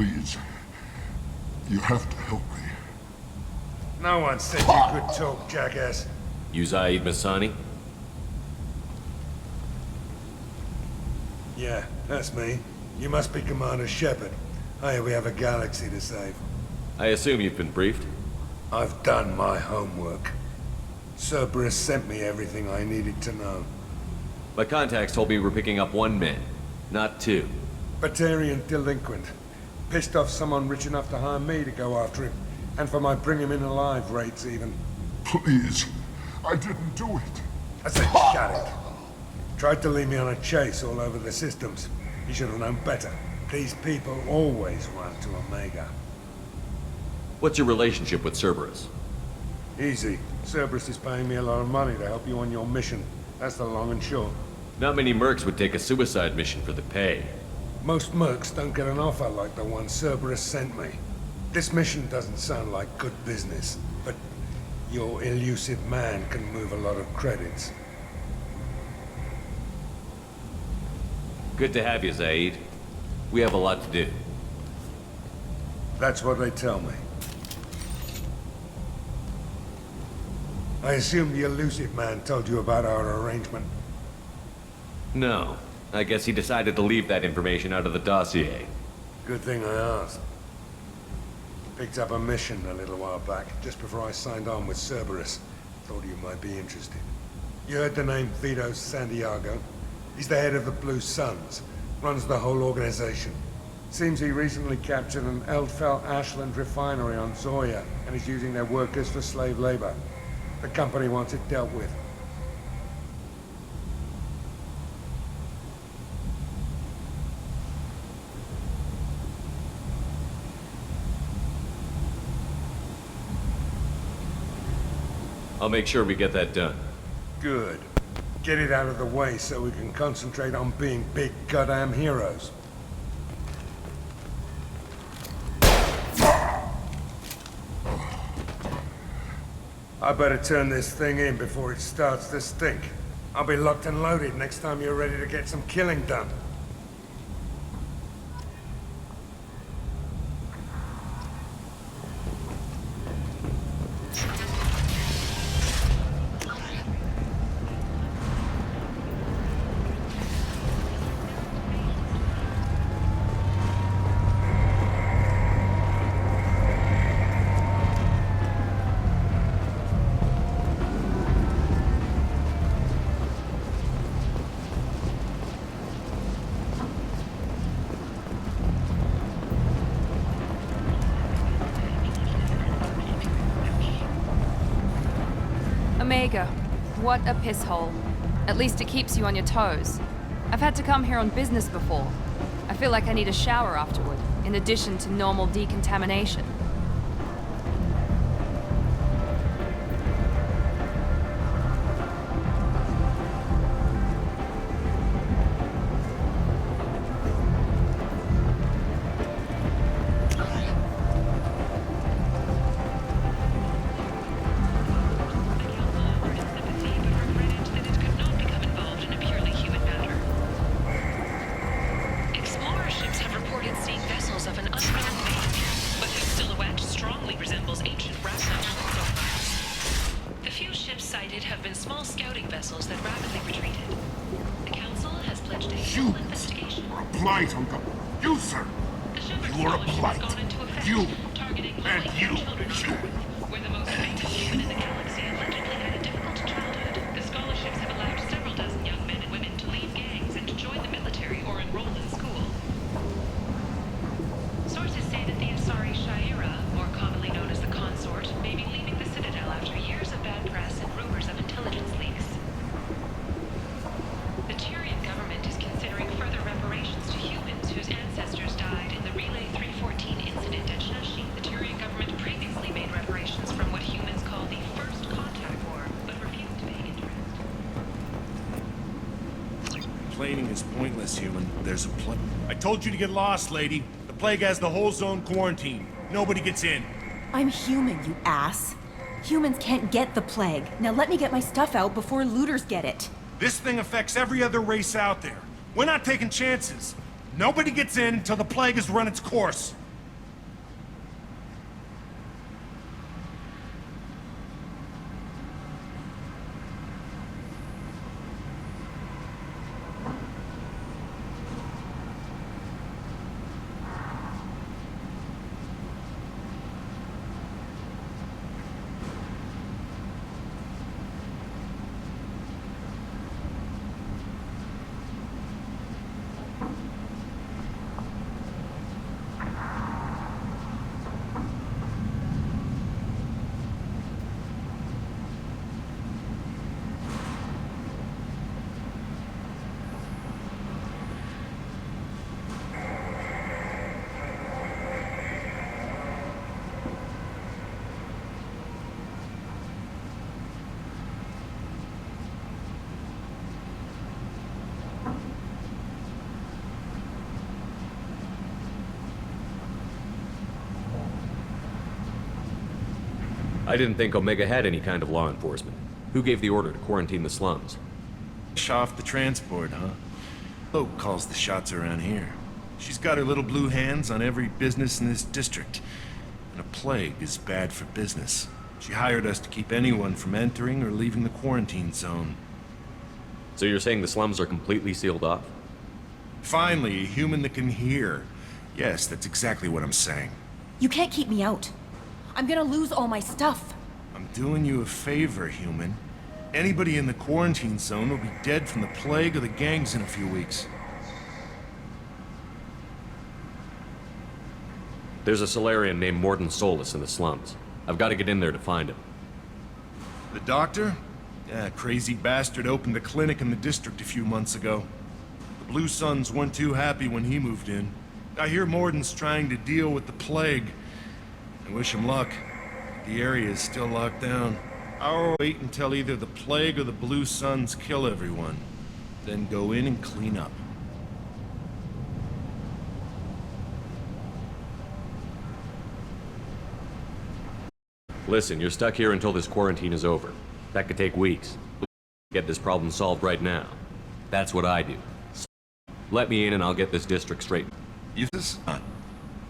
Please. You have to help me. No one said you could talk, jackass. You Zaid Masani? Yeah, that's me. You must be Commander Shepard. Hey, we have a galaxy to save. I assume you've been briefed? I've done my homework. Cerberus sent me everything I needed to know. My contacts told me we're picking up one man, not two. Batarian delinquent. Pissed off someone rich enough to hire me to go after him. And for my bring him in alive rates even. Please. I didn't do it. I said shut it. Tried to lead me on a chase all over the systems. He should have known better. These people always run to Omega. What's your relationship with Cerberus? Easy. Cerberus is paying me a lot of money to help you on your mission. That's the long and short. Not many mercs would take a suicide mission for the pay. Most mercs don't get an offer like the one Cerberus sent me. This mission doesn't sound like good business, but your elusive man can move a lot of credits. Good to have you, Zaid. We have a lot to do. That's what they tell me. I assume the elusive man told you about our arrangement. No. I guess he decided to leave that information out of the dossier. Good thing I asked. Picked up a mission a little while back, just before I signed on with Cerberus. Thought you might be interested. You heard the name Vito Santiago? He's the head of the Blue Suns. Runs the whole organization. Seems he recently captured an Eldfell Ashland refinery on Zoya, and is using their workers for slave labor. The company wants it dealt with. I'll make sure we get that done. Good. Get it out of the way so we can concentrate on being big goddamn heroes. I better turn this thing in before it starts to stink. I'll be locked and loaded next time you're ready to get some killing done. Omega. What a piss hole. At least it keeps you on your toes. I've had to come here on business before. I feel like I need a shower afterward, in addition to normal decontamination. You, sir. You are a blight. You. And you. We're the most famous human in the galaxy, allegedly had a difficult childhood. The scholarships have allowed several dozen young men and women to leave gangs and to join the military or enroll in school. Sources say that the Asari Shaira, more commonly known as the Consort, may be leaving the Citadel after years of bad press and rumors of intelligence leaks. The Tyrian government is considering further reparations to humans whose ancestors died in the Relay 314 incident at Shashi. The Tyrian government previously made reparations from what humans call the First Contact War, but refused to pay interest. Complaining is pointless, human. There's a plague. I told you to get lost, lady. The plague has the whole zone quarantined. Nobody gets in. I'm human, you ass. Humans can't get the plague. Now let me get my stuff out before looters get it. This thing affects every other race out there. We're not taking chances. Nobody gets in until the plague has run its course. I didn't think Omega had any kind of law enforcement. Who gave the order to quarantine the slums? Off the transport, huh? Oak calls the shots around here. She's got her little blue hands on every business in this district. And a plague is bad for business. She hired us to keep anyone from entering or leaving the quarantine zone. So you're saying the slums are completely sealed off? Finally, a human that can hear. Yes, that's exactly what I'm saying. You can't keep me out. I'm gonna lose all my stuff. I'm doing you a favor, human. Anybody in the quarantine zone will be dead from the plague or the gangs in a few weeks. There's a Solarian named Morden Solus in the slums. I've got to get in there to find him. The doctor? Yeah, crazy bastard opened a clinic in the district a few months ago. The Blue Suns weren't too happy when he moved in. I hear Morden's trying to deal with the plague. I wish him luck. The area is still locked down. I'll wait until either the plague or the Blue Suns kill everyone. Then go in and clean up. Listen, you're stuck here until this quarantine is over. That could take weeks. Get this problem solved right now. That's what I do. Let me in and I'll get this district straightened. Useless?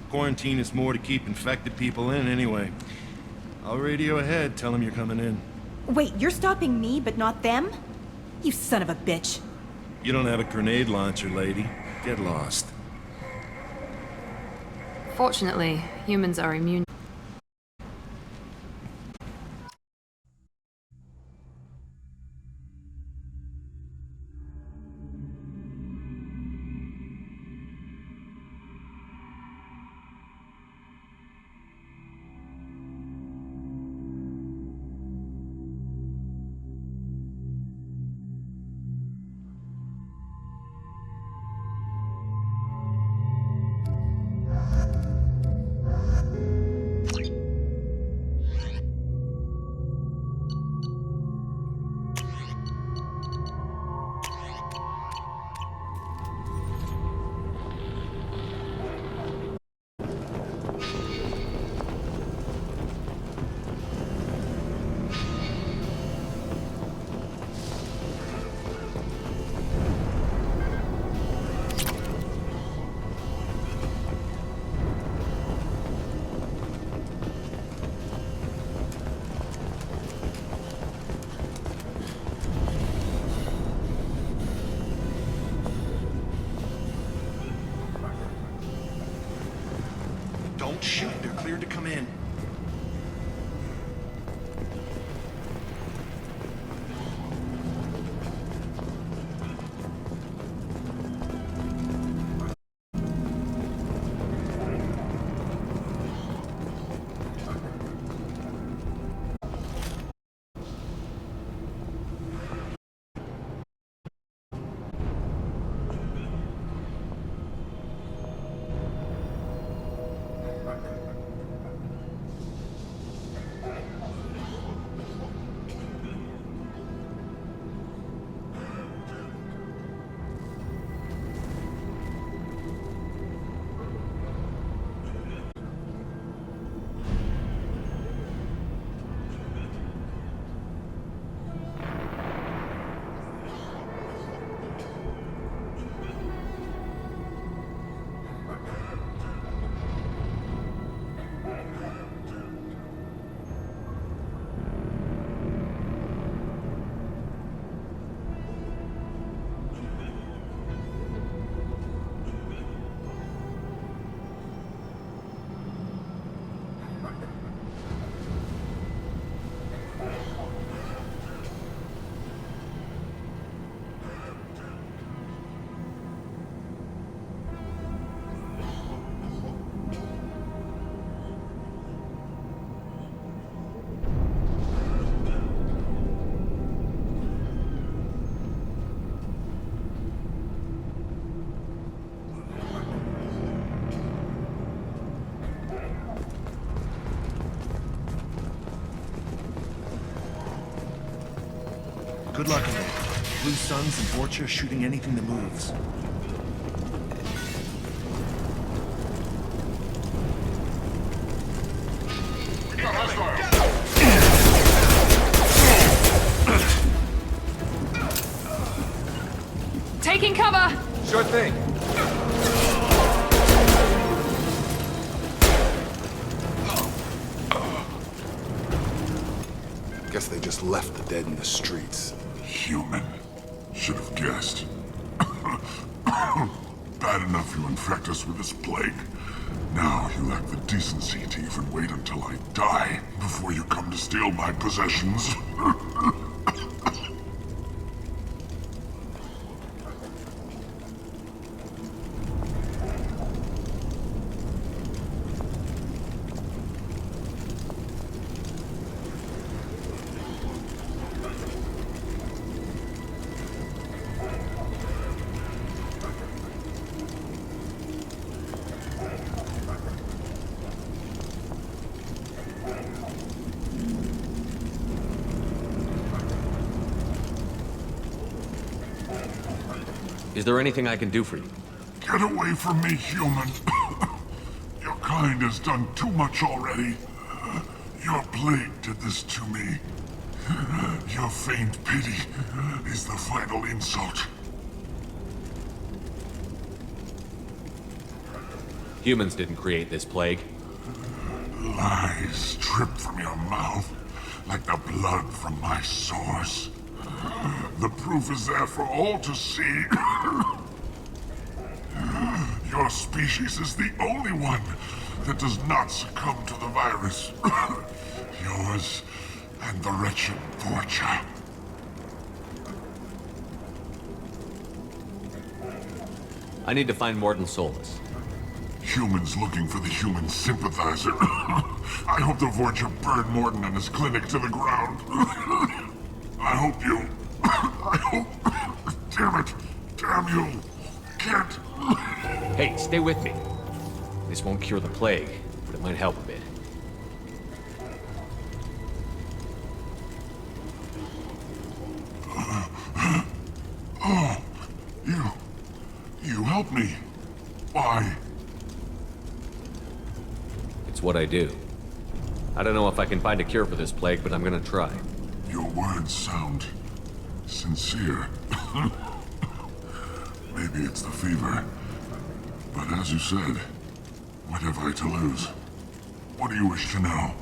Quarantine is more to keep infected people in anyway. I'll radio ahead, tell them you're coming in. Wait, you're stopping me, but not them? You son of a bitch. You don't have a grenade launcher, lady. Get lost. Fortunately, humans are immune. Don't shoot, they're cleared to come in. Good luck in there. Blue Suns and Borcha shooting anything that moves. Sure thing. Guess they just left the dead in the streets. Human. Should have guessed. Bad enough you infect us with this plague. Now you lack the decency to even wait until I die before you come to steal my possessions. Is there anything I can do for you? Get away from me, human. Your kind has done too much already. Your plague did this to me. Your faint pity is the final insult. Humans didn't create this plague. Lies drip from your mouth like the blood from my sores. The proof is there for all to see. Your species is the only one that does not succumb to the virus. Yours and the wretched Vorcha. I need to find Morton Solus. Humans looking for the human sympathizer. I hope the Vorcha burned Morton and his clinic to the ground. I hope you... I hope... Damn it! Damn you! Can't... Hey, stay with me. This won't cure the plague, but it might help a bit. Oh, you help me. Why? It's what I do. I don't know if I can find a cure for this plague, but I'm gonna try. Your words sound sincere. Maybe it's the fever. But as you said, what have I to lose? What do you wish to know?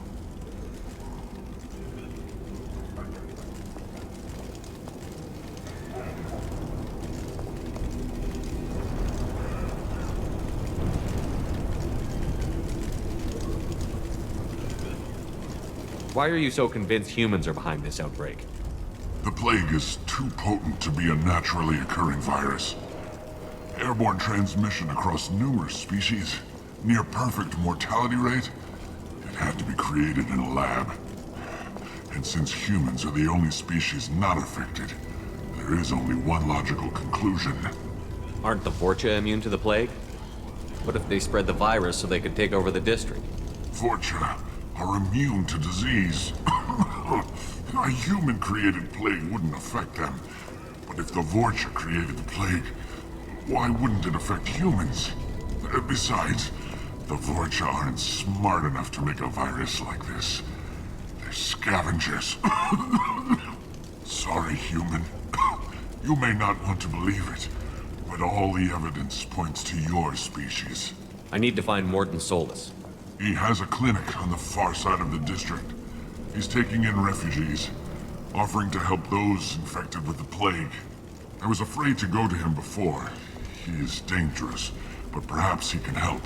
Why are you so convinced humans are behind this outbreak? The plague is too potent to be a naturally occurring virus. Airborne transmission across numerous species, near perfect mortality rate. It had to be created in a lab. And since humans are the only species not affected, there is only one logical conclusion. Aren't the Vorcha immune to the plague? What if they spread the virus so they could take over the district? Vorcha are immune to disease. A human-created plague wouldn't affect them. But if the Vorcha created the plague, why wouldn't it affect humans? Besides, the Vorcha aren't smart enough to make a virus like this. They're scavengers. Sorry, human. You may not want to believe it, but all the evidence points to your species. I need to find Morton Solus. He has a clinic on the far side of the district. He's taking in refugees, offering to help those infected with the plague. I was afraid to go to him before. He is dangerous, but perhaps he can help.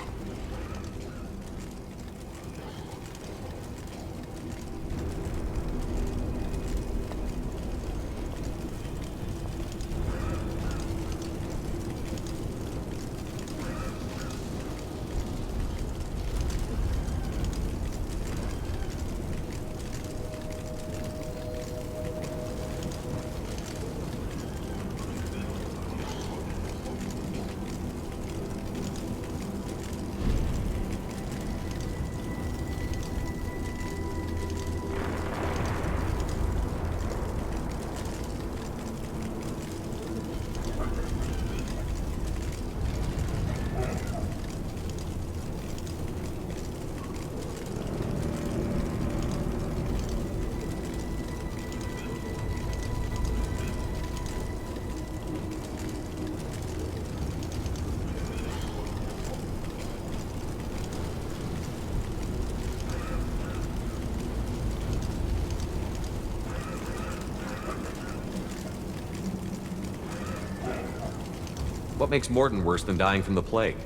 What makes Morton worse than dying from the plague?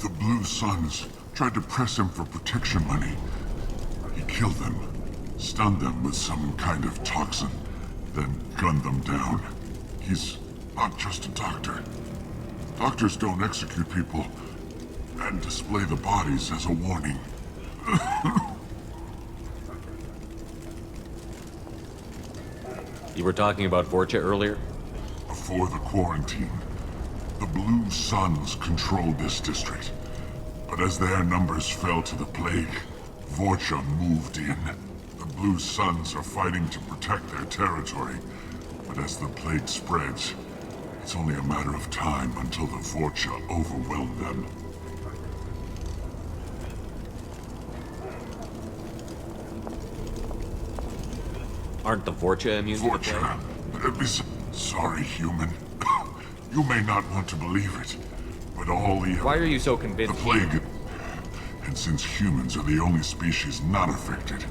The Blue Suns tried to press him for protection money. He killed them, stunned them with some kind of toxin, then gunned them down. He's not just a doctor. Doctors don't execute people and display the bodies as a warning. You were talking about Vorcha earlier? Before the quarantine, the Blue Suns controlled this district. But as their numbers fell to the plague, Vorcha moved in. The Blue Suns are fighting to protect their territory. But as the plague spreads, it's only a matter of time until the Vorcha overwhelm them. Aren't the Vorcha immune to the plague? Vorcha? Sorry, human. You may not want to believe it, but all the... Why are you so The convinced? plague... And since humans are the only species not affected,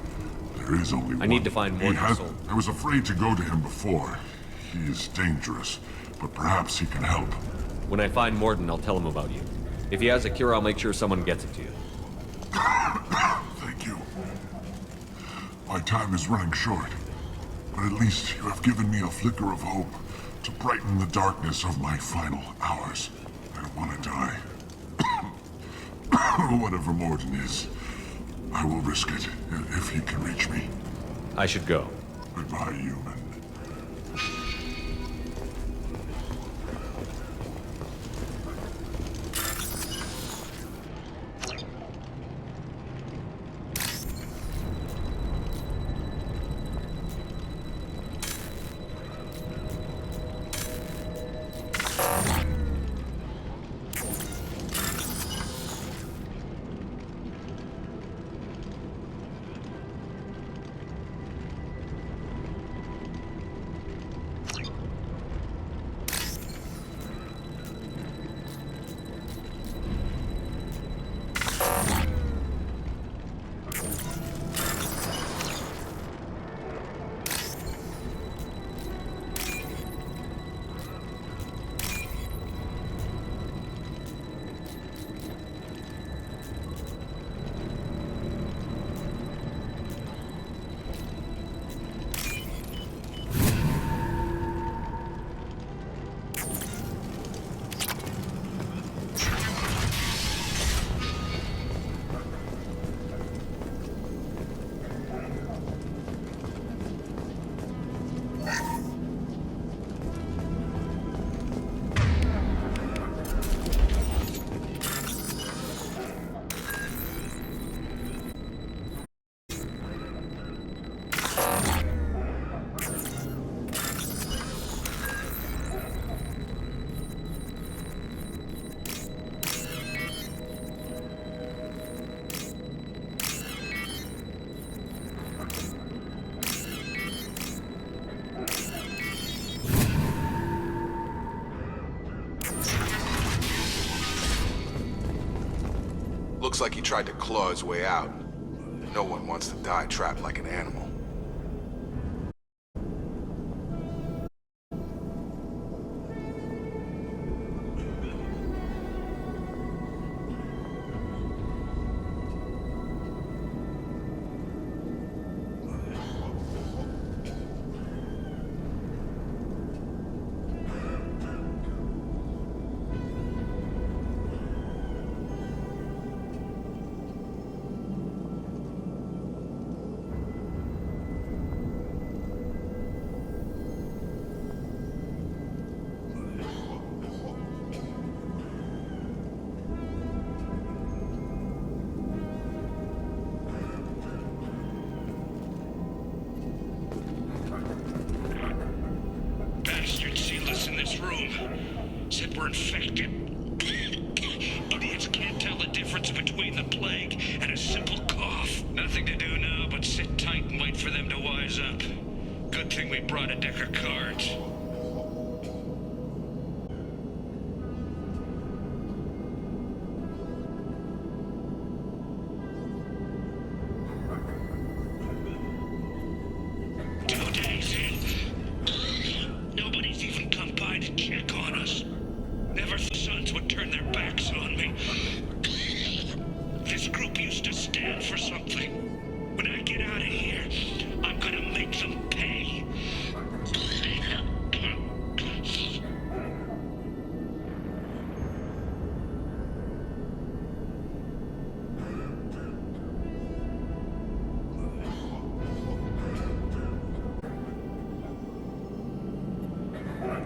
there is only one. I need to find Morton's soul. I was afraid to go to him before. He is dangerous, but perhaps he can help. When I find Morton, I'll tell him about you. If he has a cure, I'll make sure someone gets it to you. Thank you. My time is running short, but at least you have given me a flicker of hope to brighten the darkness of my final hours. I don't want to die. Whatever Morton is, I will risk it if he can reach me. I should go. Goodbye, human. Looks like he tried to claw his way out. No one wants to die trapped like an animal. Said we're infected. Idiots can't tell the difference between the plague and a simple cough. Nothing to do now but sit tight and wait for them to wise up. Good thing we brought a deck of cards. Nobody's even come by to check on us. Never thought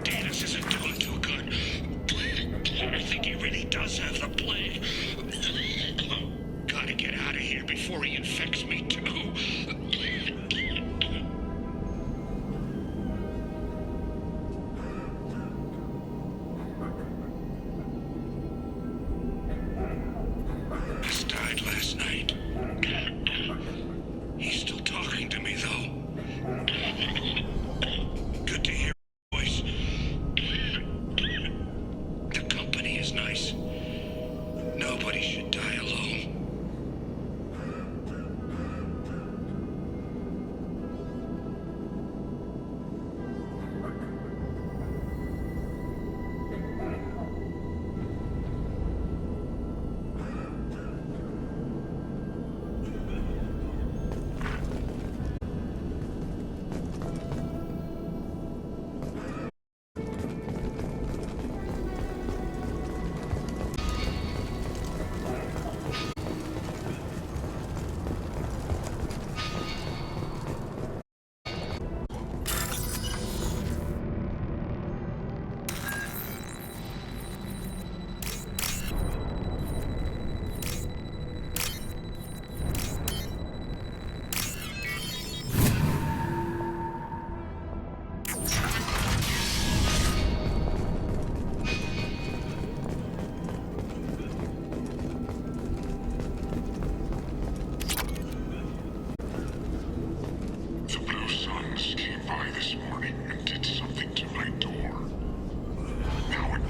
Davis isn't doing too good. I think he really does have the plague. Gotta get out of here before he infects me too. This died last night. He's still talking to me, though. Good to hear your voice. The company is nice. Nobody should die alone. The Blue Suns came by this morning and did something to my door. Now it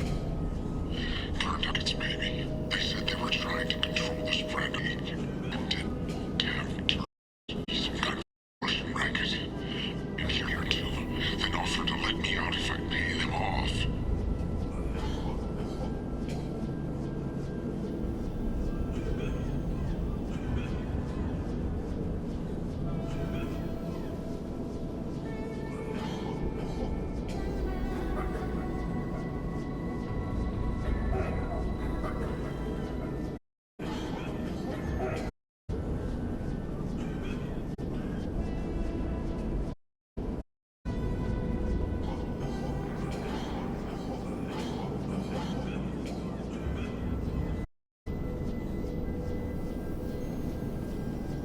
turned out it's maybe. They said they were trying to control the spread and did damn turns. Some kind of Russian racket. And here too, then offered to let me out if I pay them off.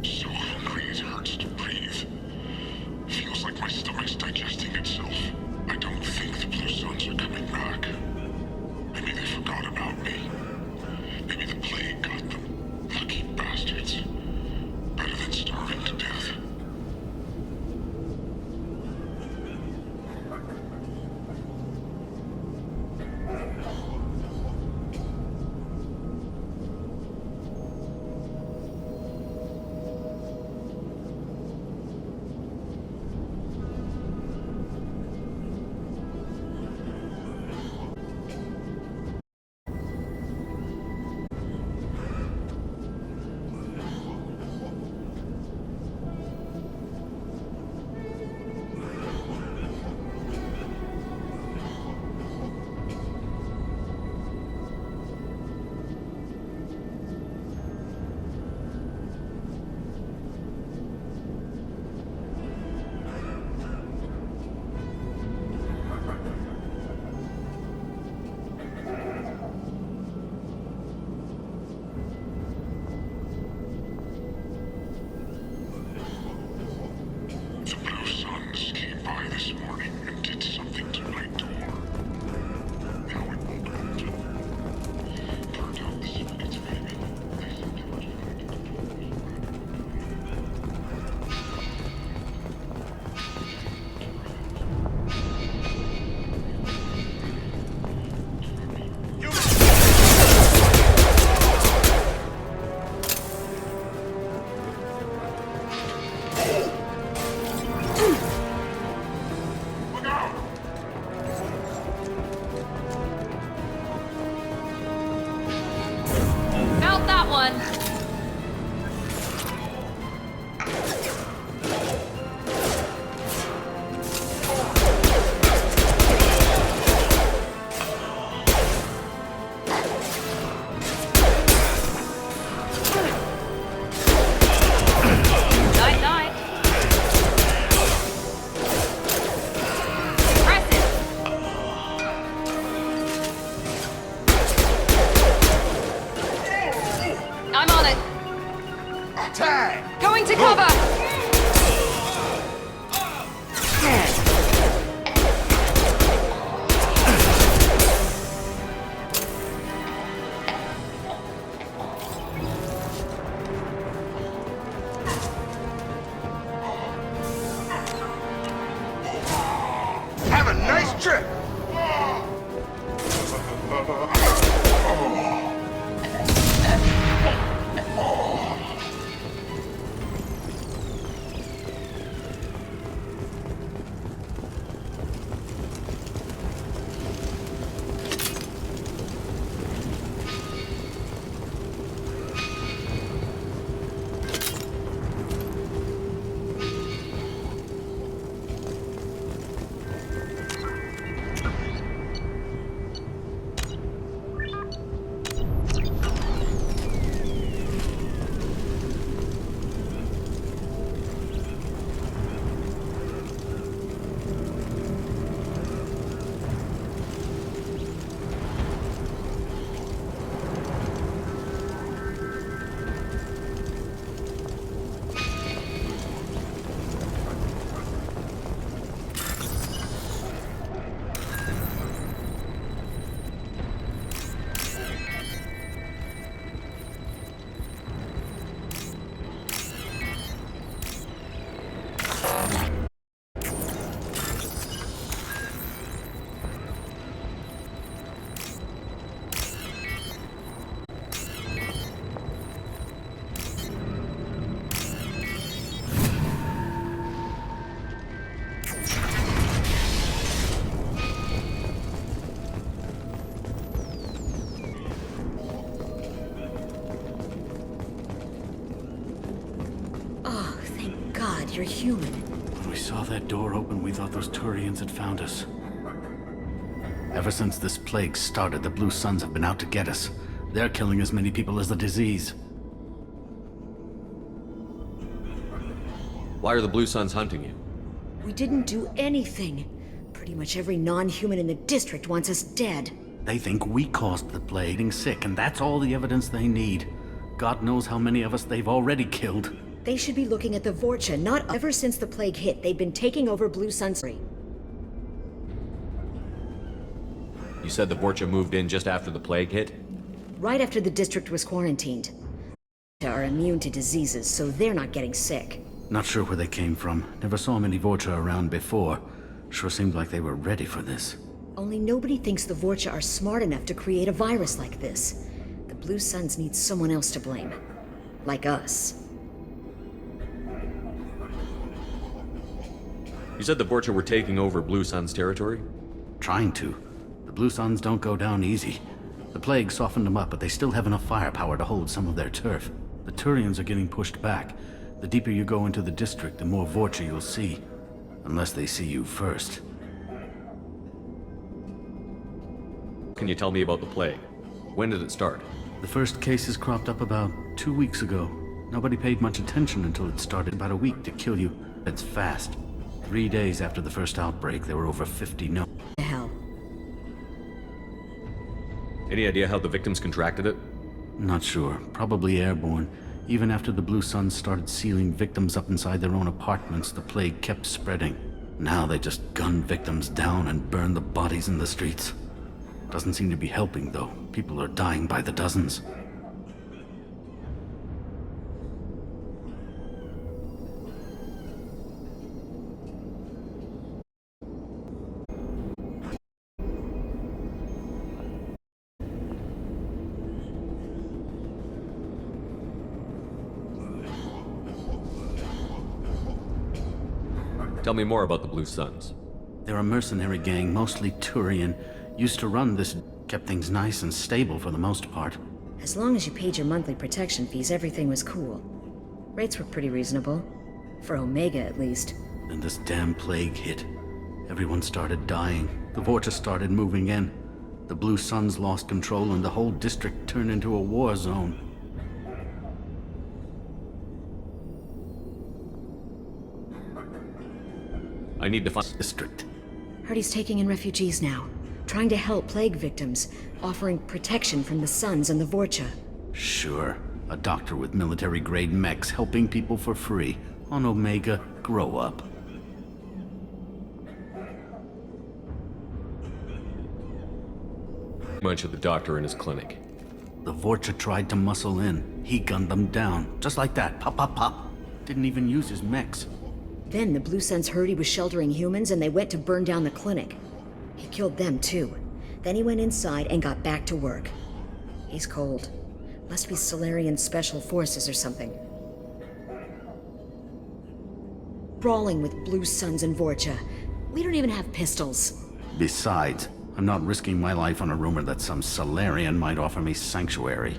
So hungry it hurts to breathe. Feels like my stomach's digesting itself. I don't think the Blue Suns are coming back. Maybe they forgot about me. Maybe the plague got them. Lucky bastards. Better than starving to death. Nice trip! You're human. When we saw that door open, we thought those Turians had found us. Ever since this plague started, the Blue Suns have been out to get us. They're killing as many people as the disease. Why are the Blue Suns hunting you? We didn't do anything. Pretty much every non-human in the district wants us dead. They think we caused the plague, getting sick, and that's all the evidence they need. God knows how many of us they've already killed. They should be looking at the Vorcha, not ever since the plague hit. They've been taking over Blue Sun's. You said the Vorcha moved in just after the plague hit? Right after the district was quarantined. They are immune to diseases, so they're not getting sick. Not sure where they came from. Never saw many Vorcha around before. Sure seemed like they were ready for this. Only nobody thinks the Vorcha are smart enough to create a virus like this. The Blue Suns need someone else to blame. Like us. You said the Vorcha were taking over Blue Sun's territory? Trying to. The Blue Suns don't go down easy. The plague softened them up, but they still have enough firepower to hold some of their turf. The Turians are getting pushed back. The deeper you go into the district, the more Vorcha you'll see. Unless they see you first. Can you tell me about the plague? When did it start? The first cases cropped up about 2 weeks ago. Nobody paid much attention until it started. About a week to kill you. It's fast. 3 days after the first outbreak, there were over 50 known. The hell? Any idea how the victims contracted it? Not sure. Probably airborne. Even after the Blue Suns started sealing victims up inside their own apartments, the plague kept spreading. Now they just gun victims down and burn the bodies in the streets. Doesn't seem to be helping, though. People are dying by the dozens. Tell me more about the Blue Suns. They're a mercenary gang, mostly Turian. Used to run this, kept things nice and stable for the most part. As long as you paid your monthly protection fees, everything was cool. Rates were pretty reasonable. For Omega, at least. Then this damn plague hit. Everyone started dying. The Vorcha started moving in. The Blue Suns lost control and the whole district turned into a war zone. I need to find district. Heard he's taking in refugees now. Trying to help plague victims. Offering protection from the Suns and the Vorcha. Sure. A doctor with military-grade mechs helping people for free. On Omega, grow up. much of the doctor in his clinic. The Vorcha tried to muscle in. He gunned them down. Just like that. Pop, pop, pop. Didn't even use his mechs. Then the Blue Suns heard he was sheltering humans and they went to burn down the clinic. He killed them too. Then he went inside and got back to work. He's cold. Must be Solarian Special Forces or something. Brawling with Blue Suns and Vorcha. We don't even have pistols. Besides, I'm not risking my life on a rumor that some Solarian might offer me sanctuary.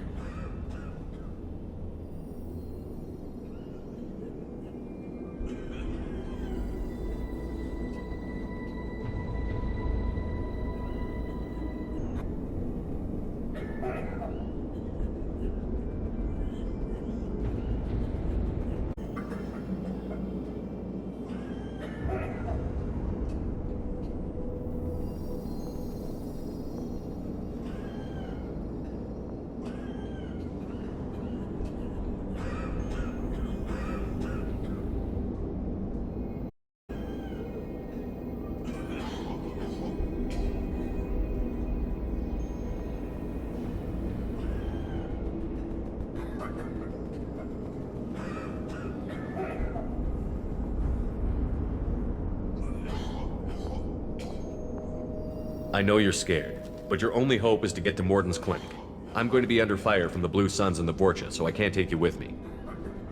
I know you're scared, but your only hope is to get to Morden's clinic. I'm going to be under fire from the Blue Suns and the Vorcha, so I can't take you with me.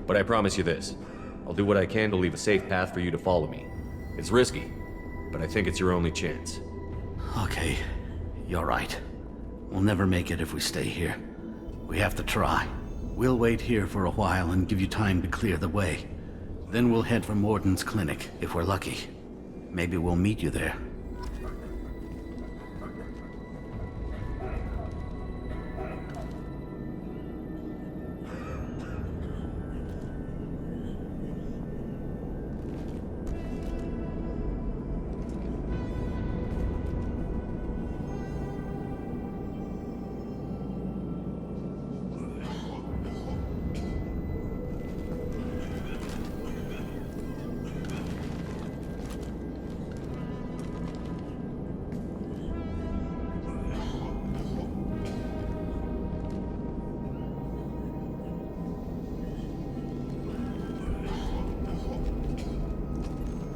But I promise you this. I'll do what I can to leave a safe path for you to follow me. It's risky, but I think it's your only chance. Okay, you're right. We'll never make it if we stay here. We have to try. We'll wait here for a while and give you time to clear the way. Then we'll head for Morden's clinic, if we're lucky. Maybe we'll meet you there.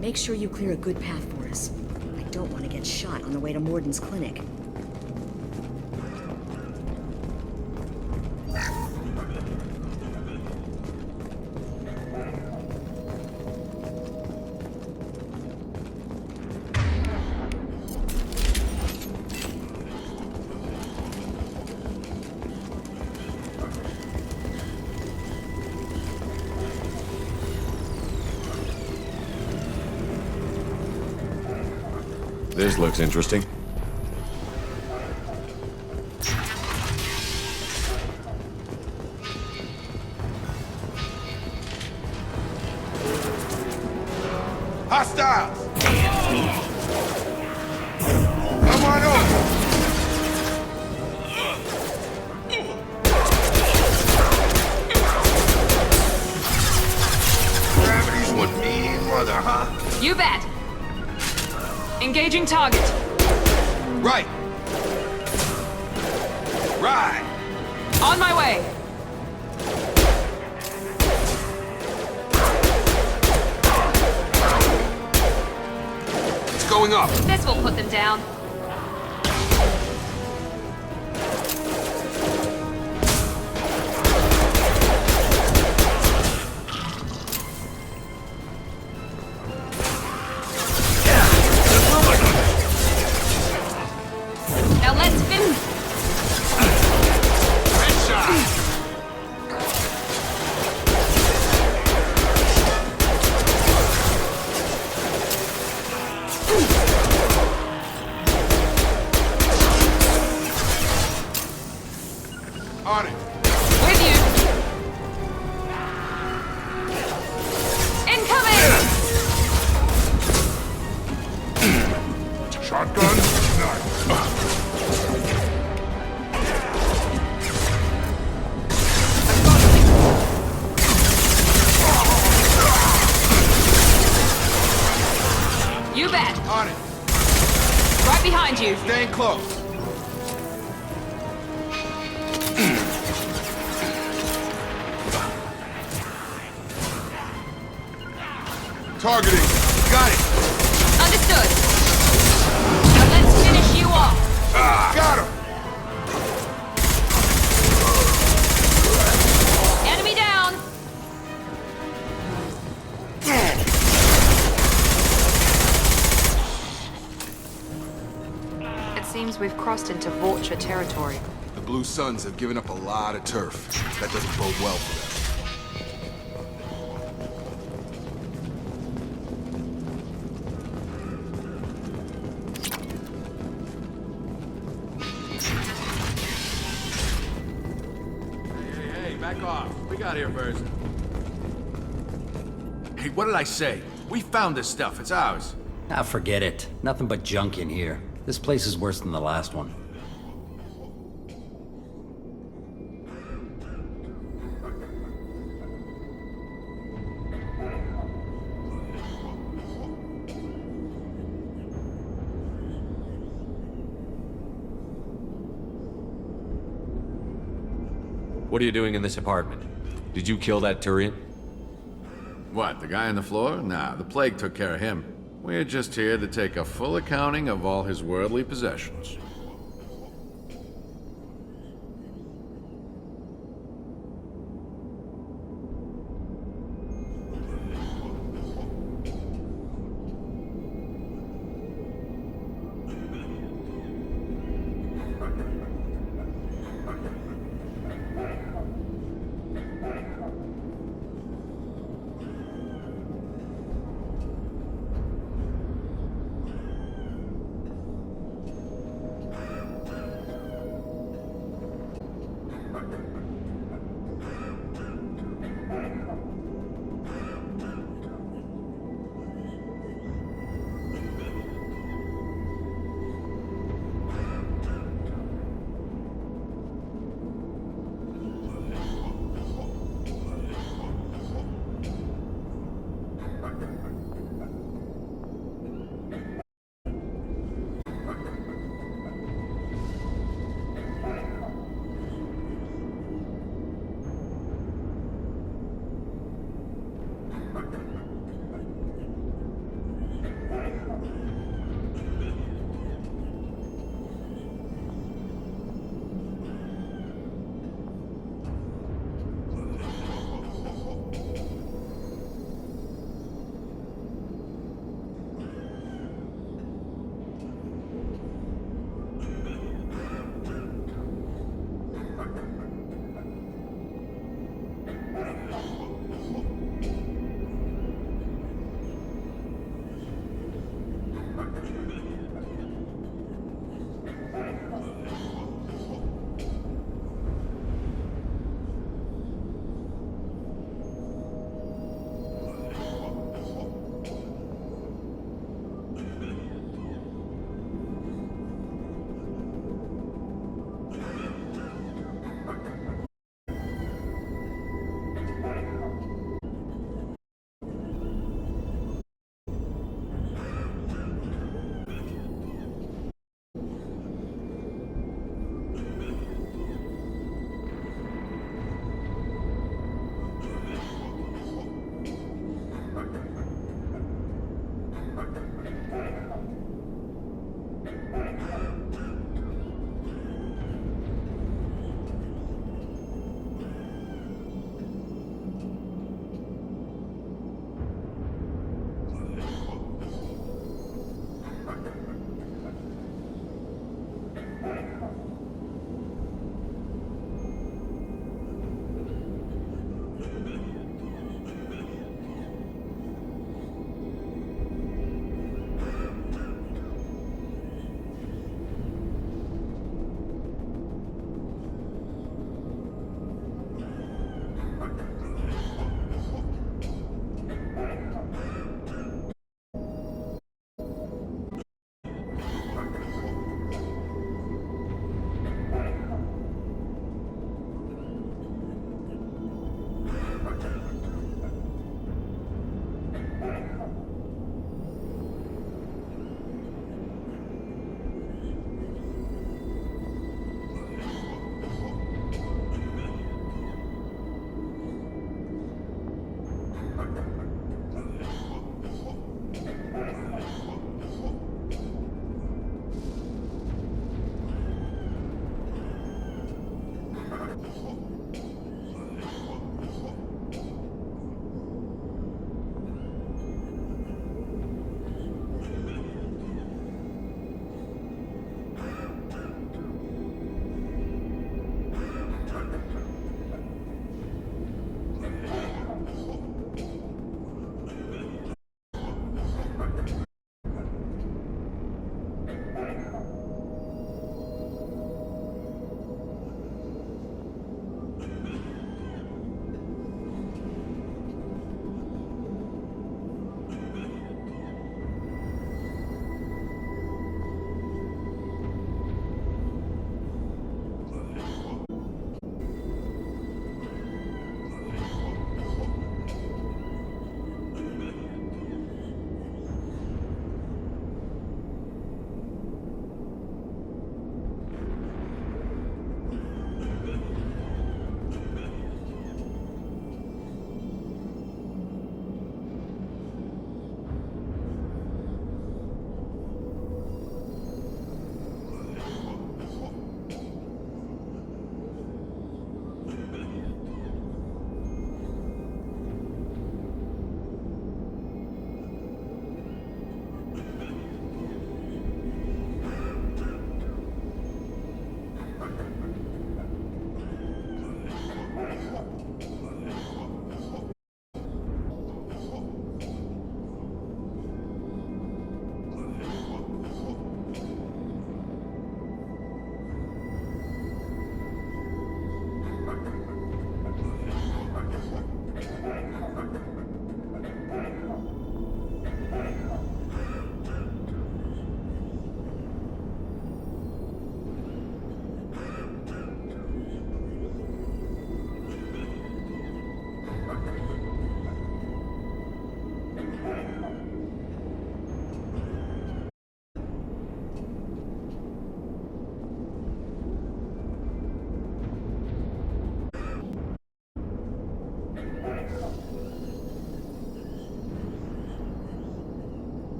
Make sure you clear a good path for us. I don't want to get shot on the way to Morden's clinic. This looks interesting. Hostiles! Come on over! Gravity's one mean mother, huh? You bet. Engaging target. Right. Right. On my way. It's going up. This will put them down. Now let's finish. On it. With you. Incoming! Shotgun? Nice. You bet. On it. Right behind you. Staying close. Targeting. Got it. Understood. Now let's Seems we've crossed into Vulture territory. The Blue Suns have given up a lot of turf. That doesn't bode well for them. Hey, back off. We got here first. Hey, what did I say? We found this stuff. It's ours. Ah, forget it. Nothing but junk in here. This place is worse than the last one. What are you doing in this apartment? Did you kill that Turian? What, the guy on the floor? Nah, the plague took care of him. We're just here to take a full accounting of all his worldly possessions.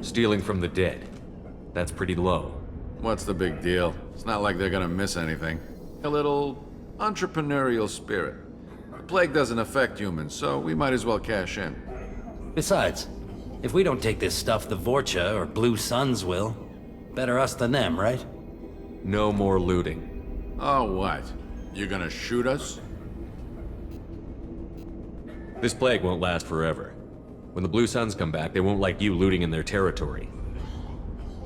Stealing from the dead. That's pretty low. What's the big deal? It's not like they're gonna miss anything. A little entrepreneurial spirit. The plague doesn't affect humans, so we might as well cash in. Besides, if we don't take this stuff, the Vorcha or Blue Suns will. Better us than them, right? No more looting. Oh, what? You gonna shoot us? This plague won't last forever. When the Blue Suns come back, they won't like you looting in their territory.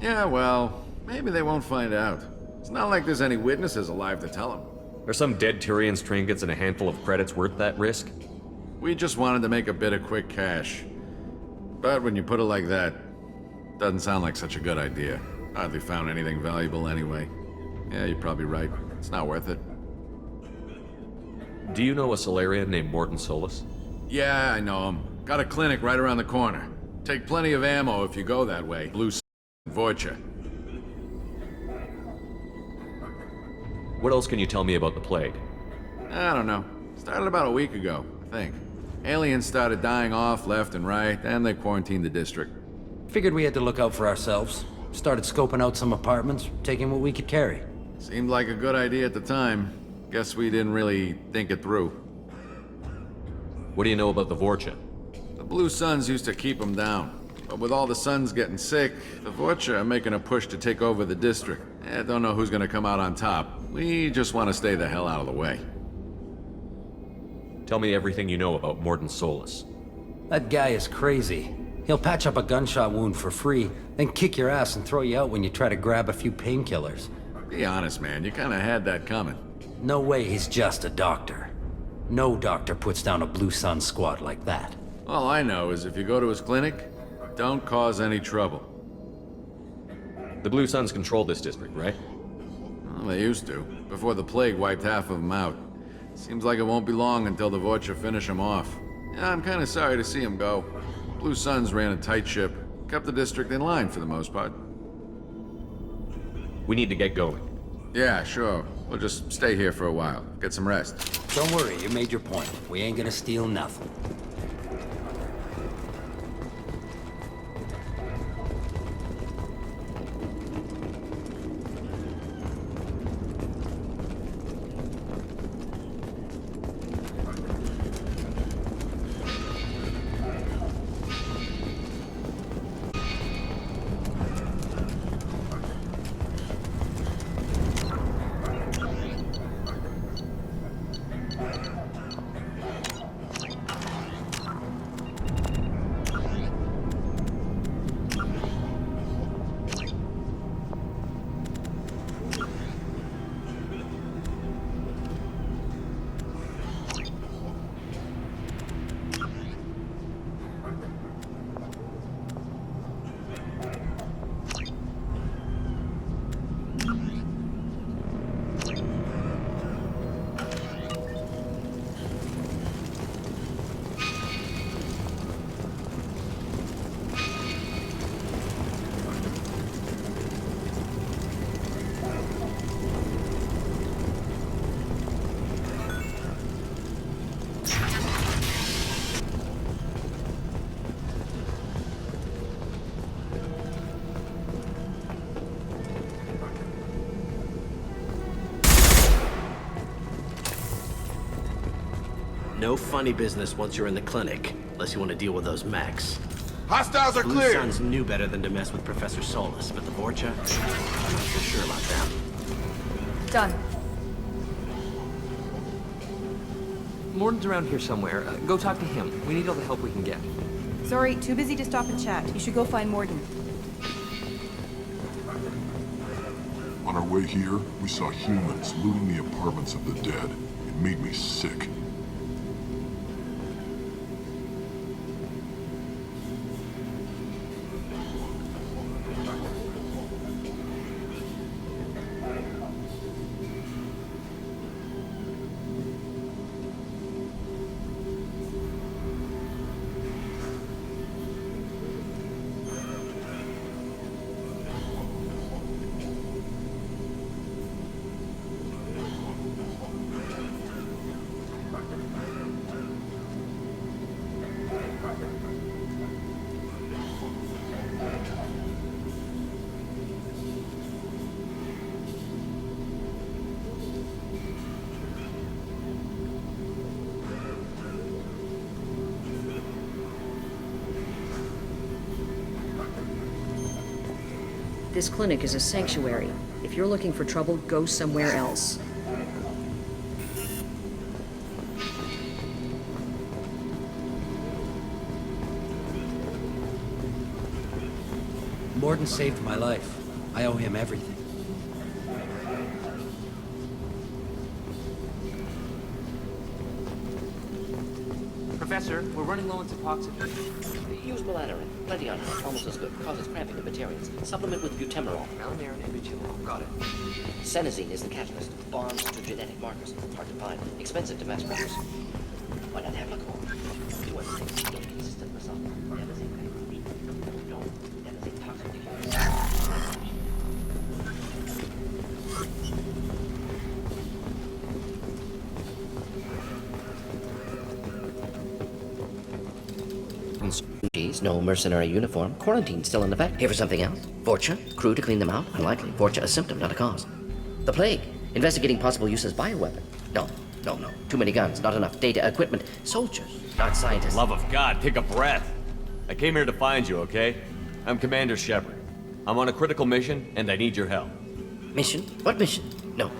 Yeah, well, maybe they won't find out. It's not like there's any witnesses alive to tell them. Are some dead Turians' trinkets and a handful of credits worth that risk? We just wanted to make a bit of quick cash. But when you put it like that, doesn't sound like such a good idea. Hardly found anything valuable anyway. Yeah, you're probably right. It's not worth it. Do you know a Solarian named Morton Solus? Yeah, I know him. Got a clinic right around the corner. Take plenty of ammo if you go that way. Blue Vorcha. What else can you tell me about the plague? I don't know. Started about a week ago, I think. Aliens started dying off left and right, and they quarantined the district. Figured we had to look out for ourselves. Started scoping out some apartments, taking what we could carry. Seemed like a good idea at the time. Guess we didn't really think it through. What do you know about the Vorcha? The Blue Suns used to keep them down. But with all the Suns getting sick, the Vorcha are making a push to take over the district. Don't know who's gonna come out on top. We just want to stay the hell out of the way. Tell me everything you know about Morton Solus. That guy is crazy. He'll patch up a gunshot wound for free, then kick your ass and throw you out when you try to grab a few painkillers. Be honest, man. You kinda had that coming. No way he's just a doctor. No doctor puts down a Blue Sun squad like that. All I know is if you go to his clinic, don't cause any trouble. The Blue Suns control this district, right? Well, they used to, before the plague wiped half of them out. Seems like it won't be long until the Vorcha finish them off. Yeah, I'm kinda sorry to see them go. Blue Suns ran a tight ship, kept the district in line for the most part. We need to get going. Yeah, sure. We'll just stay here for a while, get some rest. Don't worry, you made your point. We ain't gonna steal nothing. No funny business once you're in the clinic, unless you want to deal with those mechs. Hostiles are Blue clear! Suns knew better than to mess with Professor Solus, but the Vorcha? I'm not so sure about them. Done. Morden's around here somewhere. Go talk to him. We need all the help we can get. Sorry, too busy to stop and chat. You should go find Morden. On our way here, we saw humans looting the apartments of the dead. It made me sick. This clinic is a sanctuary. If you're looking for trouble, go somewhere else. Morden saved my life. I owe him everything. Professor, we're running low on Suboxone. Use melatonin. Plenty on it. Almost as good. Causes cramping in Batarians. Supplement with butemerol. Malinarin and butyl. Got it. Senesine is the catalyst. Bonds to genetic markers. Hard to find. Expensive to mass produce. Why not have alcohol? Do everything. Get a consistent result. Adenosine kind. Don't. Adenosine toxic to humans. No mercenary uniform. Quarantine still in effect. Here for something else? Vorcha? Crew to clean them out? Unlikely. Vorcha a symptom, not a cause. The plague. Investigating possible use as bioweapon. No. Too many guns, not enough data, equipment. Soldiers, not scientists. Love of God, take a breath. I came here to find you, okay? I'm Commander Shepard. I'm on a critical mission, and I need your help. Mission? What mission? No.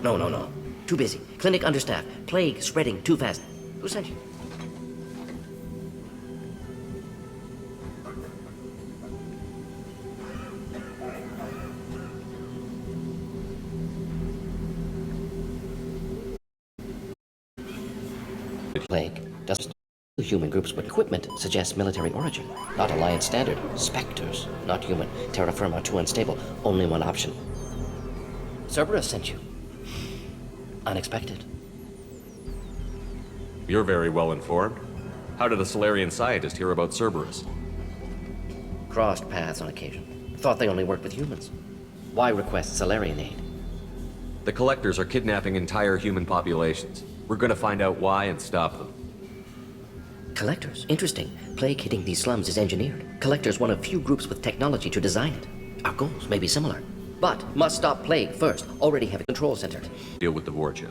Too busy. Clinic understaffed. Plague spreading too fast. Who sent you? Plague doesn't human groups, but equipment suggests military origin. Not Alliance standard. Spectres, not human. Terra firma, too unstable. Only one option. Cerberus sent you. Unexpected. You're very well informed. How did a Solarian scientist hear about Cerberus? Crossed paths on occasion. Thought they only worked with humans. Why request Solarian aid? The Collectors are kidnapping entire human populations. We're gonna find out why and stop them. Collectors? Interesting. Plague hitting these slums is engineered. Collectors one of few groups with technology to design it. Our goals may be similar. But must stop Plague first. Already have a control center. Deal with the Vorcha.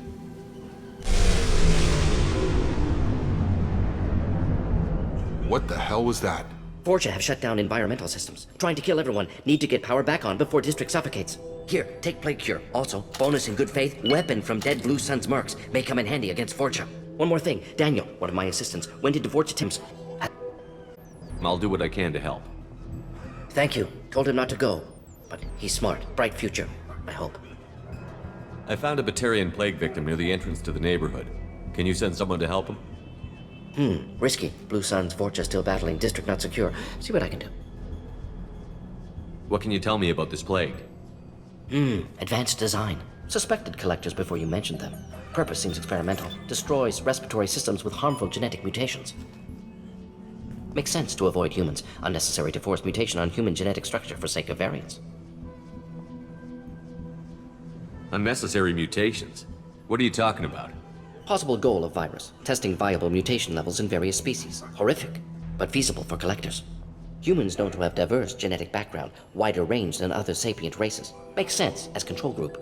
What the hell was that? Vorcha have shut down environmental systems. Trying to kill everyone. Need to get power back on before District suffocates. Here, take Plague Cure. Also, bonus in good faith, weapon from dead Blue Sun's mercs. May come in handy against Vorcha. One more thing. Daniel, one of my assistants, went into Vorcha Tim's. I'll do what I can to help. Thank you. Told him not to go. But he's smart. Bright future. I hope. I found a Batarian plague victim near the entrance to the neighborhood. Can you send someone to help him? Risky. Blue Sun's Vorcha still battling. District not secure. See what I can do. What can you tell me about this plague? Advanced design. Suspected Collectors before you mentioned them. Purpose seems experimental. Destroys respiratory systems with harmful genetic mutations. Makes sense to avoid humans. Unnecessary to force mutation on human genetic structure for sake of variance. Unnecessary mutations? What are you talking about? Possible goal of virus. Testing viable mutation levels in various species. Horrific, but feasible for Collectors. Humans known to have diverse genetic background, wider range than other sapient races. Makes sense as control group.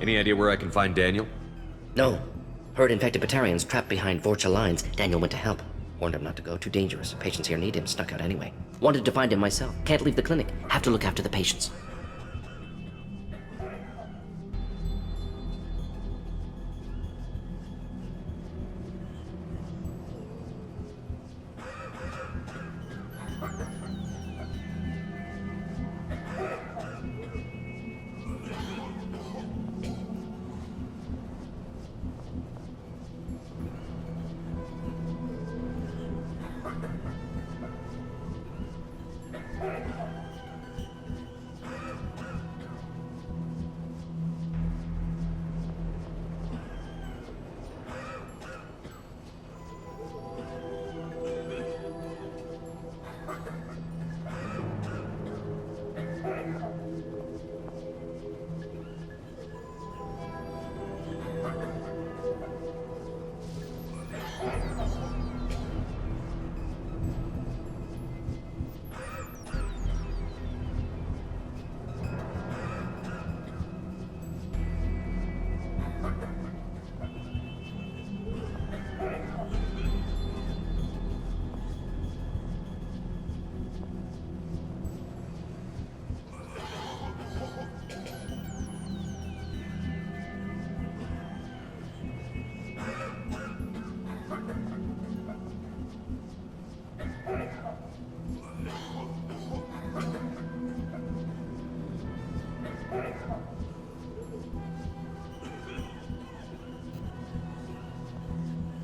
Any idea where I can find Daniel? No. Heard infected Batarians trapped behind Vorcha lines. Daniel went to help. Warned him not to go. Too dangerous. Patients here need him. Snuck out anyway. Wanted to find him myself. Can't leave the clinic. Have to look after the patients.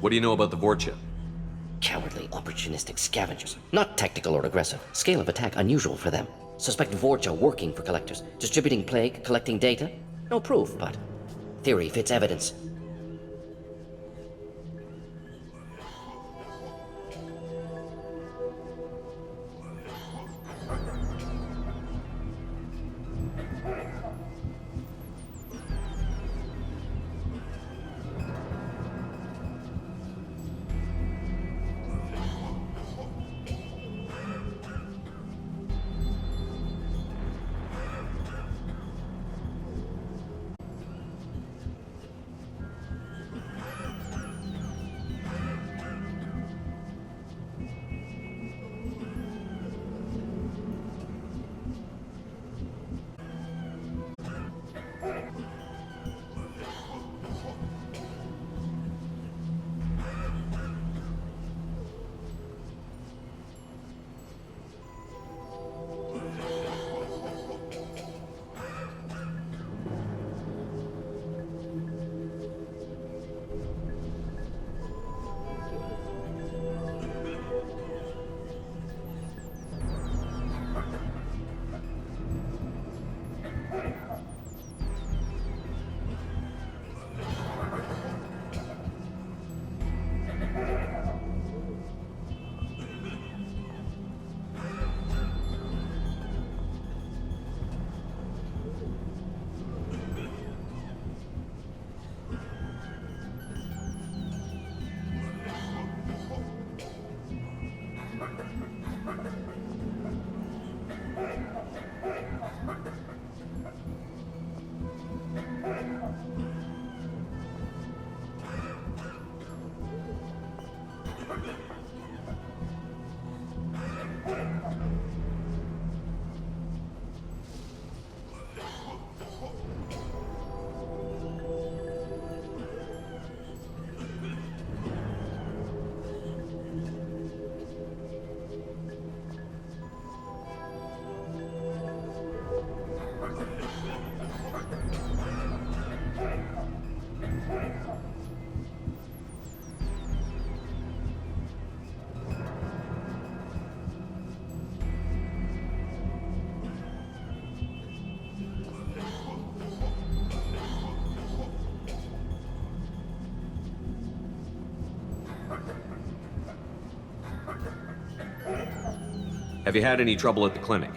What do you know about the Vorcha? Cowardly, opportunistic scavengers. Not tactical or aggressive. Scale of attack unusual for them. Suspect Vorcha working for collectors. Distributing plague, collecting data. No proof, but theory fits evidence. Have you had any trouble at the clinic?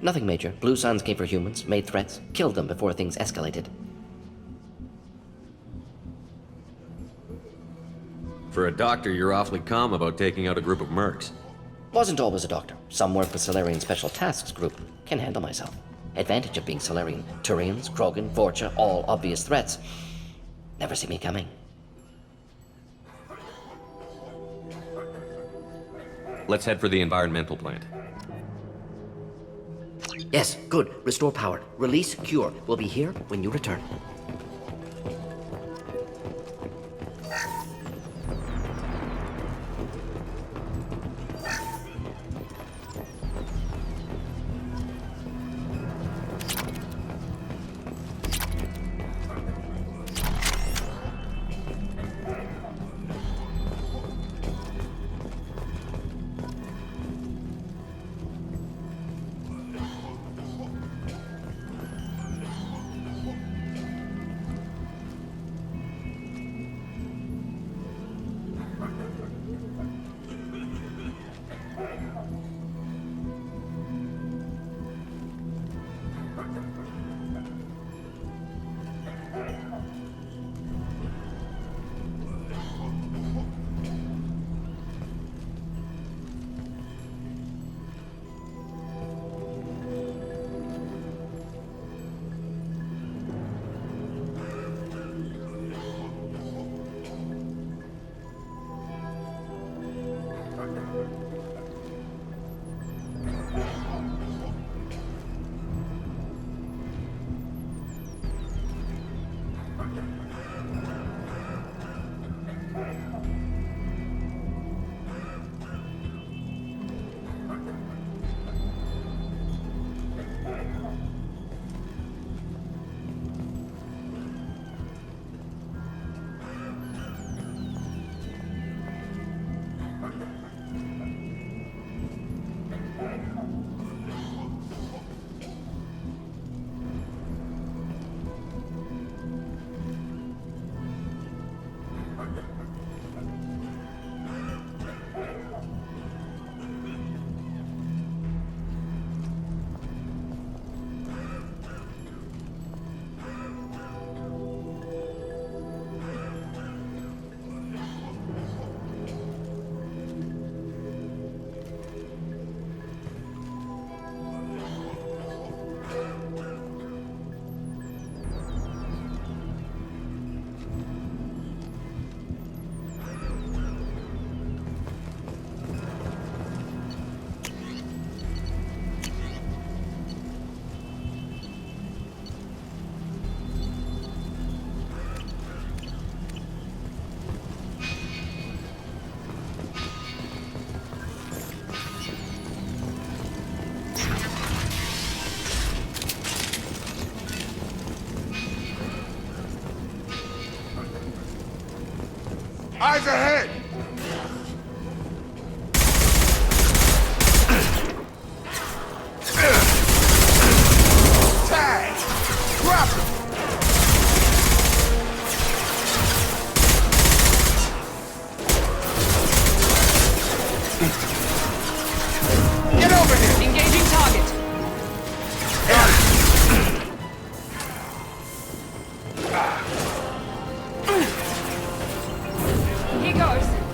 Nothing major. Blue Suns came for humans, made threats, killed them before things escalated. For a doctor, you're awfully calm about taking out a group of mercs. Wasn't always a doctor. Some work with Solarian Special Tasks Group. Can handle myself. Advantage of being Solarian. Turians, Krogan, Vorcha, all obvious threats. Never see me coming. Let's head for the environmental plant. Yes, good. Restore power. Release cure. We'll be here when you return. Eyes ahead! Tag! Drop him! Get over here! Engaging target. Here goes.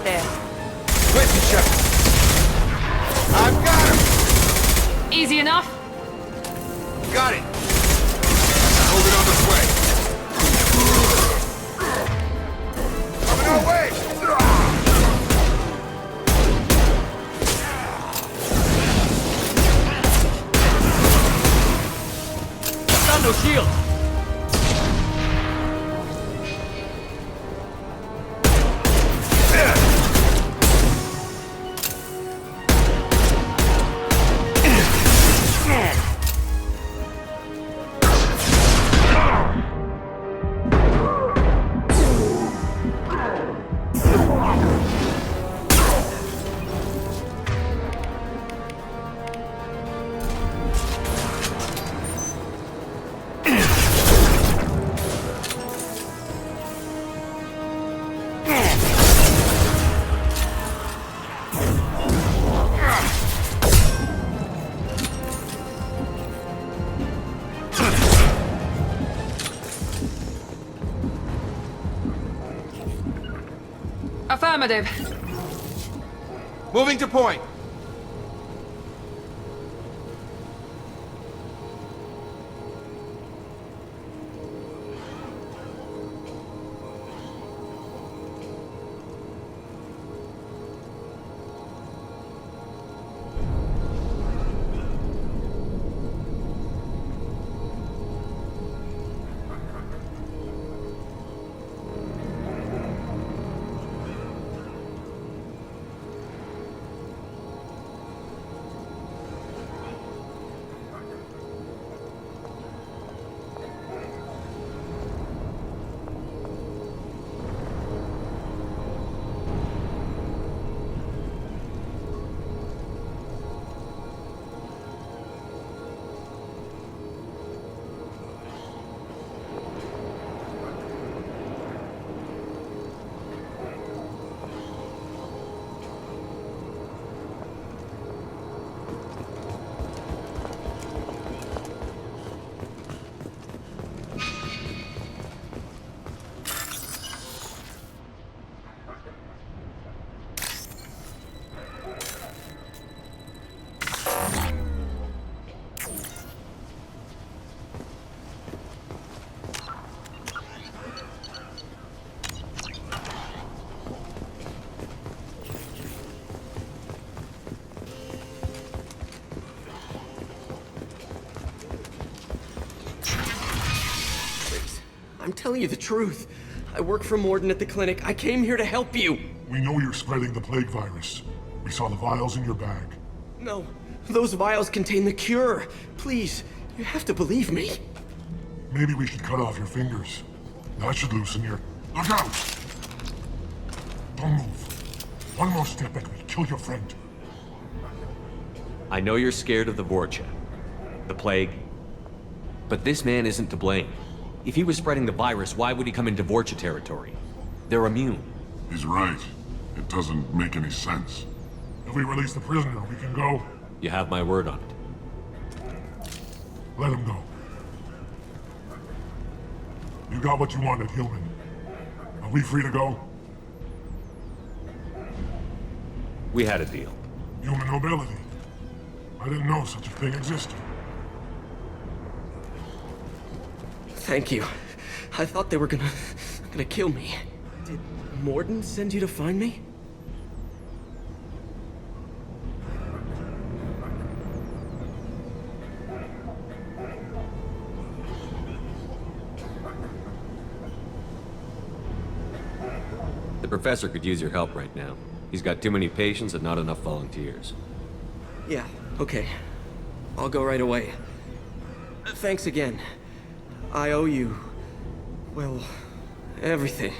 there. Listen, Shepard. I've got him! Easy enough? Got it! Moving on this way. Coming our way! Got no shield! Affirmative. Moving to point. I'm telling you the truth. I work for Morden at the clinic. I came here to help you. We know you're spreading the plague virus. We saw the vials in your bag. No, those vials contain the cure. Please, you have to believe me. Maybe we should cut off your fingers. That should loosen your... Look out! Don't move. One more step and we'll kill your friend. I know you're scared of the Vorcha, the plague, but this man isn't to blame. If he was spreading the virus, why would he come into Vorcha territory? They're immune. He's right. It doesn't make any sense. If we release the prisoner, we can go. You have my word on it. Let him go. You got what you wanted, human. Are we free to go? We had a deal. Human nobility. I didn't know such a thing existed. Thank you. I thought they were gonna kill me. Did Morden send you to find me? The professor could use your help right now. He's got too many patients and not enough volunteers. Yeah, okay. I'll go right away. Thanks again. I owe you... well, everything.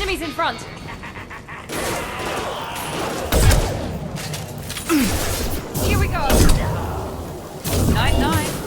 Enemies in front! Here we go! Night-night.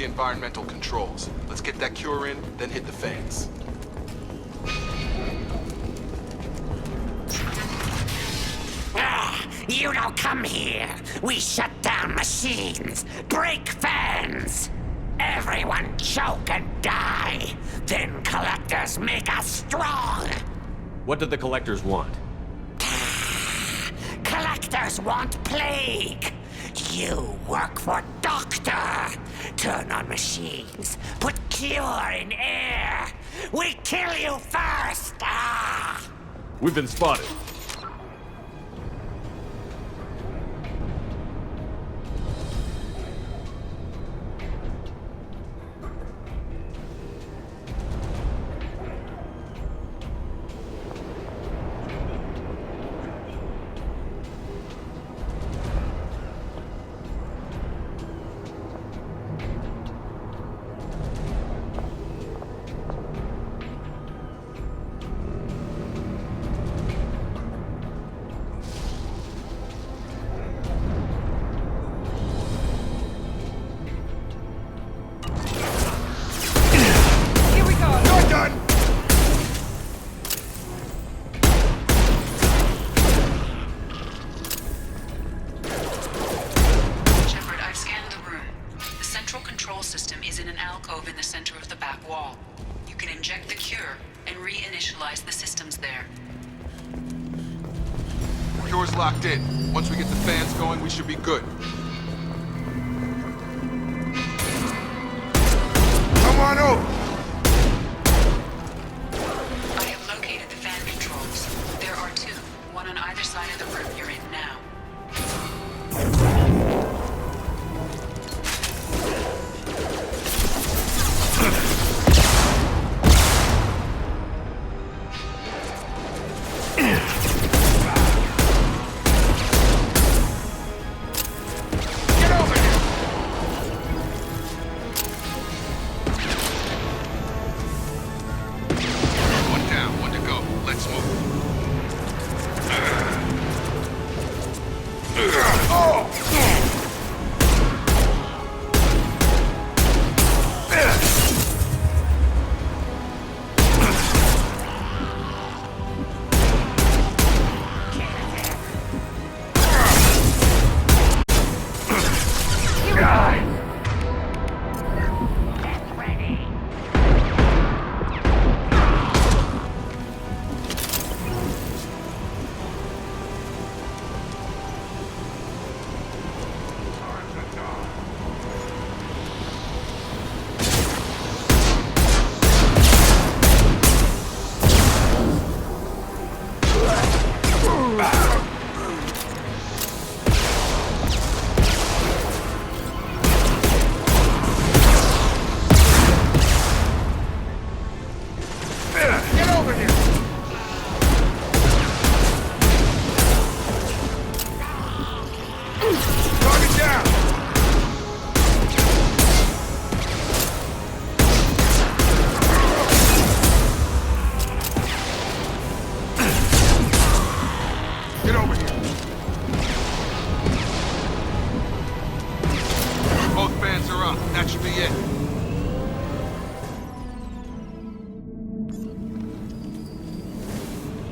the environmental controls. Let's get that cure in, then hit the fans. You don't come here. We shut down machines, break fans. Everyone choke and die. Then collectors make us strong. What did the collectors want? Collectors want plague. You work for Doctor. Turn on machines. Put cure in air. We kill you first. We've been spotted. Cure's locked in. Once we get the fans going, we should be good. Come on over! I have located the fan controls. There are two, one on either side of the room you're in now.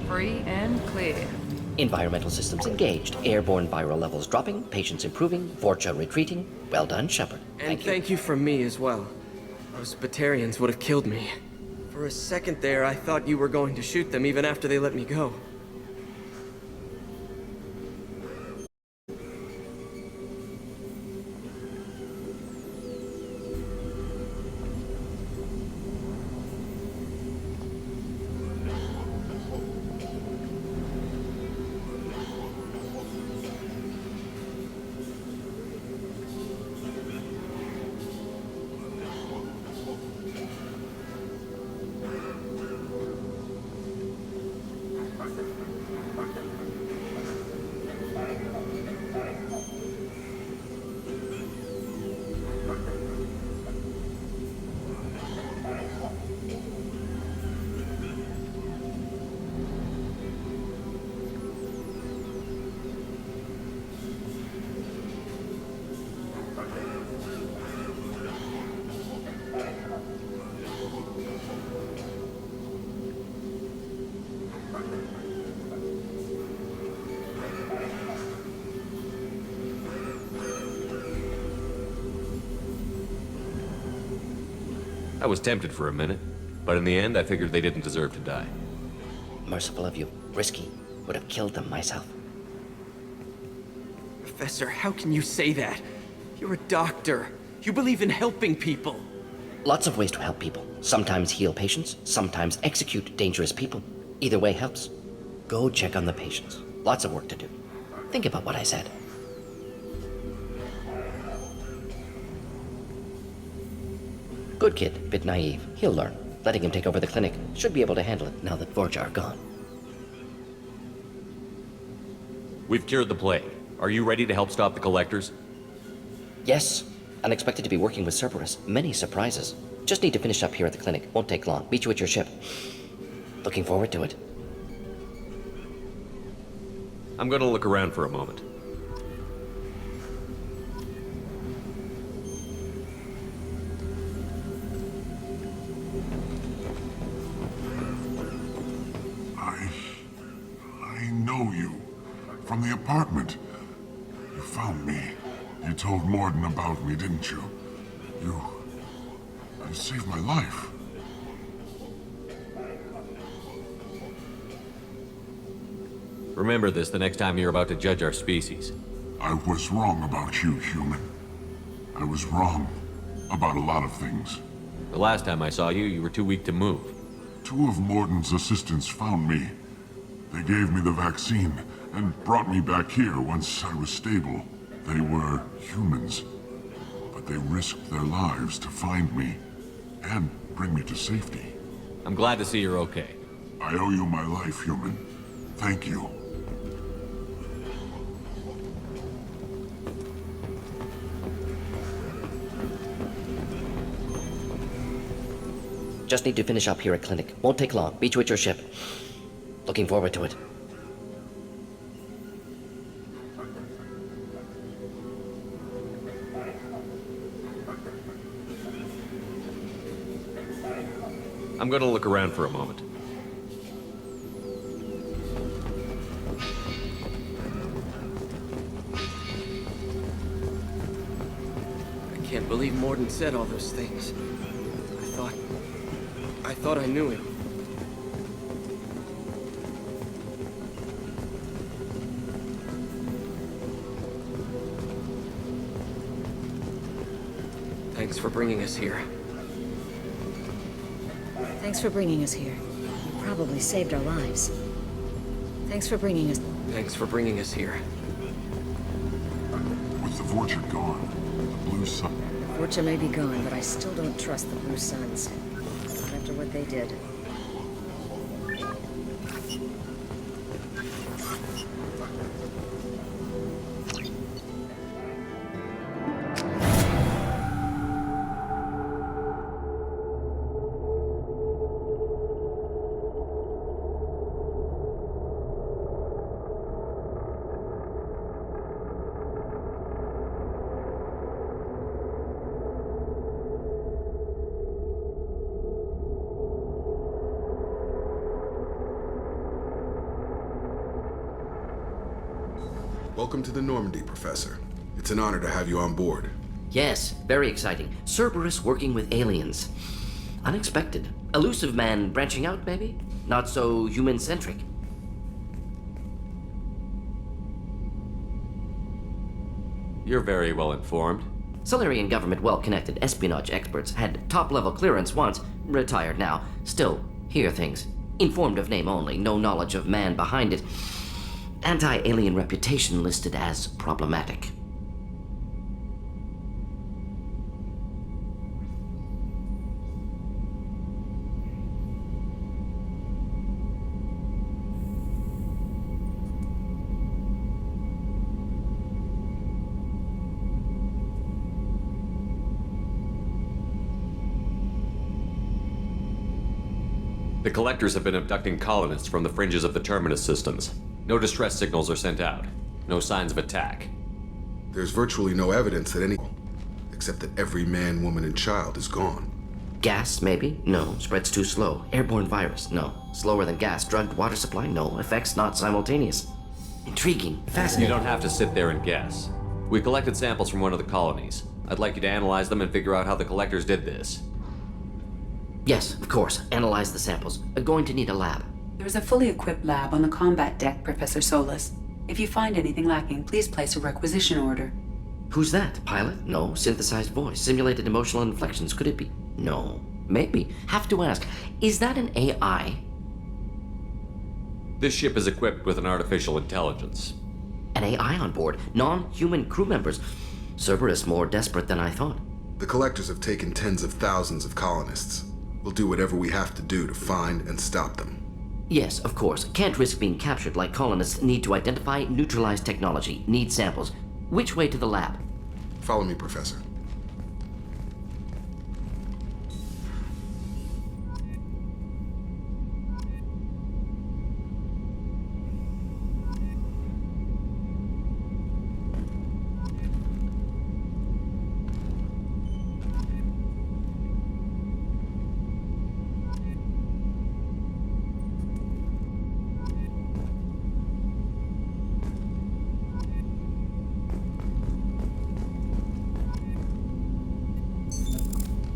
Free and clear. Environmental systems engaged. Airborne viral levels dropping. Patients improving. Vorcha retreating. Well done, Shepard. And thank you from me as well. Those Batarians would have killed me. For a second there, I thought you were going to shoot them even after they let me go. was tempted for a minute, but in the end, I figured they didn't deserve to die. Merciful of you. Risky. Would have killed them myself. Professor, how can you say that? You're a doctor. You believe in helping people. Lots of ways to help people. Sometimes heal patients, sometimes execute dangerous people. Either way helps. Go check on the patients. Lots of work to do. Think about what I said. Good kid, bit naive. He'll learn. Letting him take over the clinic. Should be able to handle it now that Vorcha are gone. We've cured the plague. Are you ready to help stop the collectors? Yes. Unexpected to be working with Cerberus. Many surprises. Just need to finish up here at the clinic. Won't take long. Meet you at your ship. Looking forward to it. I'm gonna look around for a moment. I know you. From the apartment. You found me. You told Morden about me, didn't you? You saved my life. Remember this the next time you're about to judge our species. I was wrong about you, human. I was wrong about a lot of things. The last time I saw you, you were too weak to move. 2 of Morden's assistants found me. They gave me the vaccine and brought me back here once I was stable. They were humans, but they risked their lives to find me and bring me to safety. I'm glad to see you're okay. I owe you my life, human. Thank you. Just need to finish up here at clinic. Won't take long. Meet you at your ship. Looking forward to it. I'm gonna look around for a moment. I can't believe Morden said all those things. I thought I knew him. Thanks for bringing us here. Thanks for bringing us here. You probably saved our lives. Thanks for bringing us... Thanks for bringing us here. With the Vorcha gone, the Blue Sun... Vorcha may be gone, but I still don't trust the Blue Suns. Not after what they did. Welcome to the Normandy, Professor. It's an honor to have you on board. Yes, very exciting. Cerberus working with aliens. Unexpected. Elusive man branching out, maybe? Not so human-centric. You're very well informed. Solarian government well-connected espionage experts had top-level clearance once, retired now. Still, hear things. Informed of name only, no knowledge of man behind it. Anti-alien reputation listed as problematic. The collectors have been abducting colonists from the fringes of the Terminus systems. No distress signals are sent out. No signs of attack. There's virtually no evidence that any... except that every man, woman, and child is gone. Gas, maybe? No. Spreads too slow. Airborne virus? No. Slower than gas. Drugged water supply? No. Effects not simultaneous. Intriguing. Fascinating. You don't have to sit there and guess. We collected samples from one of the colonies. I'd like you to analyze them and figure out how the collectors did this. Yes, of course. Analyze the samples. Going to need a lab. There's a fully equipped lab on the combat deck, Professor Solis. If you find anything lacking, please place a requisition order. Who's that? Pilot? No. Synthesized voice. Simulated emotional inflections. Could it be? No. Maybe. Have to ask. Is that an AI? This ship is equipped with an artificial intelligence. An AI on board? Non-human crew members? Cerberus more desperate than I thought. The Collectors have taken tens of thousands of colonists. We'll do whatever we have to do to find and stop them. Yes, of course. Can't risk being captured like colonists need to identify, neutralize technology, need samples. Which way to the lab? Follow me, Professor.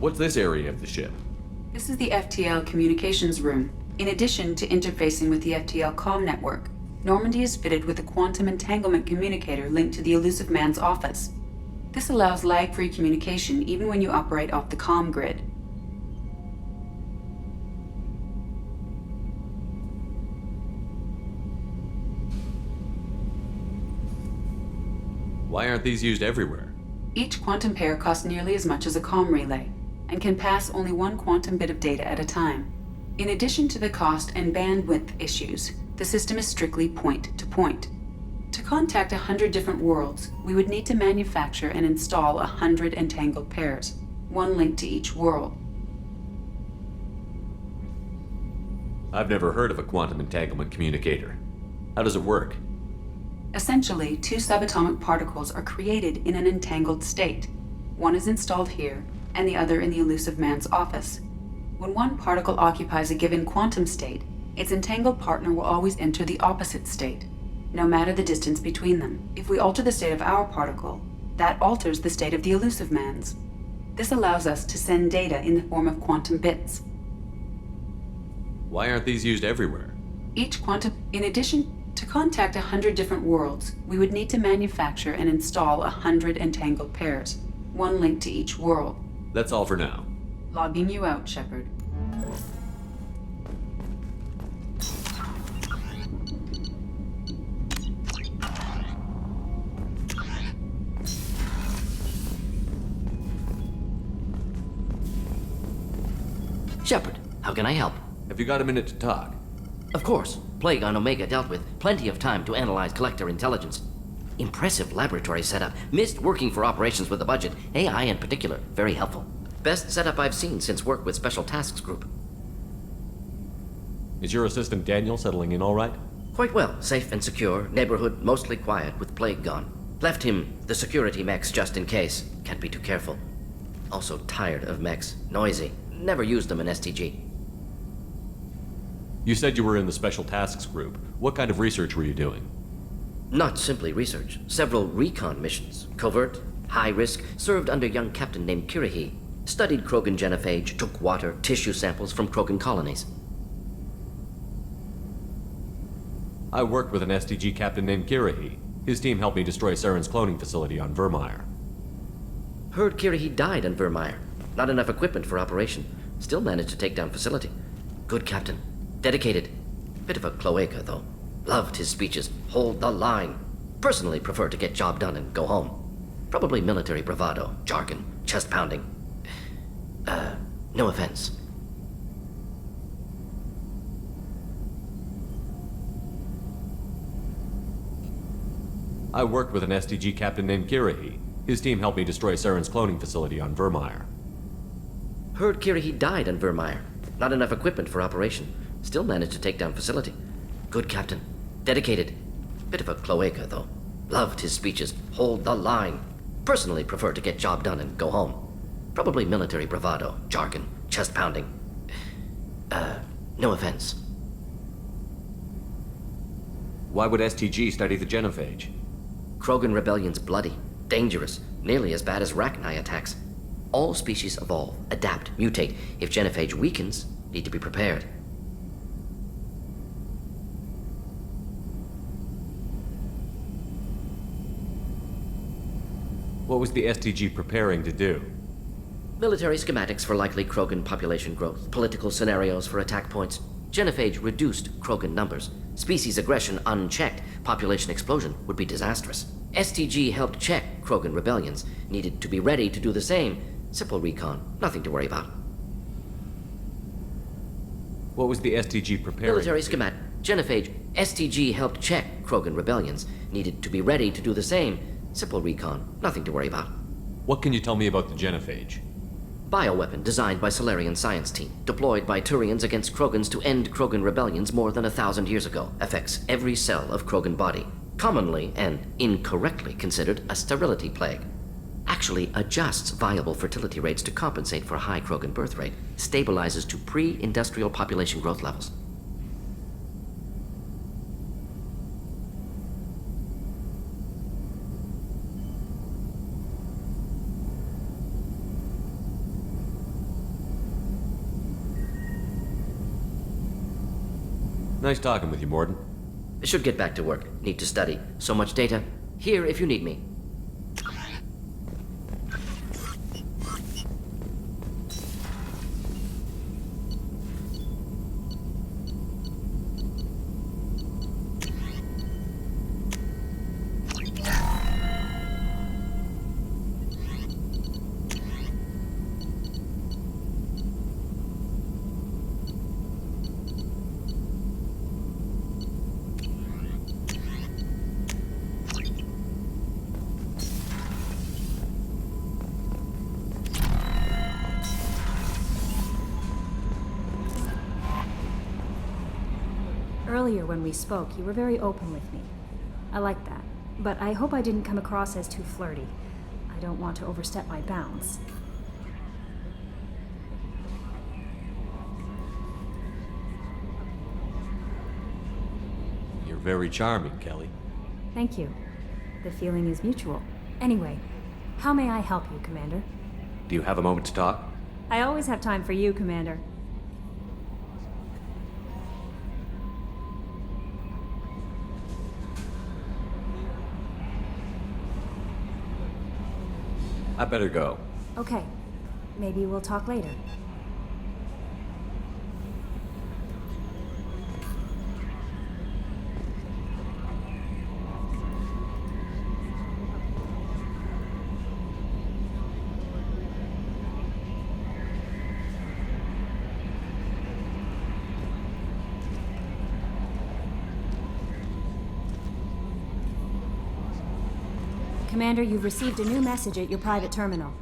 What's this area of the ship? This is the FTL communications room. In addition to interfacing with the FTL comm network, Normandy is fitted with a quantum entanglement communicator linked to the Elusive Man's office. This allows lag-free communication even when you operate off the comm grid. Why aren't these used everywhere? Each quantum pair costs nearly as much as a comm relay, and can pass only one quantum bit of data at a time. In addition to the cost and bandwidth issues, the system is strictly point-to-point. To contact 100 different worlds, we would need to manufacture and install 100 entangled pairs, one link to each world. I've never heard of a quantum entanglement communicator. How does it work? Essentially, two subatomic particles are created in an entangled state. One is installed here, and the other in the Elusive Man's office. When one particle occupies a given quantum state, its entangled partner will always enter the opposite state, no matter the distance between them. If we alter the state of our particle, that alters the state of the Elusive Man's. This allows us to send data in the form of quantum bits. Why aren't these used everywhere? Each quantum... In addition, to contact 100 different worlds, we would need to manufacture and install 100 entangled pairs, one link to each world. That's all for now. Logging you out, Shepard. Shepard, how can I help? Have you got a minute to talk? Of course. Plague on Omega dealt with. Plenty of time to analyze collector intelligence. Impressive laboratory setup. Missed working for operations with a budget. AI in particular. Very helpful. Best setup I've seen since work with Special Tasks Group. Is your assistant Daniel settling in all right? Quite well. Safe and secure. Neighborhood mostly quiet with Plague gone. Left him the security mechs just in case. Can't be too careful. Also tired of mechs. Noisy. Never used them in STG. You said you were in the Special Tasks Group. What kind of research were you doing? Not simply research. Several recon missions. Covert, high risk, served under a young captain named Kirahi. Studied Krogan genophage, took water, tissue samples from Krogan colonies. I worked with an STG captain named Kirahi. His team helped me destroy Saren's cloning facility on Vermeer. Heard Kirahi died on Vermeer. Not enough equipment for operation. Still managed to take down facility. Good captain. Dedicated. Bit of a cloaca, though. Loved his speeches. Hold the line. Personally prefer to get job done and go home. Probably military bravado, jargon, chest pounding. No offense. I worked with an STG captain named Kirahi. His team helped me destroy Saren's cloning facility on Vermeer. Heard Kirahi died on Vermeer. Not enough equipment for operation. Still managed to take down facility. Good captain. Dedicated. Bit of a cloaca, though. Loved his speeches. Hold the line. Personally prefer to get job done and go home. Probably military bravado, jargon, chest pounding. No offense. Why would STG study the genophage? Krogan rebellion's bloody, dangerous, nearly as bad as Rachni attacks. All species evolve, adapt, mutate. If genophage weakens, need to be prepared. What was the STG preparing to do? Military schematics for likely Krogan population growth, political scenarios for attack points. Genophage reduced Krogan numbers. Species aggression unchecked, population explosion would be disastrous. STG helped check Krogan rebellions, needed to be ready to do the same. Simple recon, nothing to worry about. What was the STG preparing? Military schematic. Genophage. STG helped check Krogan rebellions, needed to be ready to do the same. Simple recon, nothing to worry about. What can you tell me about the genophage? Bioweapon designed by Solarian science team, deployed by Turians against Krogans to end Krogan rebellions more than 1,000 years ago. Affects every cell of Krogan body. Commonly and incorrectly considered a sterility plague. Actually adjusts viable fertility rates to compensate for a high Krogan birth rate. Stabilizes to pre-industrial population growth levels. Nice talking with you, Morden. Should get back to work. Need to study. So much data. Here if you need me. Earlier when we spoke, you were very open with me. I like that. But I hope I didn't come across as too flirty. I don't want to overstep my bounds. You're very charming, Kelly. Thank you. The feeling is mutual. Anyway, how may I help you, Commander? Do you have a moment to talk? I always have time for you, Commander. I better go. Okay. Maybe we'll talk later. Commander, you've received a new message at your private terminal.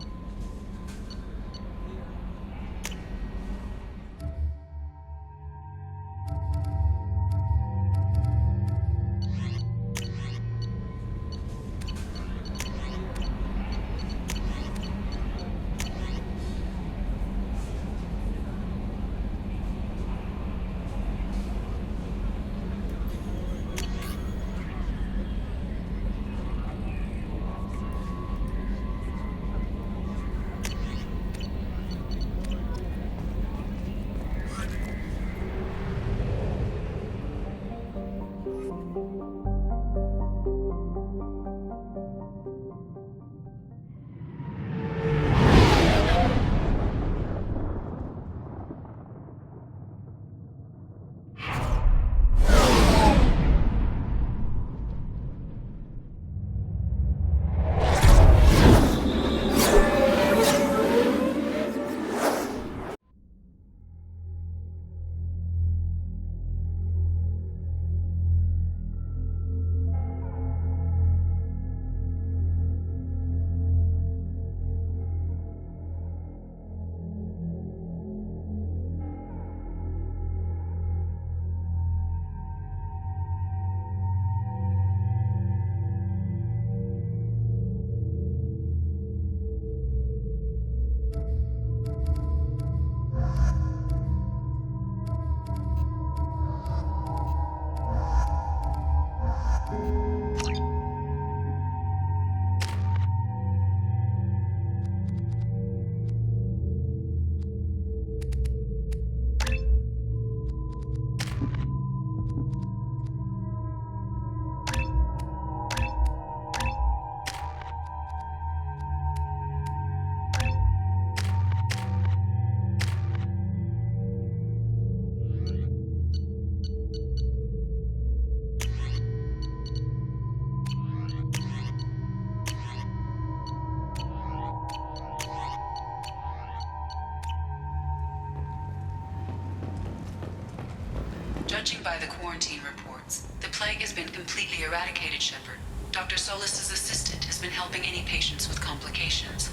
Judging by the quarantine reports, the plague has been completely eradicated, Shepard. Dr. Solis' assistant has been helping any patients with complications.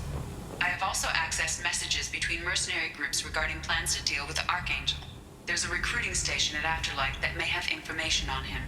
I have also accessed messages between mercenary groups regarding plans to deal with the Archangel. There's a recruiting station at Afterlight that may have information on him.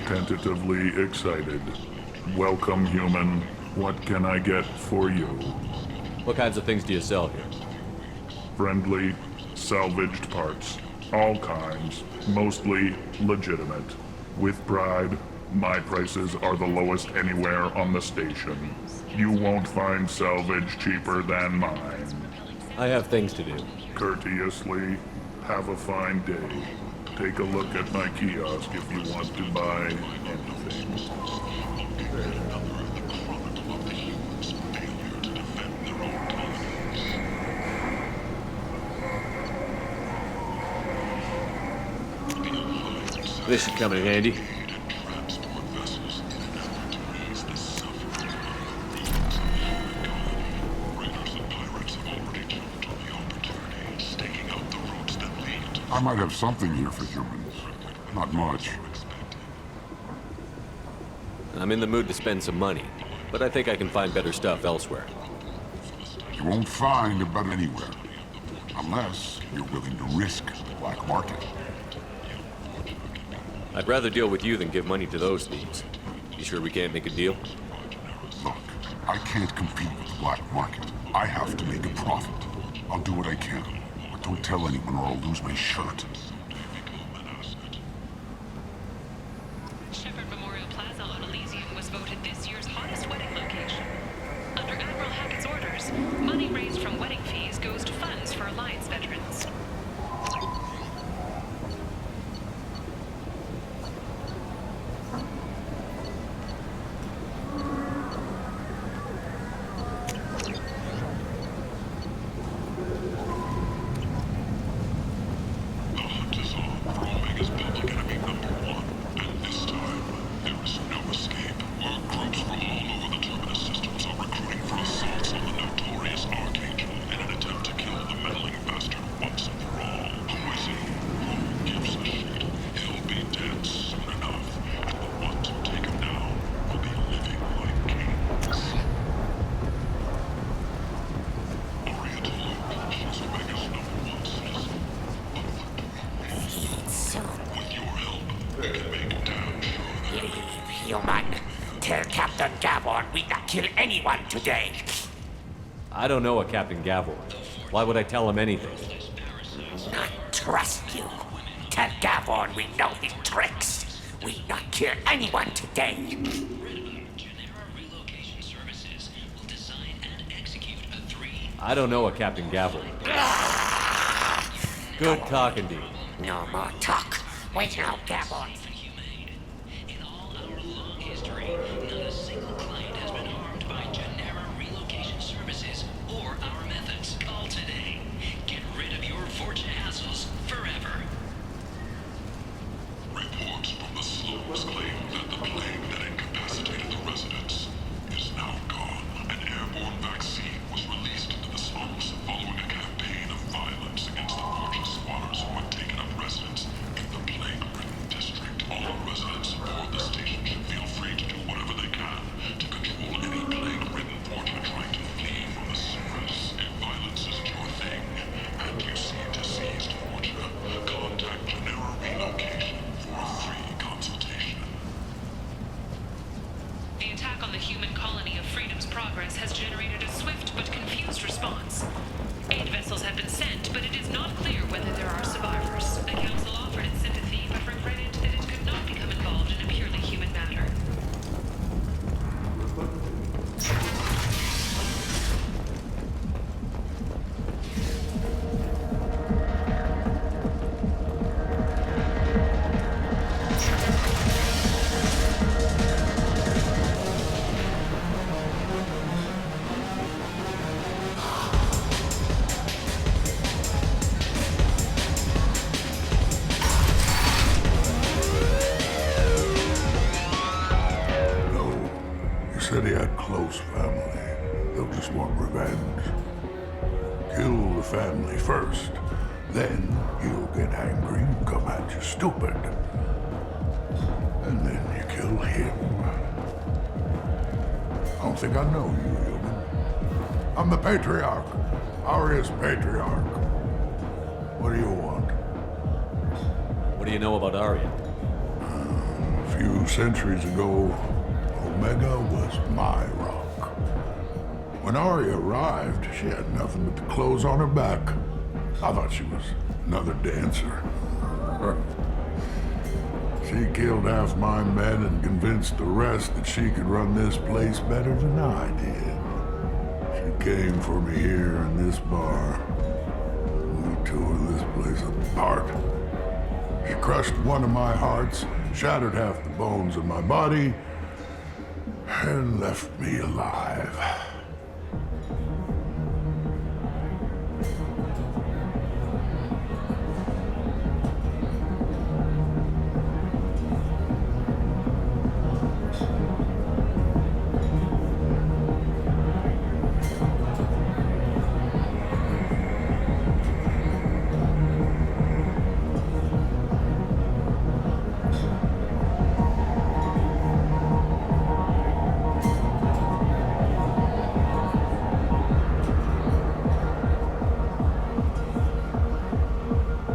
Tentatively excited. Welcome, human. What can I get for you? What kinds of things do you sell here? Friendly, salvaged parts. All kinds. Mostly legitimate. With pride, my prices are the lowest anywhere on the station. You won't find salvage cheaper than mine. I have things to do. Courteously, have a fine day. Take a look at my kiosk if you want to buy anything. This should come in handy. I might have something here for humans. Not much. I'm in the mood to spend some money, but I think I can find better stuff elsewhere. You won't find a better anywhere. Unless you're willing to risk the black market. I'd rather deal with you than give money to those thieves. You sure we can't make a deal? Look, I can't compete with the black market. I have to make a profit. I'll do what I can. But don't tell anyone or I'll lose my shirt. Shepherd Memorial Plaza on Elysium was voted this year's hottest wedding location. Under Admiral Hackett's orders, money raised from wedding fees goes to funds for Alliance veterans. Human, tell Captain Gavon we not kill anyone today. I don't know a Captain Gavor. Why would I tell him anything? Not trust you. Tell Gavon we know his tricks. We not kill anyone today. I don't know a Captain Gavor. Good talking to you. No more talk. Wait now, Gabon. In all our long history, not a single client has been harmed by Genera relocation services or our methods. Call today. Get rid of your Vorcha hassles forever. Reports from the slums claim that the plague that incapacitated the residents is now gone. An airborne vaccine was released into the slums following a campaign of violence against the Vorcha squatters who had taken up residence in the plague-ridden district. All residents aboard the station should feel free to do whatever they can to control any plague-ridden Vorcha trying to flee from the sewers. If violence isn't your thing, and you see deceased Vorcha, contact Genera Relocation for a free consultation. The attack on the human colony of Freedom's Progress has generated a swift but confused response. 8 vessels have been sent, but it is not clear whether there are survivors. The Council offered its sympathy, but regretted that it could not become involved in a purely human matter. Said he had close family. They'll just want revenge. Kill the family first. Then he'll get angry and come at you stupid. And then you kill him. I don't think I know you, human. I'm the Patriarch. Aria's Patriarch. What do you want? What do you know about Arya? A few centuries ago, Omega was my rock. When Arya arrived, she had nothing but the clothes on her back. I thought she was another dancer. She killed half my men and convinced the rest that she could run this place better than I did. She came for me here in this bar. We tore this place apart. She crushed one of my hearts, shattered half the bones in my body, and left me alive.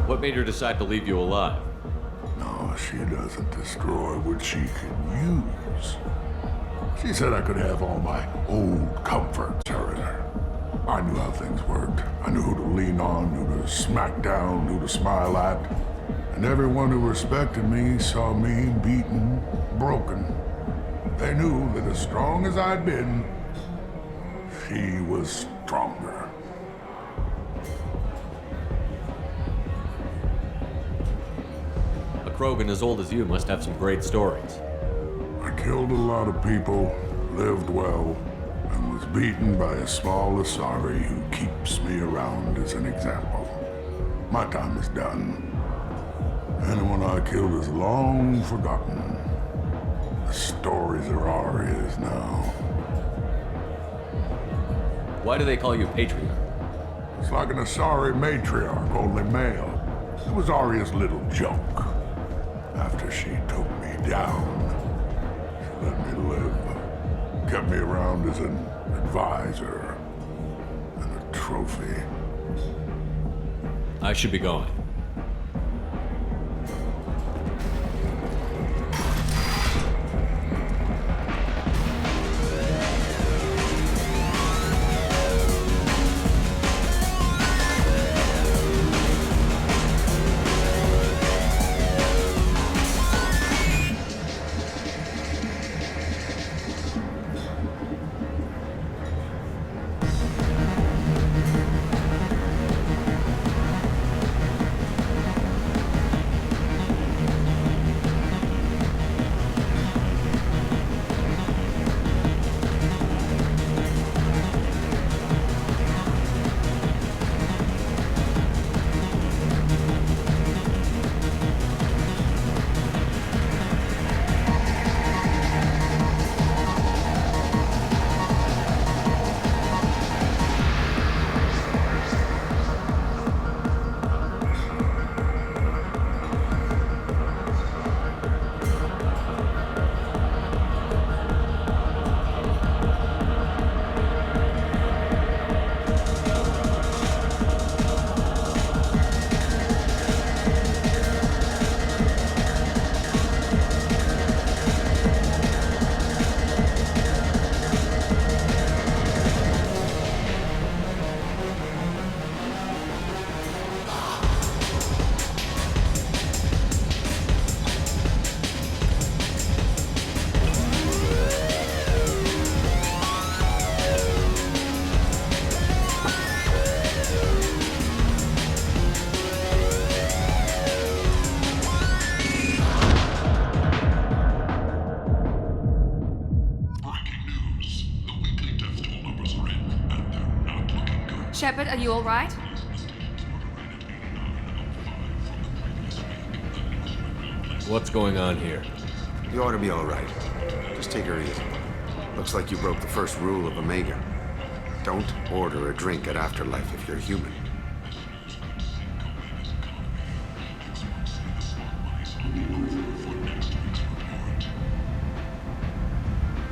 What made her decide to leave you alive? No, she doesn't destroy what she can use. She said I could have all my old comforts, her. I knew how things worked. I knew who to lean on, who to smack down, who to smile at. And everyone who respected me saw me beaten, broken. They knew that as strong as I'd been, she was stronger. A Krogan as old as you must have some great stories. I killed a lot of people, lived well, and was beaten by a small Asari who keeps me around as an example. My time is done. Anyone I killed is long forgotten. The stories are Aria's now. Why do they call you Patriarch? It's like an Asari matriarch, only male. It was Aria's little joke. After she took me down, she let me live. Kept me around as an advisor and a trophy. I should be going. Shepard, are you alright? What's going on here? You ought to be all right. Just take her easy. Looks like you broke the first rule of Omega. Don't order a drink at Afterlife if you're human.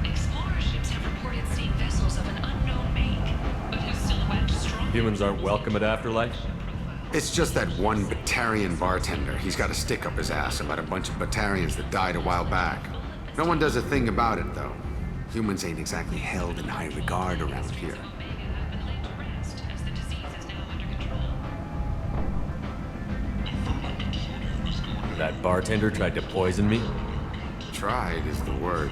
Explorer ships have reported seeing vessels of an unknown make, but whose silhouette strong. Humans aren't welcome at Afterlife? It's just that one Batarian bartender. He's got a stick up his ass about a bunch of Batarians that died a while back. No one does a thing about it, though. Humans ain't exactly held in high regard around here. That bartender tried to poison me? Tried is the word.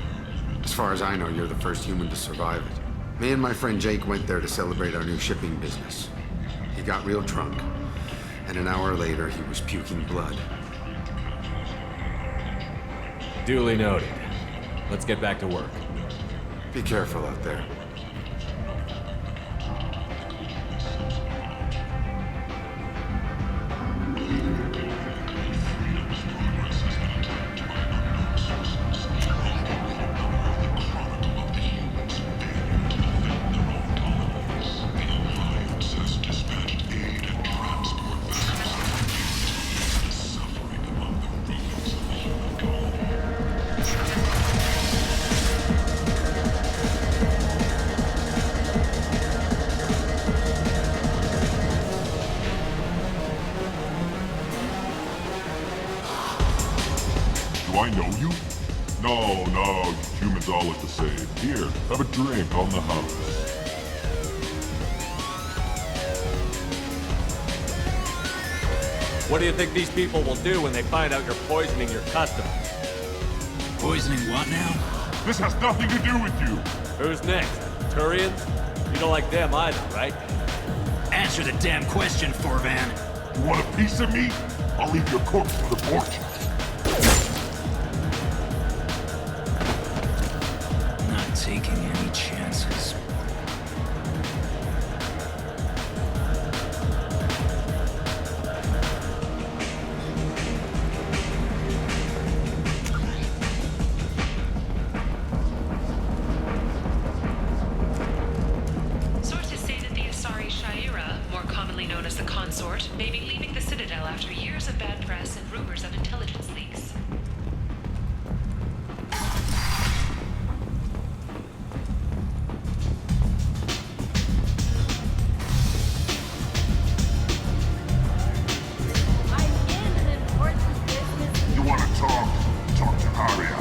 As far as I know, you're the first human to survive it. Me and my friend Jake went there to celebrate our new shipping business. He got real drunk, and an hour later, he was puking blood. Duly noted. Let's get back to work. Be careful out there. Do I know you? No, humans all look the same. Here, have a drink on the house. What do you think these people will do when they find out you're poisoning your customers? Poisoning what now? This has nothing to do with you. Who's next? Turians? You don't like them either, right? Answer the damn question, Forvan. You want a piece of me? I'll leave your corpse for the fortune. Not taking any chances. Sources say that the Asari Shaira, more commonly known as the Consort, may be leaving the Citadel after years of bad press and rumors of intelligence leaks. You want to talk? Talk to Arya.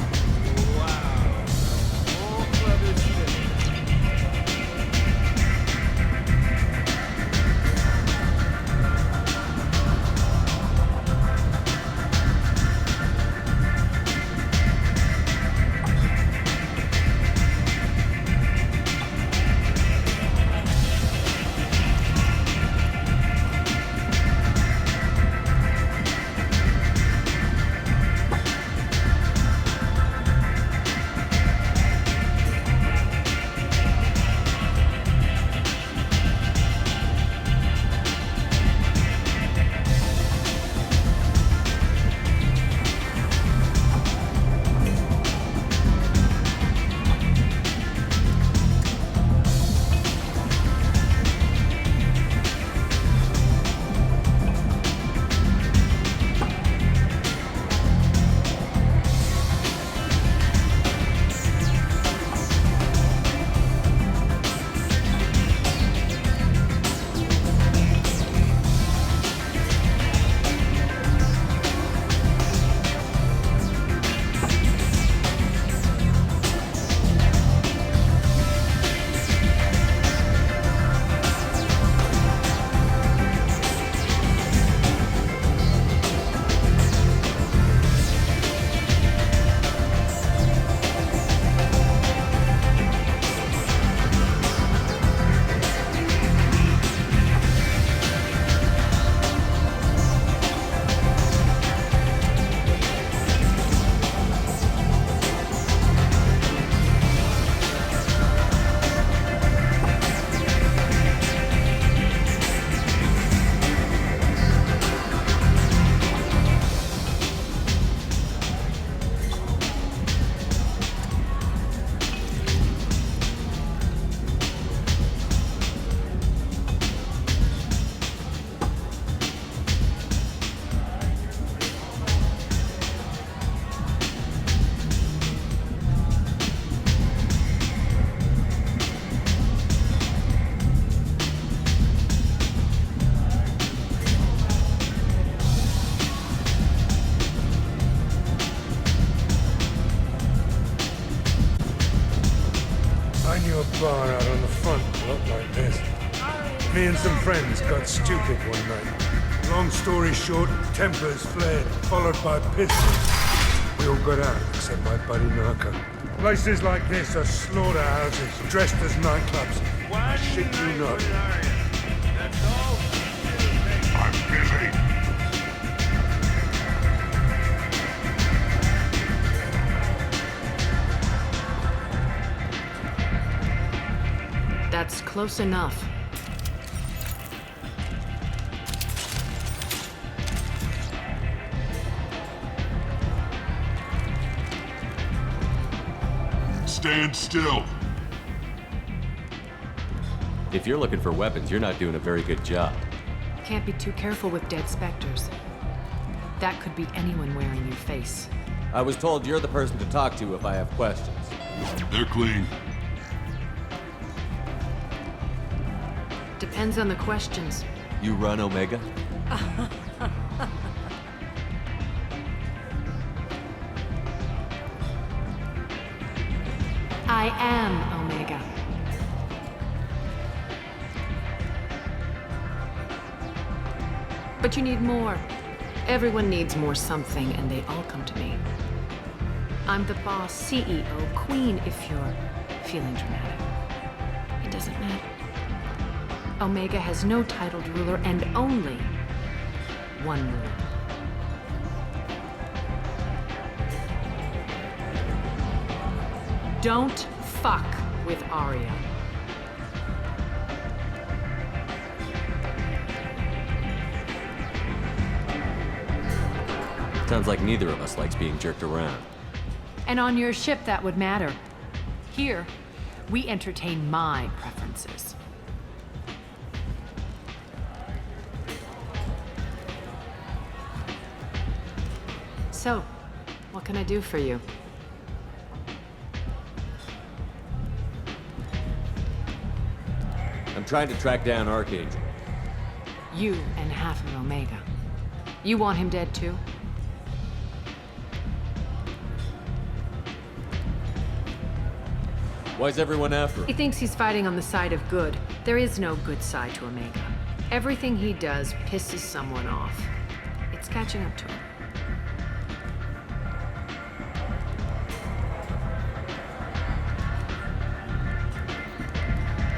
bar out on the front looked like this. Me and some friends got stupid one night. Long story short, tempers flared, followed by pistols. We all got out, except my buddy Narco. Places like this are slaughterhouses, dressed as nightclubs. I shit you not. I'm busy. That's close enough. Stand still. If you're looking for weapons, you're not doing a very good job. Can't be too careful with dead specters. That could be anyone wearing your face. I was told you're the person to talk to if I have questions. They're clean. Depends on the questions. You run Omega? I am Omega. But you need more. Everyone needs more something, and they all come to me. I'm the boss, CEO, queen, if you're feeling dramatic. It doesn't matter. Omega has no titled ruler and only one ruler. Don't fuck with Arya. Sounds like neither of us likes being jerked around. And on your ship, that would matter. Here, we entertain my preferences. So, what can I do for you? I'm trying to track down Archangel. You and half of Omega. You want him dead too? Why's everyone after him? He thinks he's fighting on the side of good. There is no good side to Omega. Everything he does pisses someone off. It's catching up to him.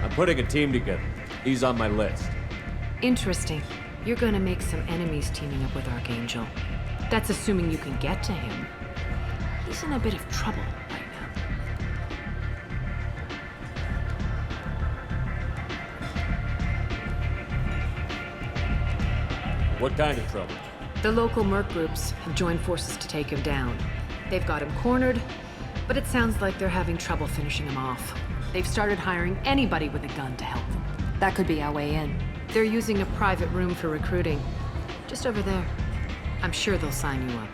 I'm putting a team together. He's on my list. Interesting. You're gonna make some enemies teaming up with Archangel. That's assuming you can get to him. He's in a bit of trouble right now. What kind of trouble? The local merc groups have joined forces to take him down. They've got him cornered, but it sounds like they're having trouble finishing him off. They've started hiring anybody with a gun to help them. That could be our way in. They're using a private room for recruiting. Just over there. I'm sure they'll sign you up.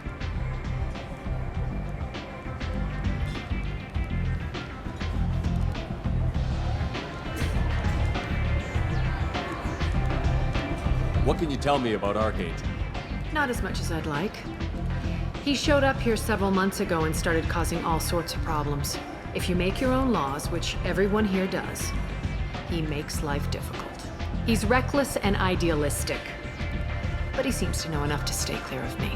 What can you tell me about Archangel? Not as much as I'd like. He showed up here several months ago and started causing all sorts of problems. If you make your own laws, which everyone here does, he makes life difficult. He's reckless and idealistic, but he seems to know enough to stay clear of me.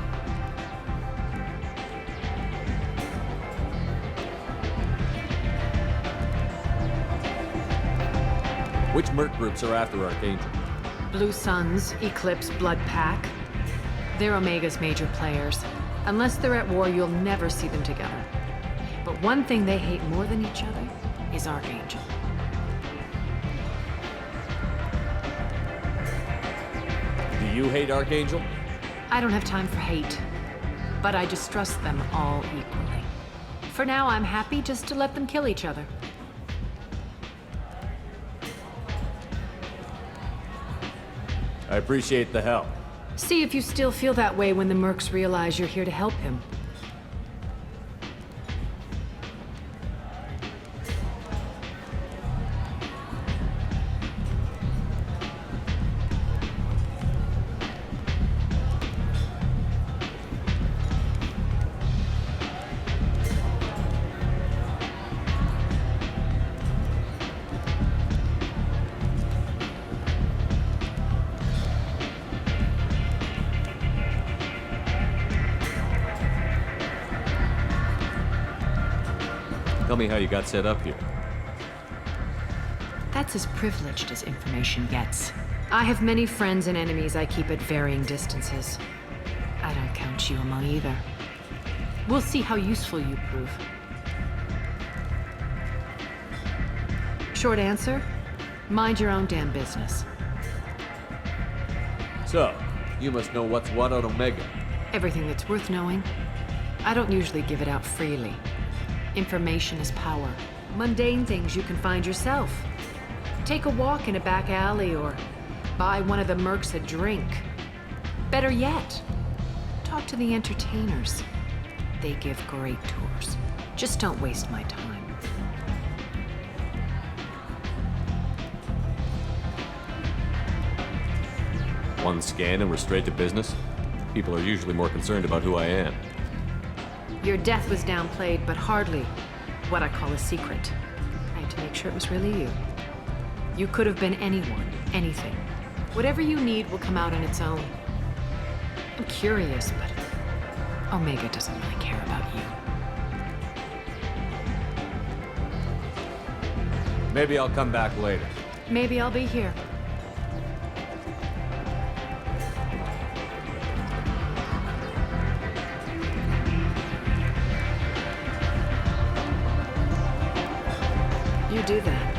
Which merc groups are after Archangel? Blue Suns, Eclipse, Blood Pack. They're Omega's major players. Unless they're at war, you'll never see them together. But one thing they hate more than each other is Archangel. Do you hate Archangel? I don't have time for hate, but I distrust them all equally. For now, I'm happy just to let them kill each other. I appreciate the help. See if you still feel that way when the mercs realize you're here to help him. Tell me how you got set up here. That's as privileged as information gets. I have many friends and enemies I keep at varying distances. I don't count you among either. We'll see how useful you prove. Short answer? Mind your own damn business. So, you must know what's what on Omega. Everything that's worth knowing. I don't usually give it out freely. Information is power. Mundane things you can find yourself. Take a walk in a back alley or buy one of the mercs a drink. Better yet, talk to the entertainers. They give great tours. Just don't waste my time. One scan and we're straight to business? People are usually more concerned about who I am. Your death was downplayed, but hardly what I call a secret. I had to make sure it was really you. You could have been anyone, anything. Whatever you need will come out on its own. I'm curious, but Omega doesn't really care about you. Maybe I'll come back later. Maybe I'll be here. You do that.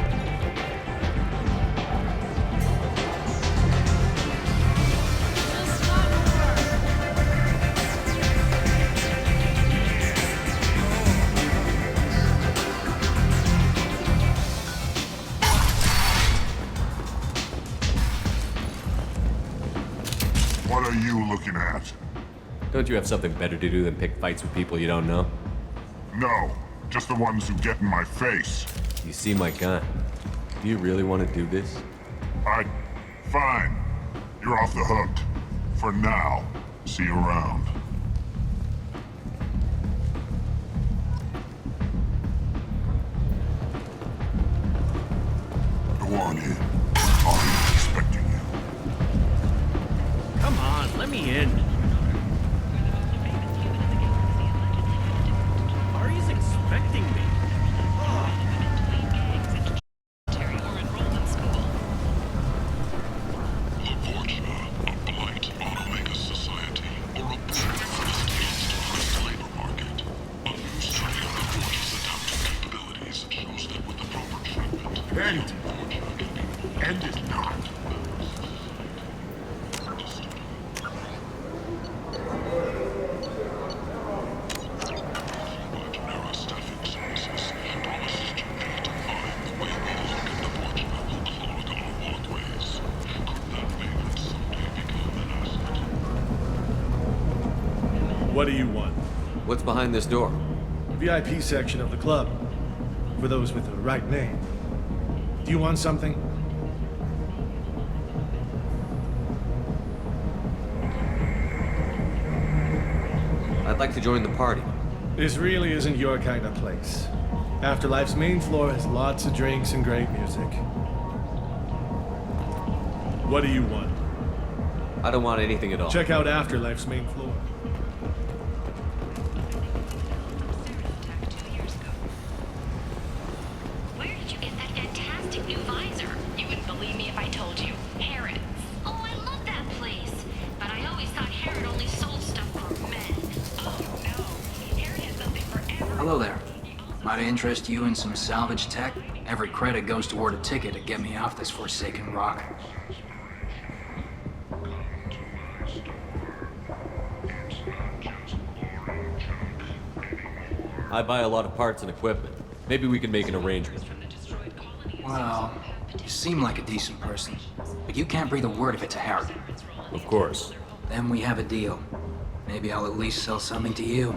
What are you looking at? Don't you have something better to do than pick fights with people you don't know? No, just the ones who get in my face. You see my gun. Do you really want to do this? Fine. You're off the hook. For now. See you around. Go on in. I'm expecting you. Come on, let me in. Ari's expecting me. End is not. What do you want? What's behind this door? VIP section of the club. For those with the right name. Do you want something? I'd like to join the party. This really isn't your kind of place. Afterlife's main floor has lots of drinks and great music. What do you want? I don't want anything at all. Check out Afterlife's main floor. Where did you get that fantastic new visor? You wouldn't believe me if I told you. Harrods. Oh, I love that place. But I always thought Harrod only sold stuff for men. Oh, no. Harrod has something for everyone. Hello there. Might I interest you in some salvage tech? Every credit goes toward a ticket to get me off this forsaken rock. I buy a lot of parts and equipment. Maybe we can make an arrangement. Well, you seem like a decent person, but you can't breathe a word of it to Harrod. Of course. Then we have a deal. Maybe I'll at least sell something to you.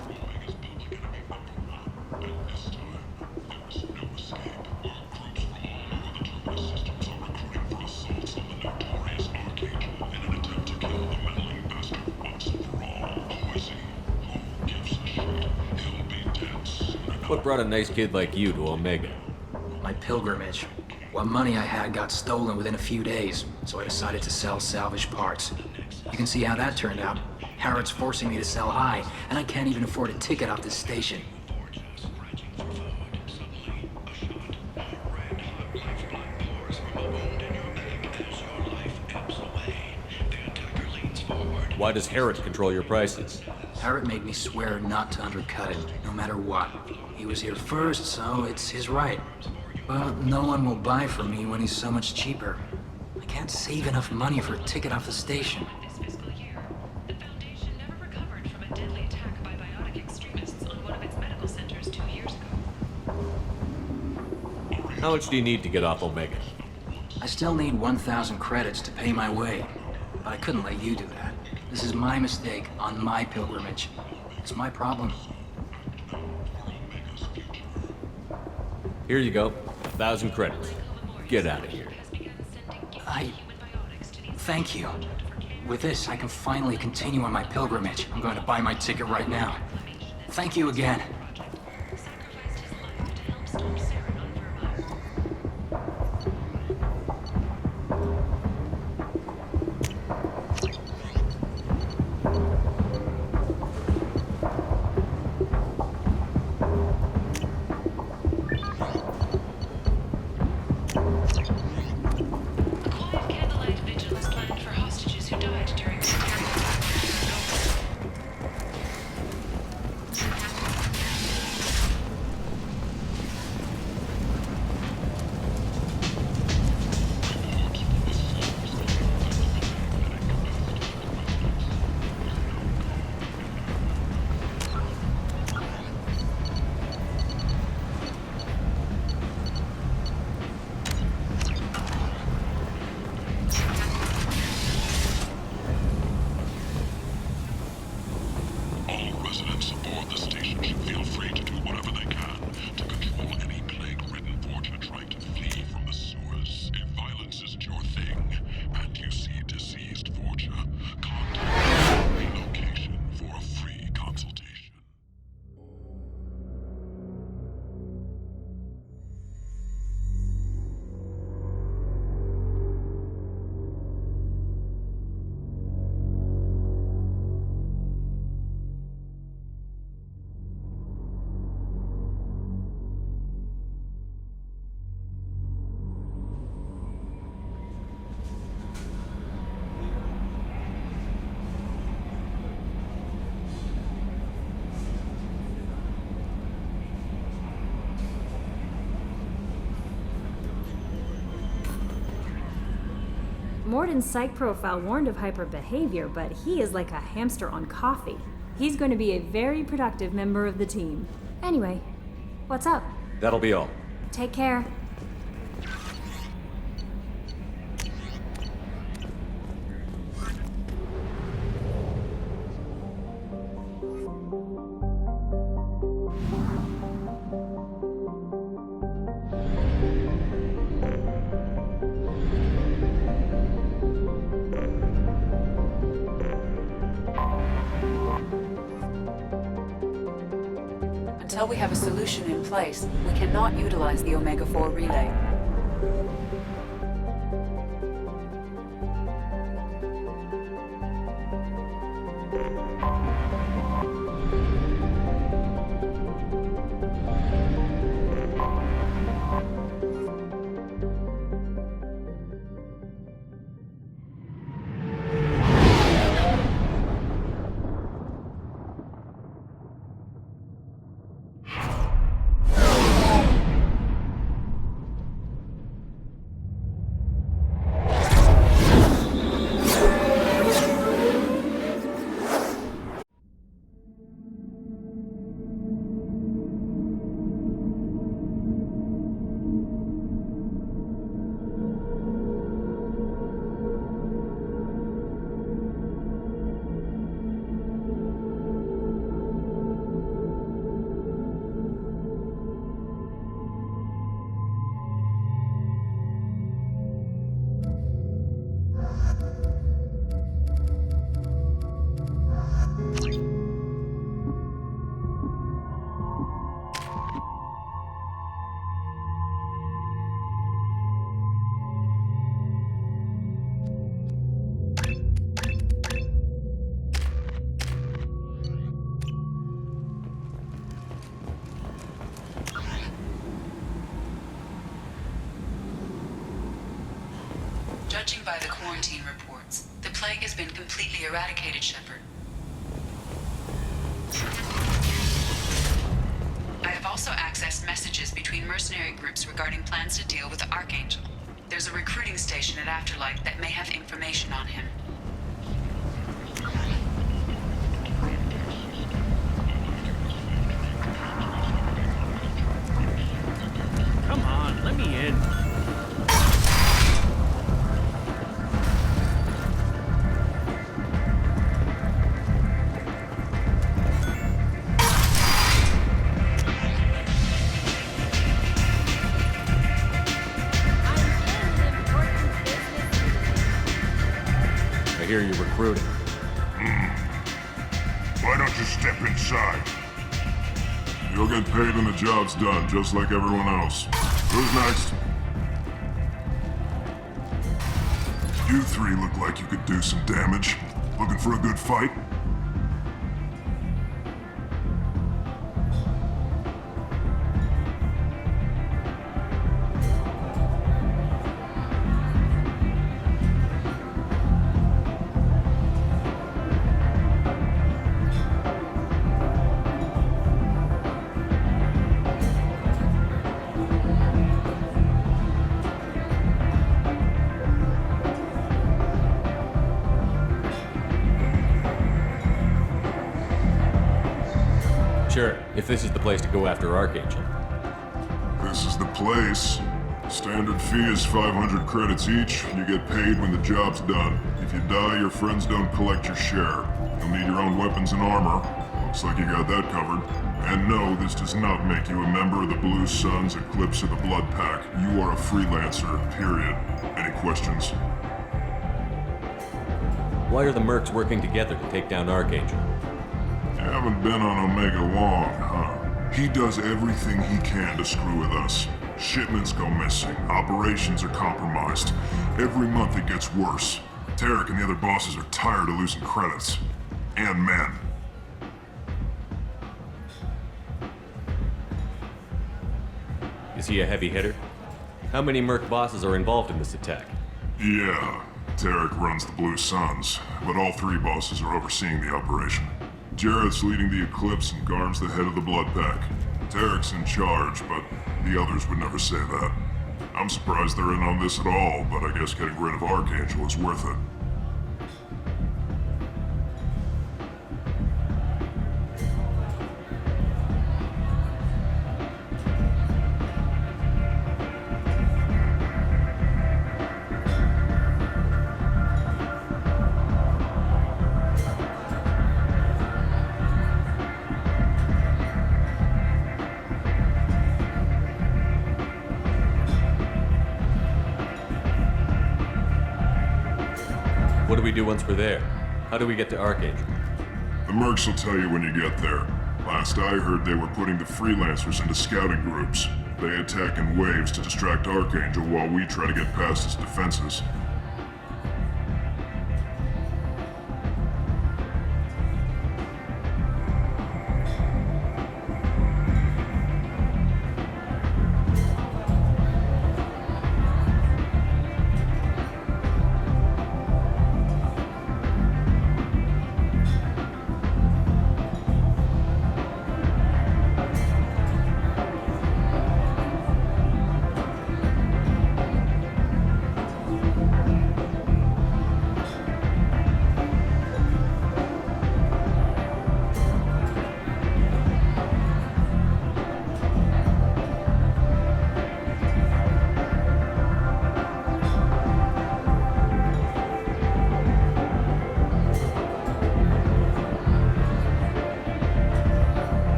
What brought a nice kid like you to Omega? My pilgrimage. What money I had got stolen within a few days, so I decided to sell salvage parts. You can see how that turned out. Harrod's forcing me to sell high, and I can't even afford a ticket off this station. Why does Harrod control your prices? Harrod made me swear not to undercut him, no matter what. He was here first, so it's his right. But no one will buy from me when he's so much cheaper. I can't save enough money for a ticket off the station. This fiscal year, the Foundation never recovered from a deadly attack by biotic extremists on one of its medical centers 2 years ago. How much do you need to get off Omega? I still need 1,000 credits to pay my way, but I couldn't let you do that. This is my mistake on my pilgrimage. It's my problem. Here you go. 1,000 credits. Get out of here. Thank you. With this, I can finally continue on my pilgrimage. I'm going to buy my ticket right now. Thank you again. Morden's psych profile warned of hyper behavior, but he is like a hamster on coffee. He's going to be a very productive member of the team. Anyway, what's up? That'll be all. Take care. Until we have a solution in place, we cannot utilize the Omega-4 relay. Judging by the quarantine reports, the plague has been completely eradicated, Shepard. I have also accessed messages between mercenary groups regarding plans to deal with the Archangel. There's a recruiting station at Afterlife that may have information on him. Come on, let me in. I hear you're recruiting. Why don't you step inside? You'll get paid when the job's done, just like everyone else. Who's next? You three look like you could do some damage. Looking for a good fight? Sure, if this is the place to go after Archangel. This is the place. Standard fee is 500 credits each. You get paid when the job's done. If you die, your friends don't collect your share. You'll need your own weapons and armor. Looks like you got that covered. And no, this does not make you a member of the Blue Suns, Eclipse, or the Blood Pack. You are a freelancer, period. Any questions? Why are the mercs working together to take down Archangel? You haven't been on Omega long, huh? He does everything he can to screw with us. Shipments go missing, operations are compromised. Every month it gets worse. Tarek and the other bosses are tired of losing credits. And men. Is he a heavy hitter? How many merc bosses are involved in this attack? Yeah, Tarek runs the Blue Suns, but all three bosses are overseeing the operation. Jarrett's leading the Eclipse and Garm's the head of the Blood Pack. Tarek's in charge, but the others would never say that. I'm surprised they're in on this at all, but I guess getting rid of Archangel is worth it. What do we do once we're there? How do we get to Archangel? The mercs will tell you when you get there. Last I heard, they were putting the freelancers into scouting groups. They attack in waves to distract Archangel while we try to get past his defenses.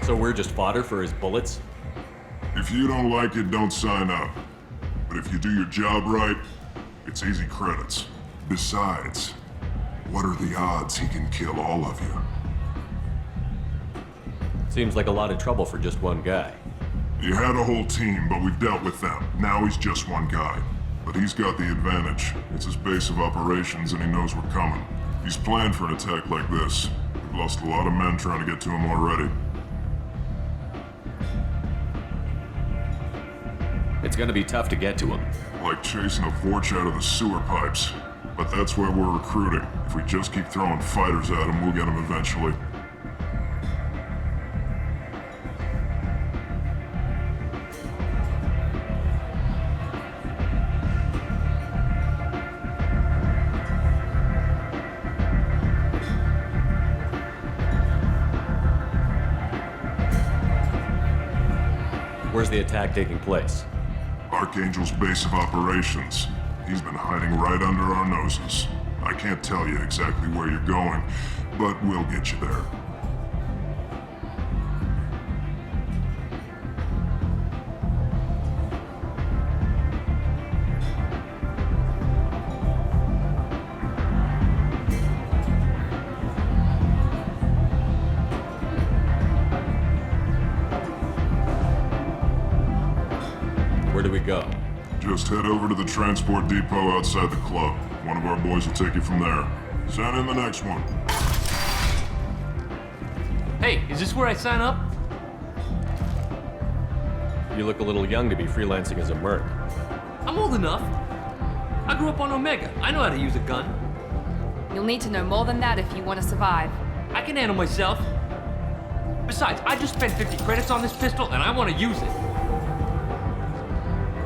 So we're just fodder for his bullets? If you don't like it, don't sign up. But if you do your job right, it's easy credits. Besides, what are the odds he can kill all of you? Seems like a lot of trouble for just one guy. You had a whole team, but we've dealt with them. Now he's just one guy. But he's got the advantage. It's his base of operations and he knows we're coming. He's planned for an attack like this. We've lost a lot of men trying to get to him already. It's gonna be tough to get to him. Like chasing a Vorch out of the sewer pipes. But that's why we're recruiting. If we just keep throwing fighters at him, we'll get him eventually. Where's the attack taking place? Archangel's base of operations. He's been hiding right under our noses. I can't tell you exactly where you're going, but we'll get you there. Where do we go? Just head over to the transport depot outside the club. One of our boys will take you from there. Send in the next one. Hey, is this where I sign up? You look a little young to be freelancing as a merc. I'm old enough. I grew up on Omega. I know how to use a gun. You'll need to know more than that if you want to survive. I can handle myself. Besides, I just spent 50 credits on this pistol and I want to use it.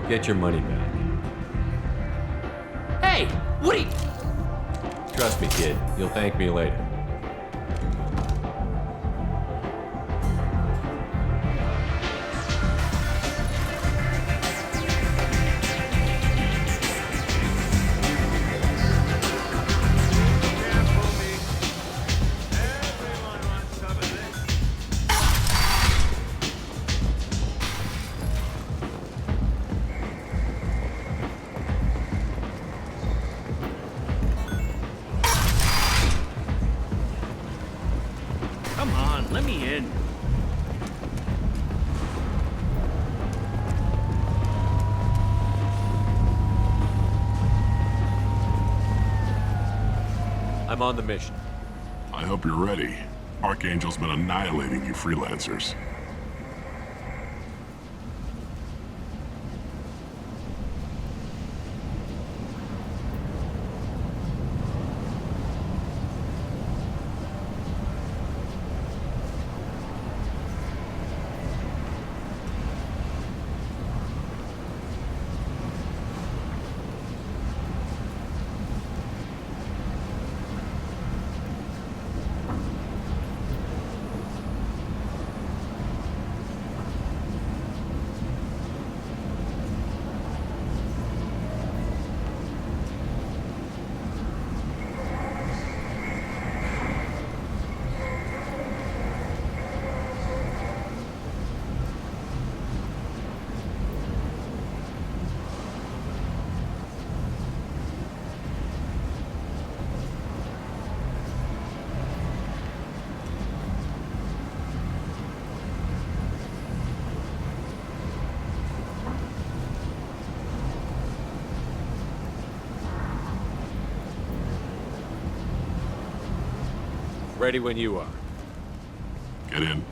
Get your money back. Hey, what are you... Trust me, kid. You'll thank me later. Come on, let me in. I'm on the mission. I hope you're ready. Archangel's been annihilating you freelancers. Ready when you are. Get in.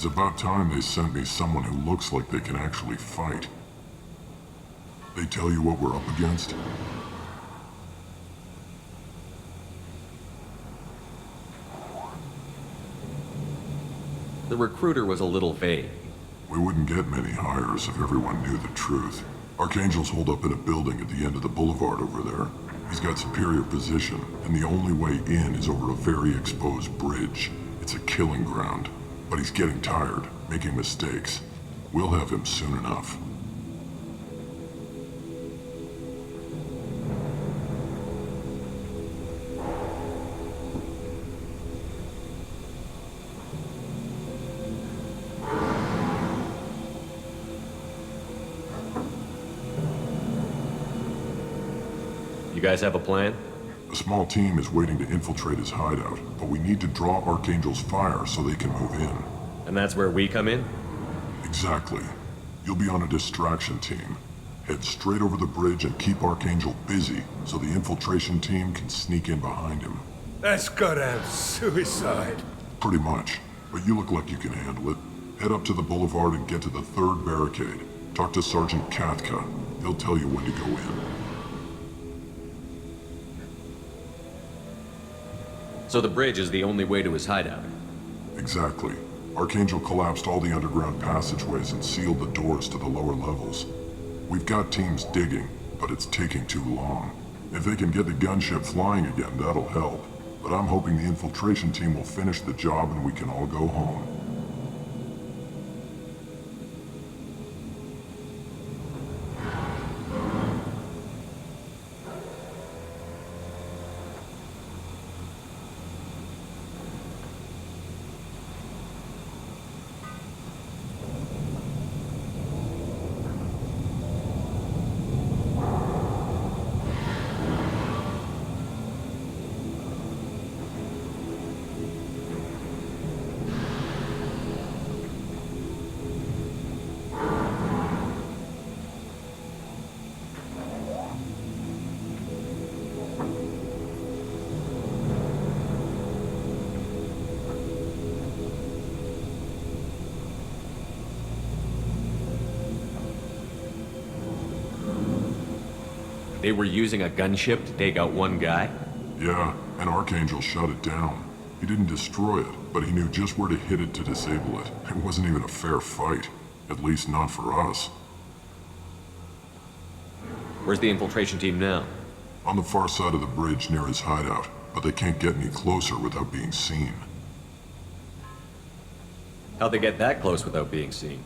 It's about time they sent me someone who looks like they can actually fight. They tell you what we're up against? The recruiter was a little vague. We wouldn't get many hires if everyone knew the truth. Archangel's holed up in a building at the end of the boulevard over there. He's got superior position, and the only way in is over a very exposed bridge. It's a killing ground. But he's getting tired, making mistakes. We'll have him soon enough. You guys have a plan? A small team is waiting to infiltrate his hideout, but we need to draw Archangel's fire so they can move in. And that's where we come in? Exactly. You'll be on a distraction team. Head straight over the bridge and keep Archangel busy so the infiltration team can sneak in behind him. That's goddamn suicide. Pretty much. But you look like you can handle it. Head up to the boulevard and get to the 3rd barricade. Talk to Sergeant Katka. He'll tell you when to go in. So the bridge is the only way to his hideout? Exactly. Archangel collapsed all the underground passageways and sealed the doors to the lower levels. We've got teams digging, but it's taking too long. If they can get the gunship flying again, that'll help. But I'm hoping the infiltration team will finish the job and we can all go home. They were using a gunship to take out one guy? Yeah, and Archangel shut it down. He didn't destroy it, but he knew just where to hit it to disable it. It wasn't even a fair fight. At least not for us. Where's the infiltration team now? On the far side of the bridge near his hideout, but they can't get any closer without being seen. How'd they get that close without being seen?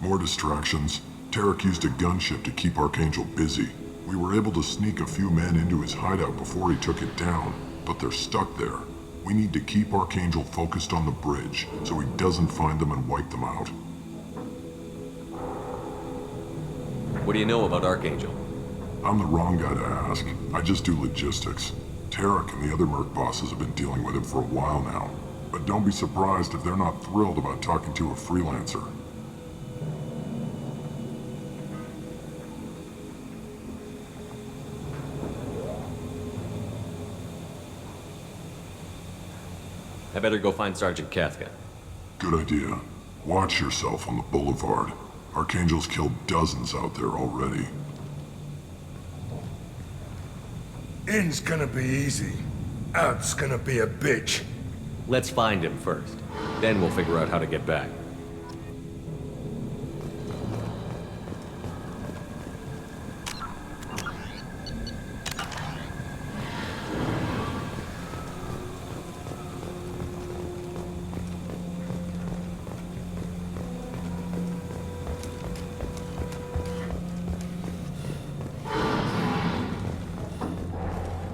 More distractions. Tarek used a gunship to keep Archangel busy. We were able to sneak a few men into his hideout before he took it down, but they're stuck there. We need to keep Archangel focused on the bridge, so he doesn't find them and wipe them out. What do you know about Archangel? I'm the wrong guy to ask. I just do logistics. Tarek and the other merc bosses have been dealing with him for a while now. But don't be surprised if they're not thrilled about talking to a freelancer. I better go find Sergeant Katka. Good idea. Watch yourself on the boulevard. Archangel's killed dozens out there already. In's gonna be easy. Out's gonna be a bitch. Let's find him first. Then we'll figure out how to get back.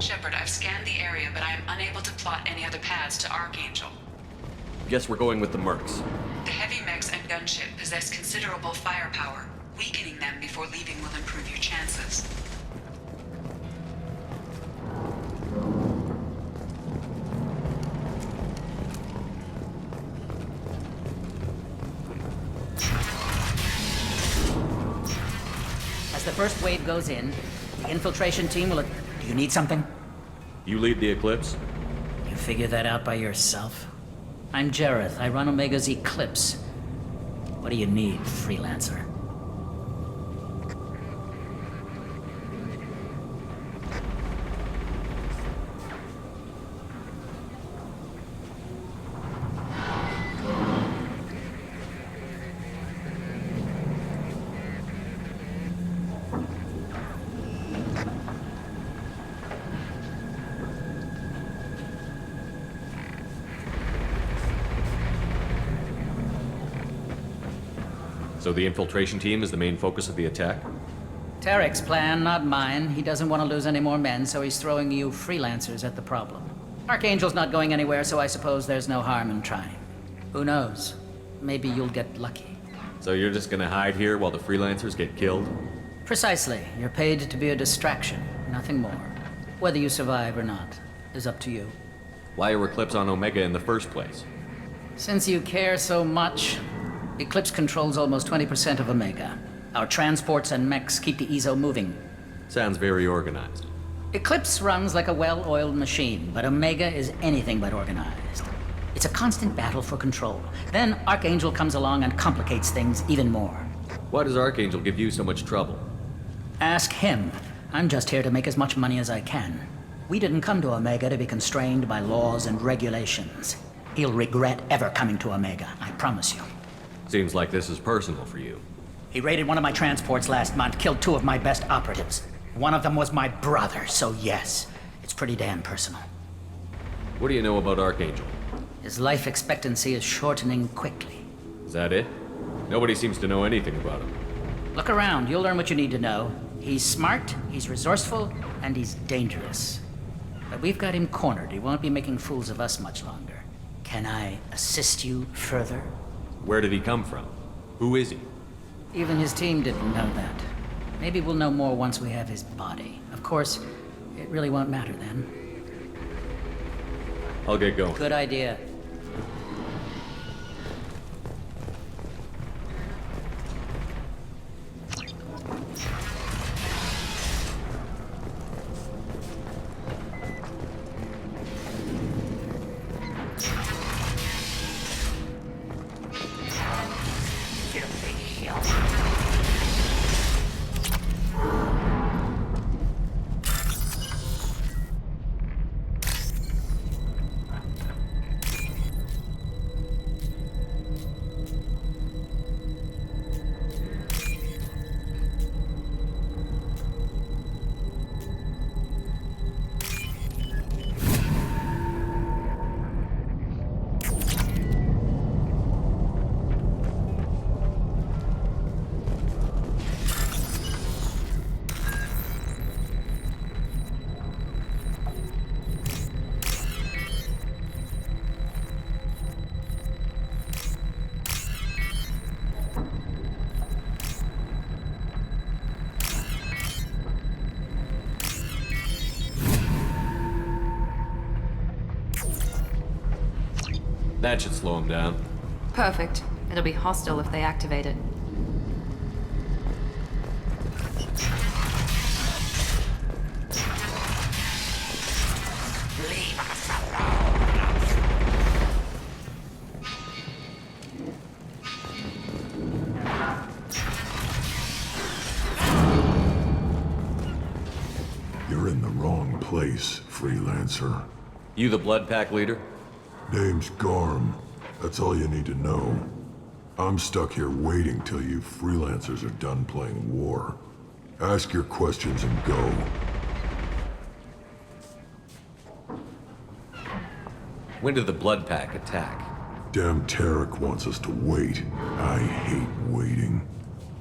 Shepard, I've scanned the area, but I am unable to plot any other paths to Archangel. Guess we're going with the mercs. The heavy mechs and gunship possess considerable firepower. Weakening them before leaving will improve your chances. As the first wave goes in, the infiltration team will... Do you need something? You lead the Eclipse? You figure that out by yourself? I'm Jareth. I run Omega's Eclipse. What do you need, freelancer? So the infiltration team is the main focus of the attack? Tarek's plan, not mine. He doesn't want to lose any more men, so he's throwing you freelancers at the problem. Archangel's not going anywhere, so I suppose there's no harm in trying. Who knows? Maybe you'll get lucky. So you're just gonna hide here while the freelancers get killed? Precisely. You're paid to be a distraction, nothing more. Whether you survive or not is up to you. Why are Eclipse on Omega in the first place? Since you care so much, Eclipse controls almost 20% of Omega. Our transports and mechs keep the EZO moving. Sounds very organized. Eclipse runs like a well-oiled machine, but Omega is anything but organized. It's a constant battle for control. Then Archangel comes along and complicates things even more. Why does Archangel give you so much trouble? Ask him. I'm just here to make as much money as I can. We didn't come to Omega to be constrained by laws and regulations. He'll regret ever coming to Omega, I promise you. Seems like this is personal for you. He raided one of my transports last month, killed 2 of my best operatives. One of them was my brother, so yes, it's pretty damn personal. What do you know about Archangel? His life expectancy is shortening quickly. Is that it? Nobody seems to know anything about him. Look around, you'll learn what you need to know. He's smart, he's resourceful, and he's dangerous. But we've got him cornered. He won't be making fools of us much longer. Can I assist you further? Where did he come from? Who is he? Even his team didn't know that. Maybe we'll know more once we have his body. Of course, it really won't matter then. I'll get going. Good idea. That should slow him down. Perfect. It'll be hostile if they activate it. Leave us alone. You're in the wrong place, freelancer. You the Blood Pack leader? Name's Garm. That's all you need to know. I'm stuck here waiting till you freelancers are done playing war. Ask your questions and go. When did the Blood Pack attack? Damn Tarek wants us to wait. I hate waiting.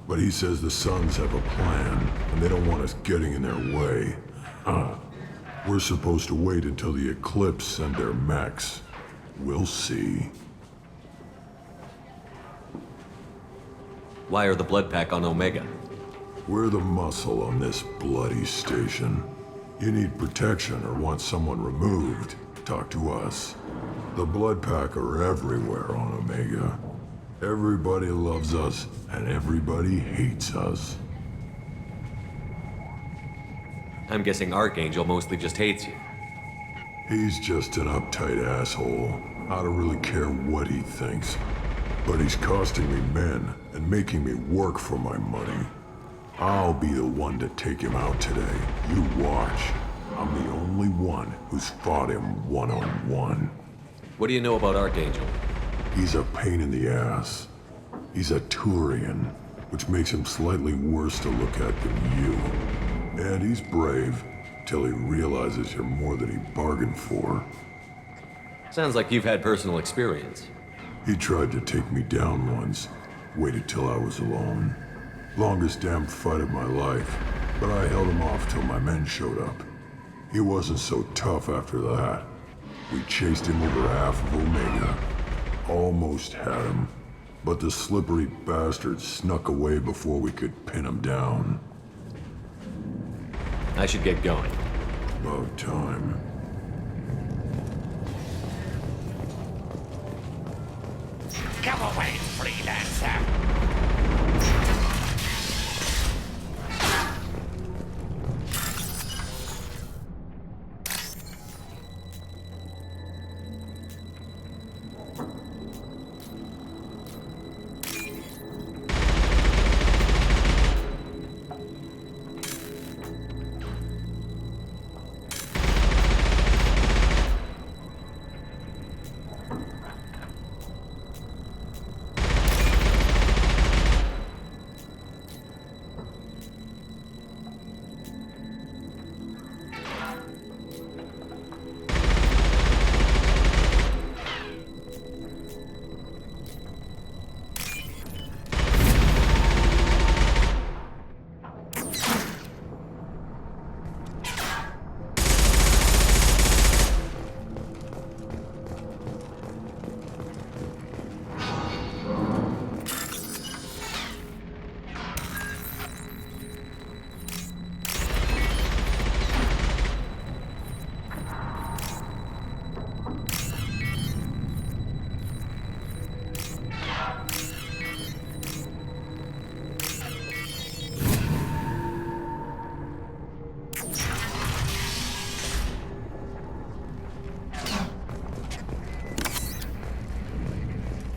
But he says the Suns have a plan, and they don't want us getting in their way. We're supposed to wait until the Eclipse send their mechs. We'll see. Why are the Blood Pack on Omega? We're the muscle on this bloody station. You need protection or want someone removed, talk to us. The Blood Pack are everywhere on Omega. Everybody loves us, and everybody hates us. I'm guessing Archangel mostly just hates you. He's just an uptight asshole. I don't really care what he thinks. But he's costing me men and making me work for my money. I'll be the one to take him out today. You watch. I'm the only one who's fought him one-on-one. What do you know about Archangel? He's a pain in the ass. He's a Turian, which makes him slightly worse to look at than you. And he's brave, till he realizes you're more than he bargained for. Sounds like you've had personal experience. He tried to take me down once, waited till I was alone. Longest damn fight of my life, but I held him off till my men showed up. He wasn't so tough after that. We chased him over half of Omega. Almost had him, but the slippery bastard snuck away before we could pin him down. I should get going. About time. Come away, freelancer!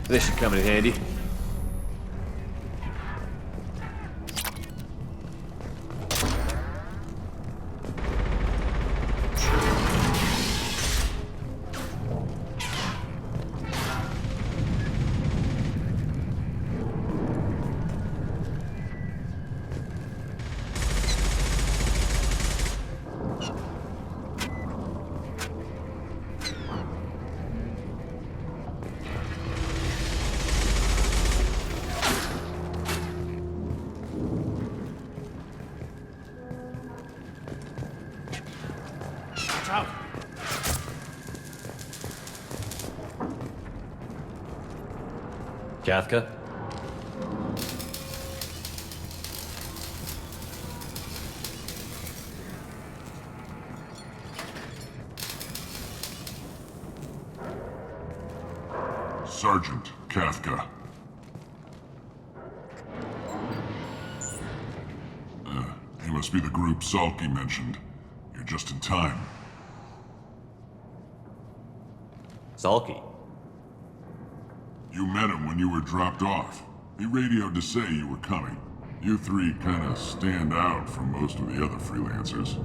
This should come in handy. Kathka? Sergeant Kathka. He must be the group Salky mentioned. You're just in time. Salky? You met him when you were dropped off. He radioed to say you were coming. You three kinda stand out from most of the other freelancers.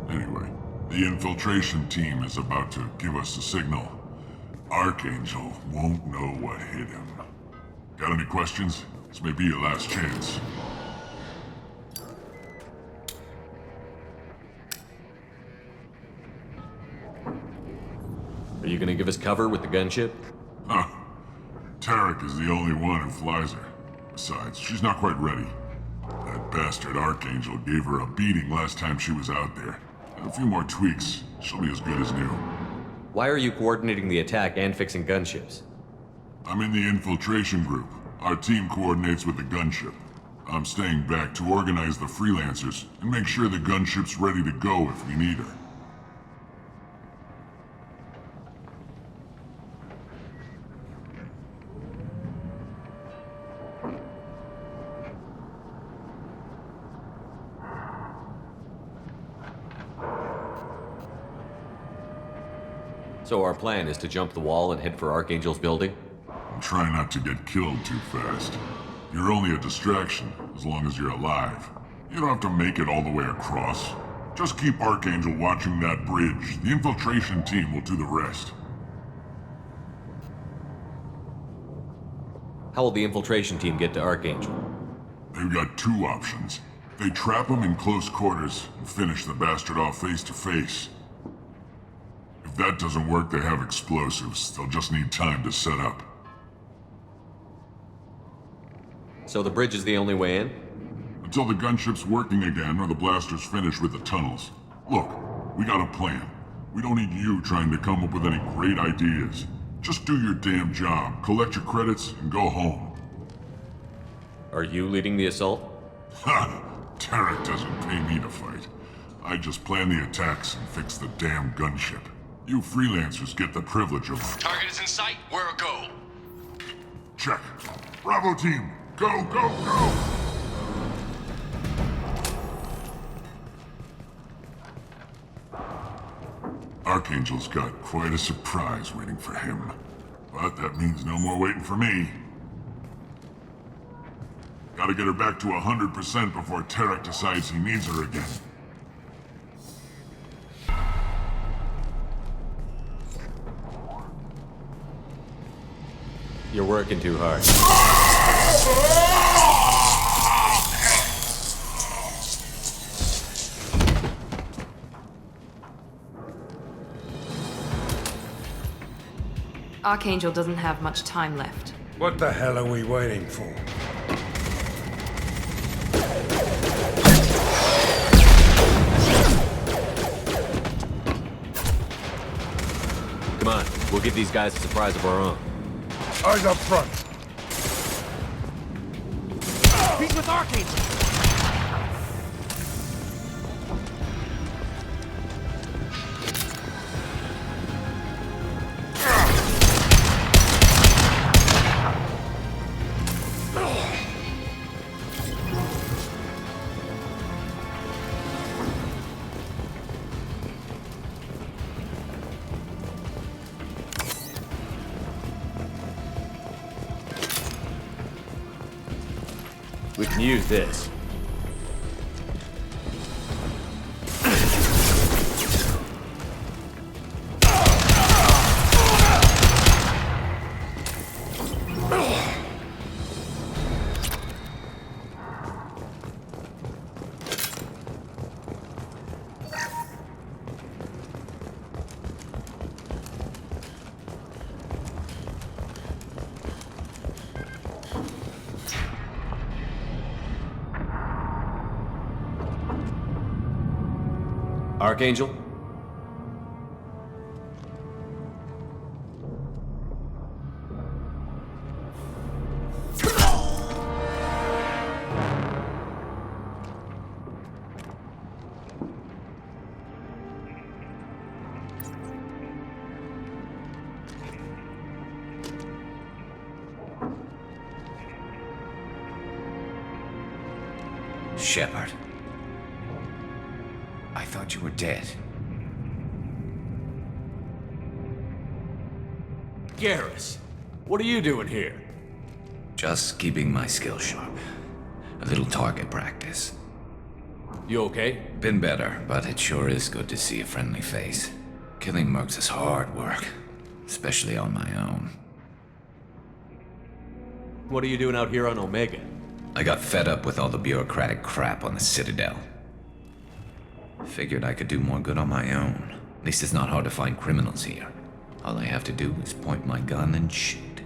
Anyway, the infiltration team is about to give us a signal. Archangel won't know what hit him. Got any questions? This may be your last chance. Are you gonna give us cover with the gunship? Huh. Tarek is the only one who flies her. Besides, she's not quite ready. That bastard Archangel gave her a beating last time she was out there. A few more tweaks, she'll be as good as new. Why are you coordinating the attack and fixing gunships? I'm in the infiltration group. Our team coordinates with the gunship. I'm staying back to organize the freelancers and make sure the gunship's ready to go if we need her. So our plan is to jump the wall and head for Archangel's building? And try not to get killed too fast. You're only a distraction, as long as you're alive. You don't have to make it all the way across. Just keep Archangel watching that bridge. The infiltration team will do the rest. How will the infiltration team get to Archangel? They've got two options. They trap him in close quarters and finish the bastard off face to face. If that doesn't work, they have explosives. They'll just need time to set up. So the bridge is the only way in? Until the gunship's working again or the blasters finish with the tunnels. Look, we got a plan. We don't need you trying to come up with any great ideas. Just do your damn job, collect your credits, and go home. Are you leading the assault? Ha! Tarek doesn't pay me to fight. I just plan the attacks and fix the damn gunship. You freelancers get the privilege of... Target is in sight. Where a go? Check. Bravo team, go, go, go! Archangel's got quite a surprise waiting for him. But that means no more waiting for me. Gotta get her back to 100% before Tarek decides he needs her again. You're working too hard. Archangel doesn't have much time left. What the hell are we waiting for? Come on, we'll give these guys a surprise of our own. Eyes up front. He's with Archangel! We can use this. Archangel? Shepard. I thought you were dead. Garrus, what are you doing here? Just keeping my skills sharp. A little target practice. You okay? Been better, but it sure is good to see a friendly face. Killing mercs is hard work, especially on my own. What are you doing out here on Omega? I got fed up with all the bureaucratic crap on the Citadel. Figured I could do more good on my own. At least it's not hard to find criminals here. All I have to do is point my gun and shoot.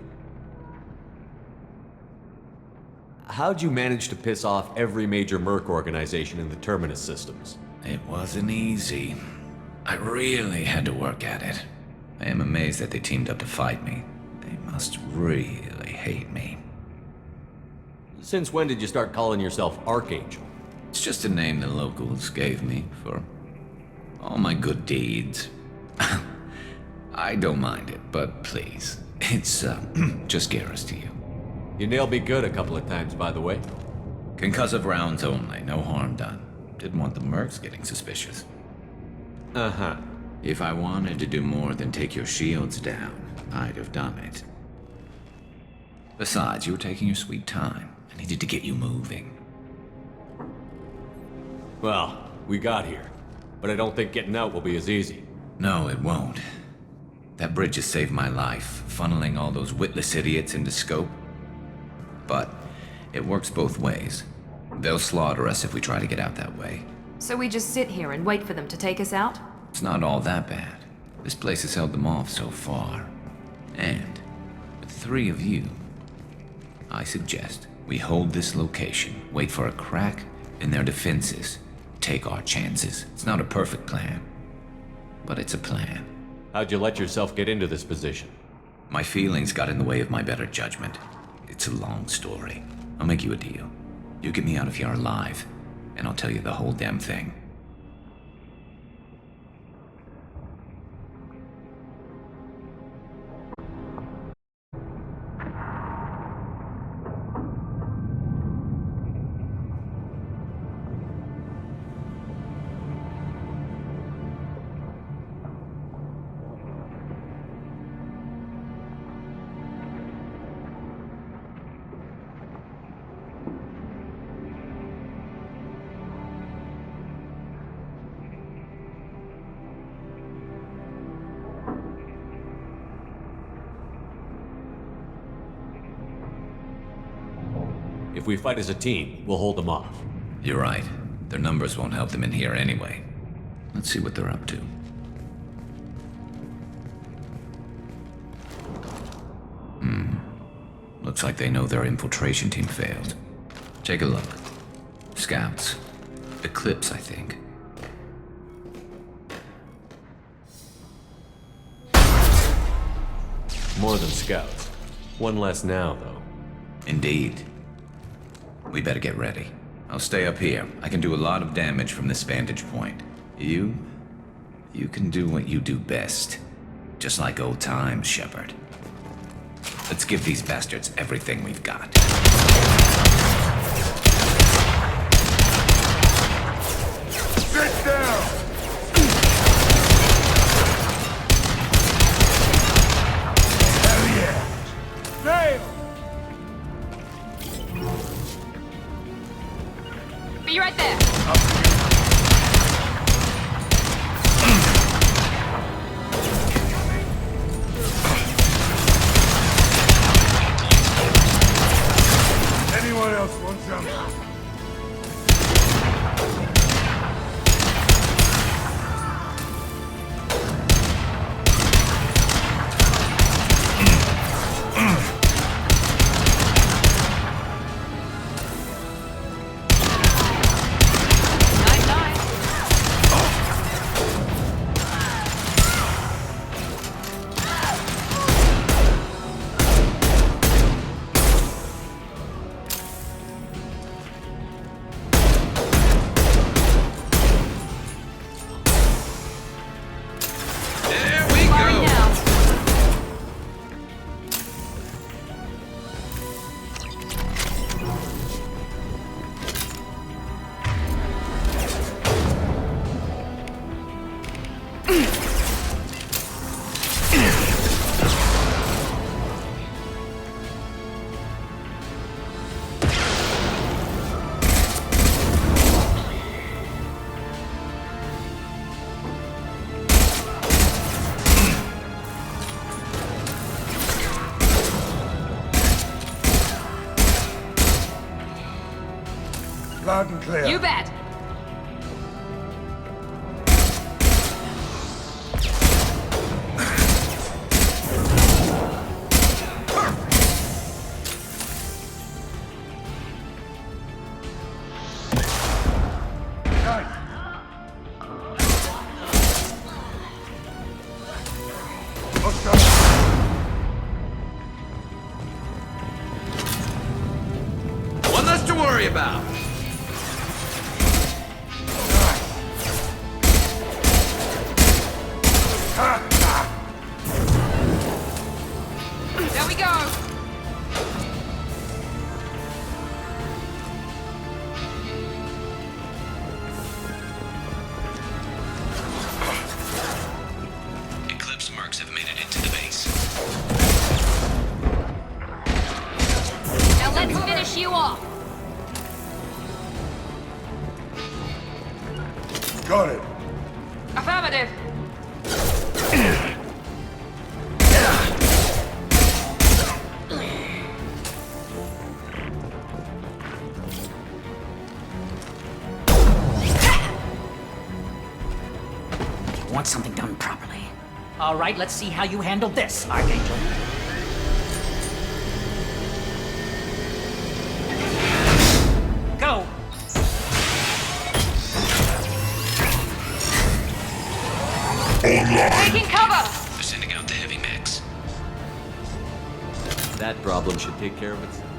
How'd you manage to piss off every major merc organization in the Terminus systems? It wasn't easy. I really had to work at it. I am amazed that they teamed up to fight me. They must really hate me. Since when did you start calling yourself Archangel? It's just a name the locals gave me for all my good deeds. I don't mind it, but please, it's just Garrus to you. You nailed me good a couple of times, by the way. Concussive rounds only, no harm done. Didn't want the mercs getting suspicious. Uh-huh. If I wanted to do more than take your shields down, I'd have done it. Besides, you were taking your sweet time. I needed to get you moving. Well, we got here. But I don't think getting out will be as easy. No, it won't. That bridge has saved my life, funneling all those witless idiots into scope. But it works both ways. They'll slaughter us if we try to get out that way. So we just sit here and wait for them to take us out? It's not all that bad. This place has held them off so far. And with 3 of you, I suggest we hold this location, wait for a crack in their defenses, take our chances. It's not a perfect plan, but it's a plan. How'd you let yourself get into this position? My feelings got in the way of my better judgment. It's a long story. I'll make you a deal. You get me out of here alive, and I'll tell you the whole damn thing. If we fight as a team, we'll hold them off. You're right. Their numbers won't help them in here anyway. Let's see what they're up to. Looks like they know their infiltration team failed. Take a look. Scouts. Eclipse, I think. More than scouts. One less now, though. Indeed. We better get ready. I'll stay up here. I can do a lot of damage from this vantage point. You can do what you do best. Just like old times, Shepard. Let's give these bastards everything we've got. Sit down! Hell yeah! Nail! Be right there. Anyone else want some? Loud and clear. You bet. One less to worry about. There we go. finish you off! Got it. Affirmative. You want something done properly. All right, let's see how you handle this, Archangel. Go! Taking cover! They're sending out the heavy mechs. That problem should take care of itself.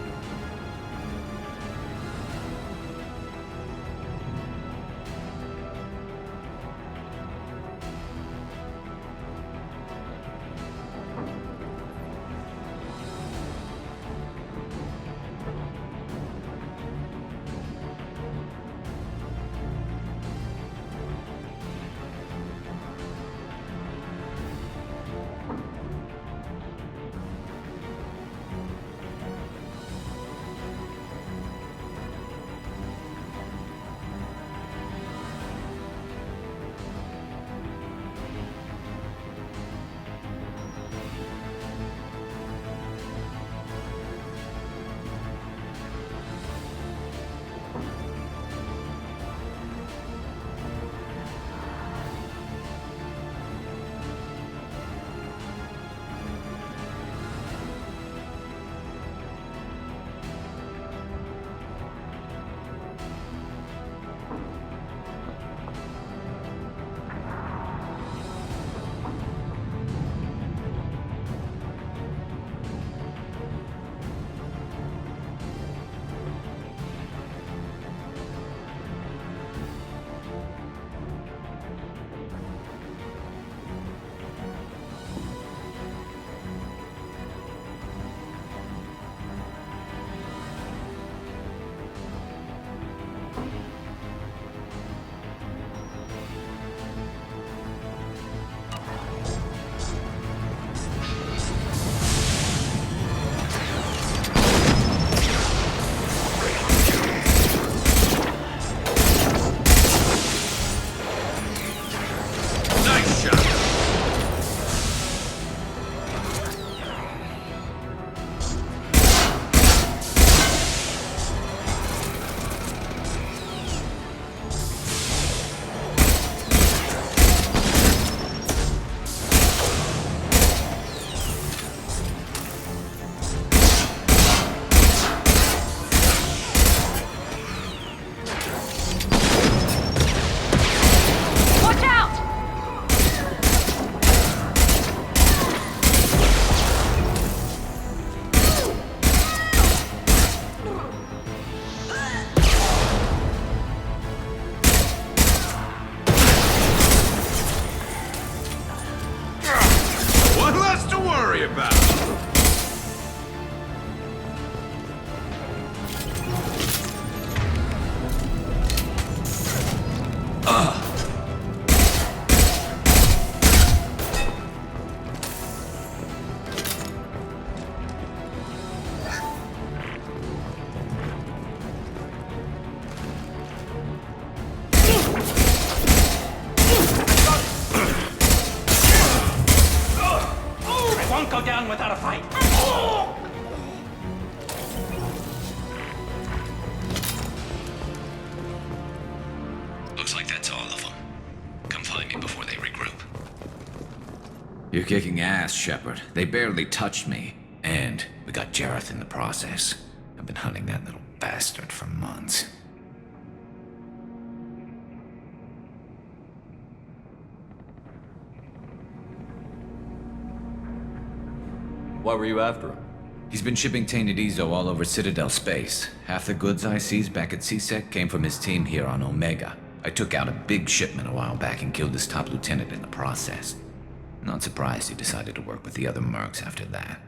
without a fight. Looks like that's all of them. Come find me before they regroup. You're kicking ass, Shepard. They barely touched me. And we got Jareth in the process. I've been hunting that little bastard for months. Why were you after him? He's been shipping tainted Ezo all over Citadel space. Half the goods I seized back at CSEC came from his team here on Omega. I took out a big shipment a while back and killed his top lieutenant in the process. Not surprised he decided to work with the other mercs after that.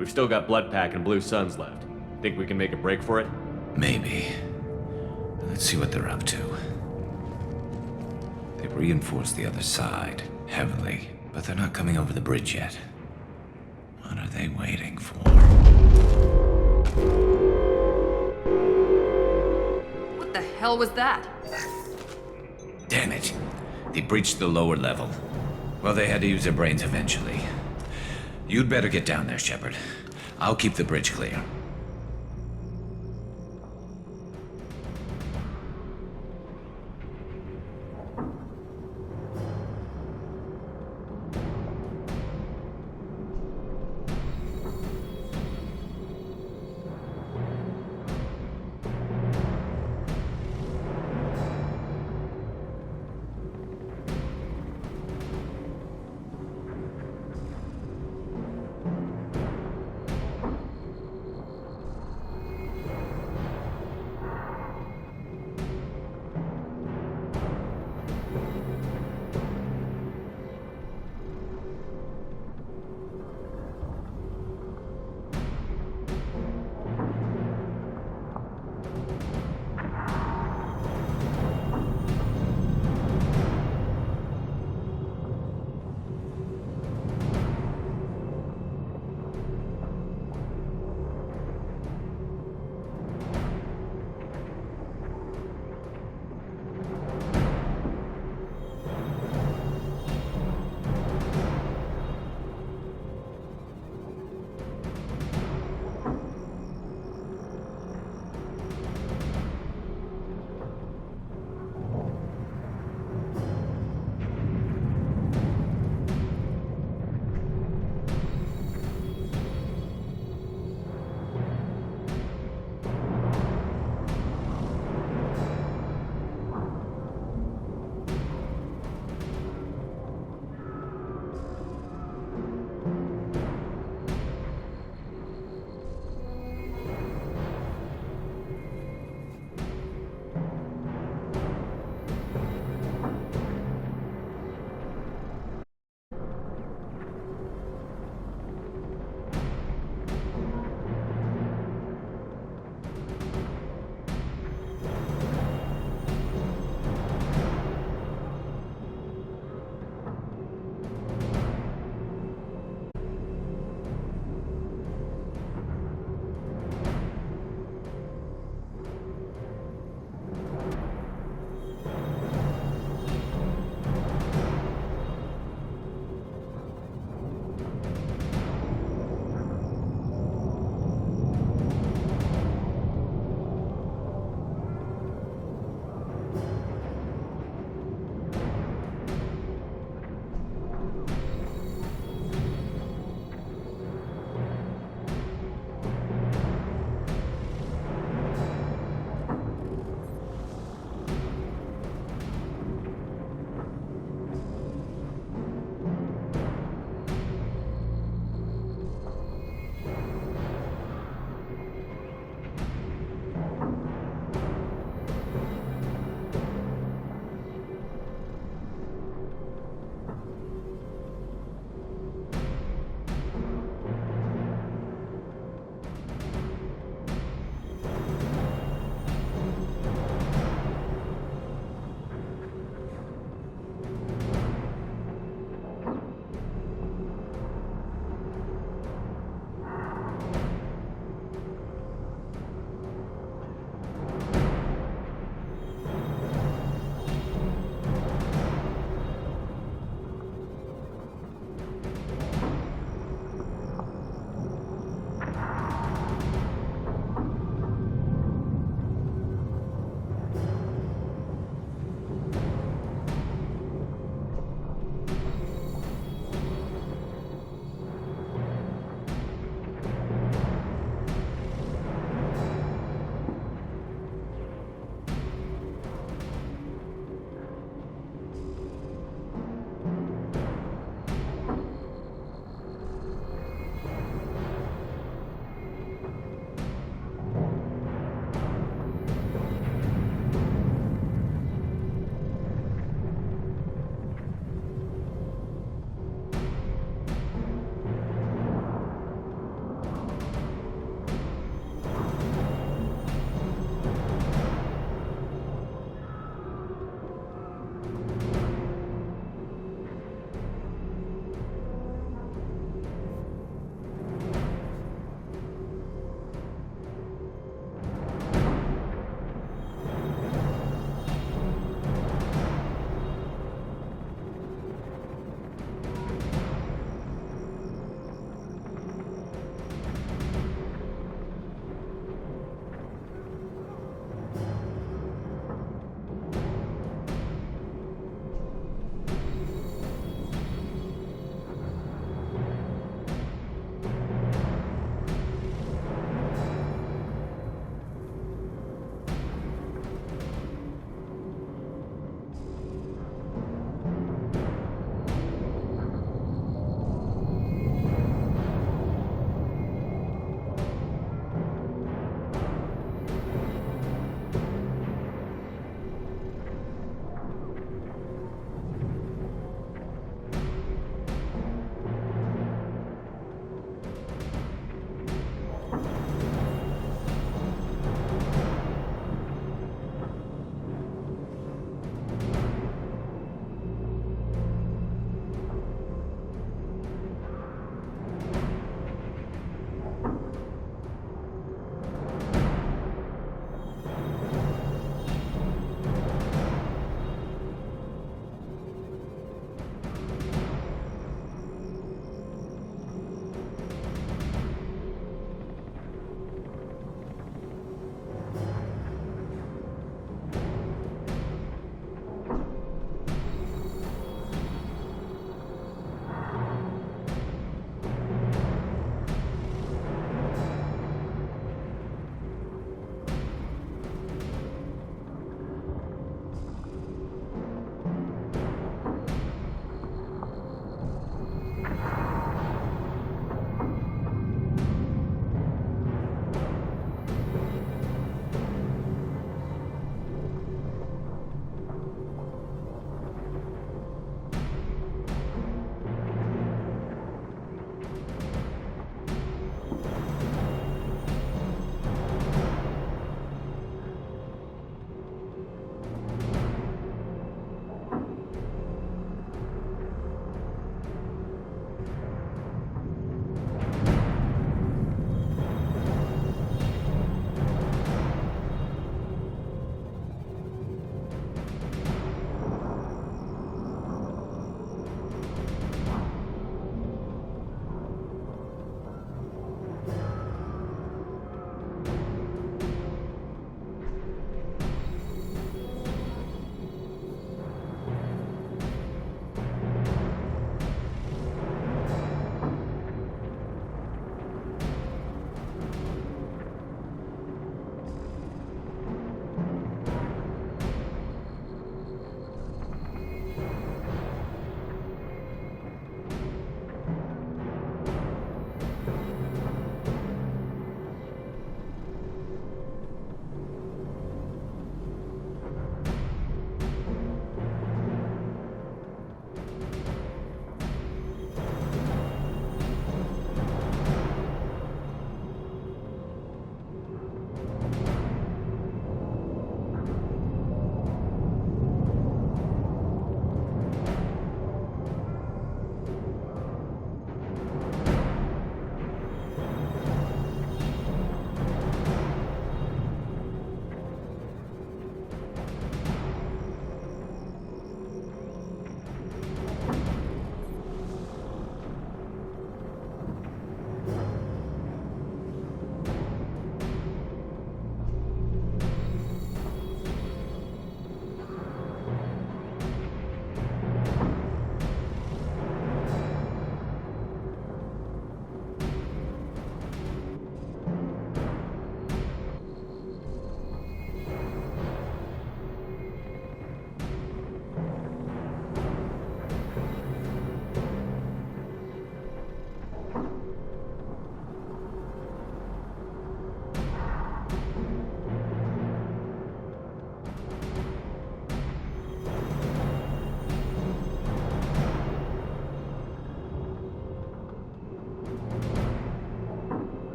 We've still got Bloodpack and Blue Suns left. Think we can make a break for it? Maybe. Let's see what they're up to. They've reinforced the other side, heavily, but they're not coming over the bridge yet. What are they waiting for? What the hell was that? Damn it. They breached the lower level. Well, they had to use their brains eventually. You'd better get down there, Shepard. I'll keep the bridge clear.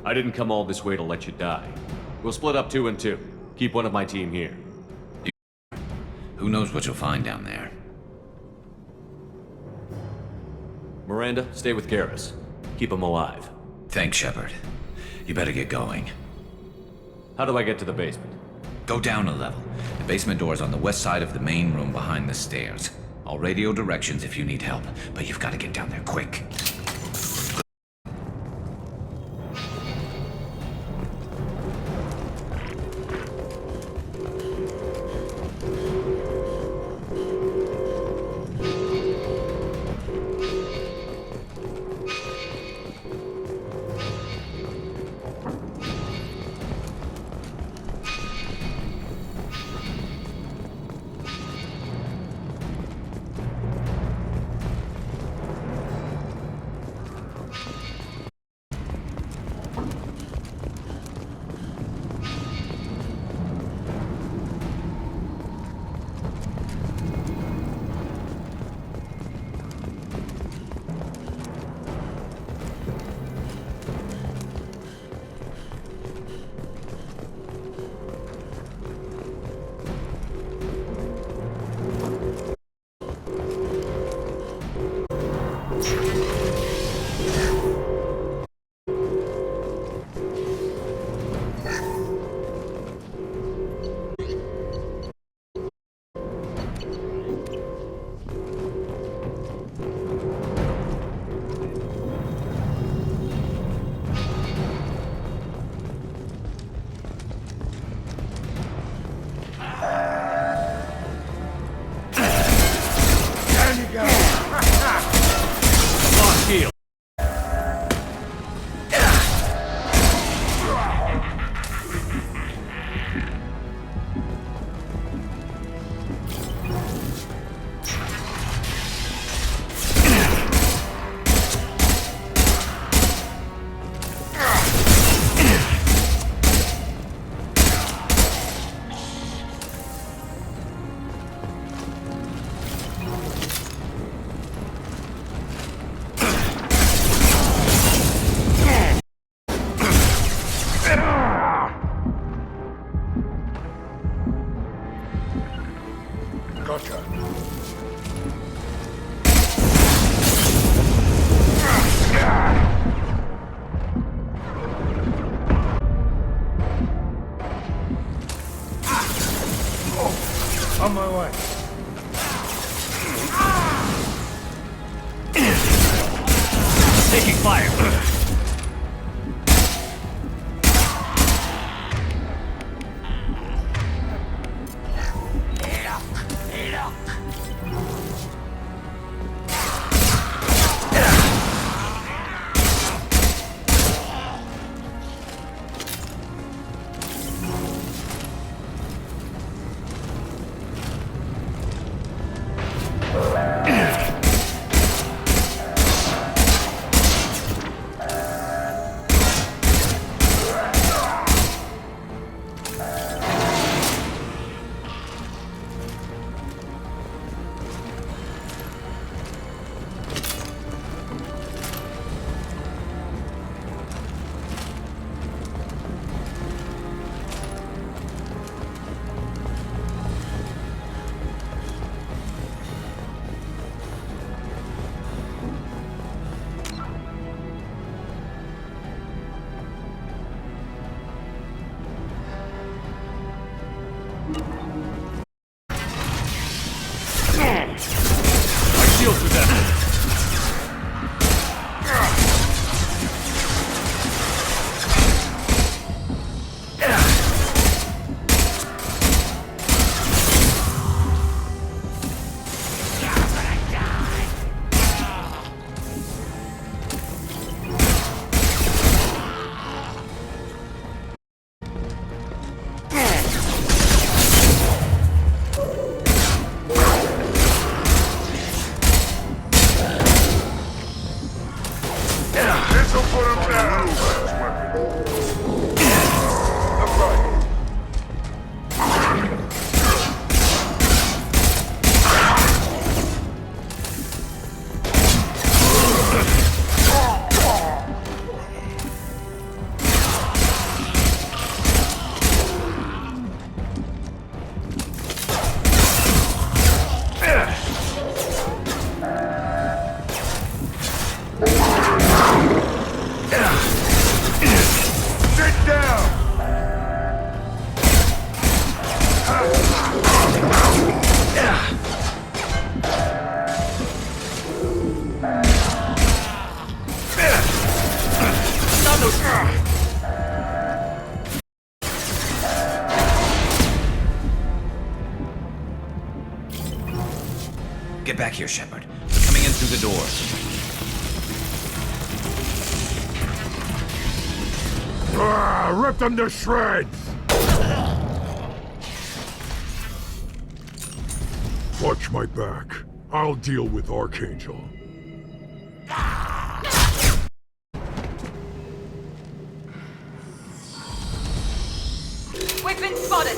I didn't come all this way to let you die. We'll split up 2 and 2. Keep one of my team here. Who knows what you'll find down there? Miranda, stay with Garrus. Keep him alive. Thanks, Shepard. You better get going. How do I get to the basement? Go down a level. The basement door's on the west side of the main room behind the stairs. I'll radio directions if you need help, but you've got to get down there quick. On my way. Taking fire. Shields are down. Get back here, Shepard. They're coming in through the door. Rip them to shreds! Watch my back. I'll deal with Archangel. We've been spotted!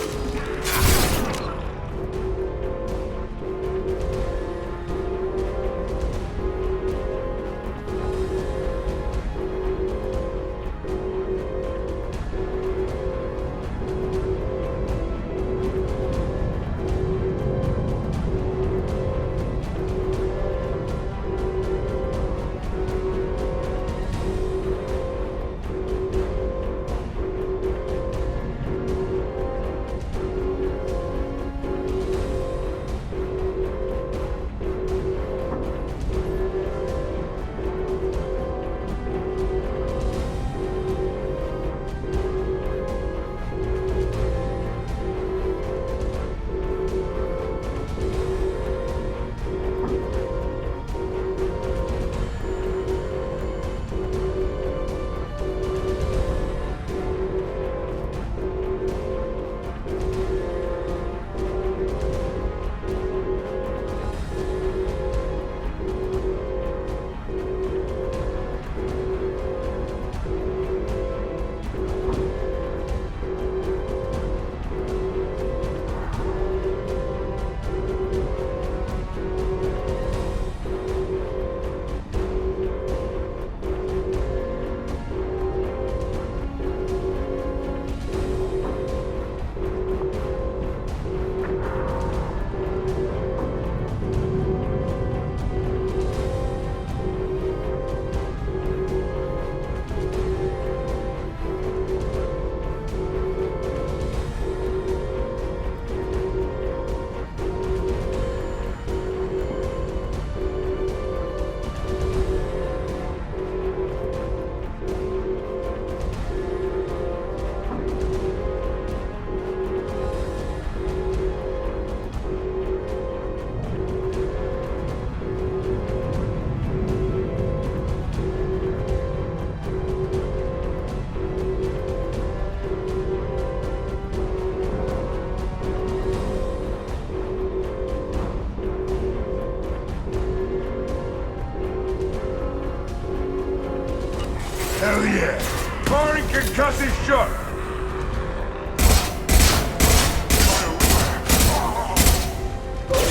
Hell yeah! Firing concussive shot!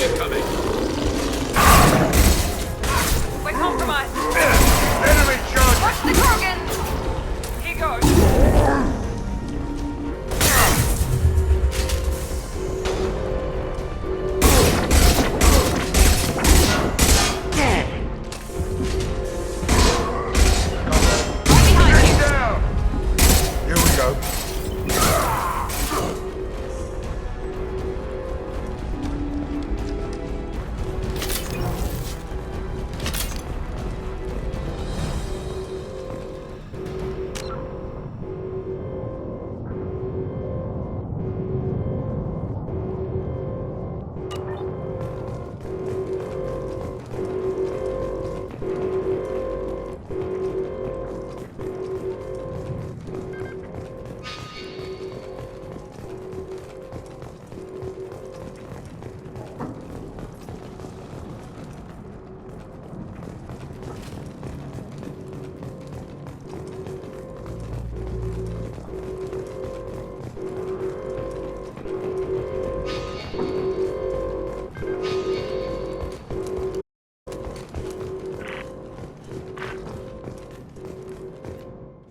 Incoming. We're compromised. Enemy charge! Watch the Gorgon! Here goes.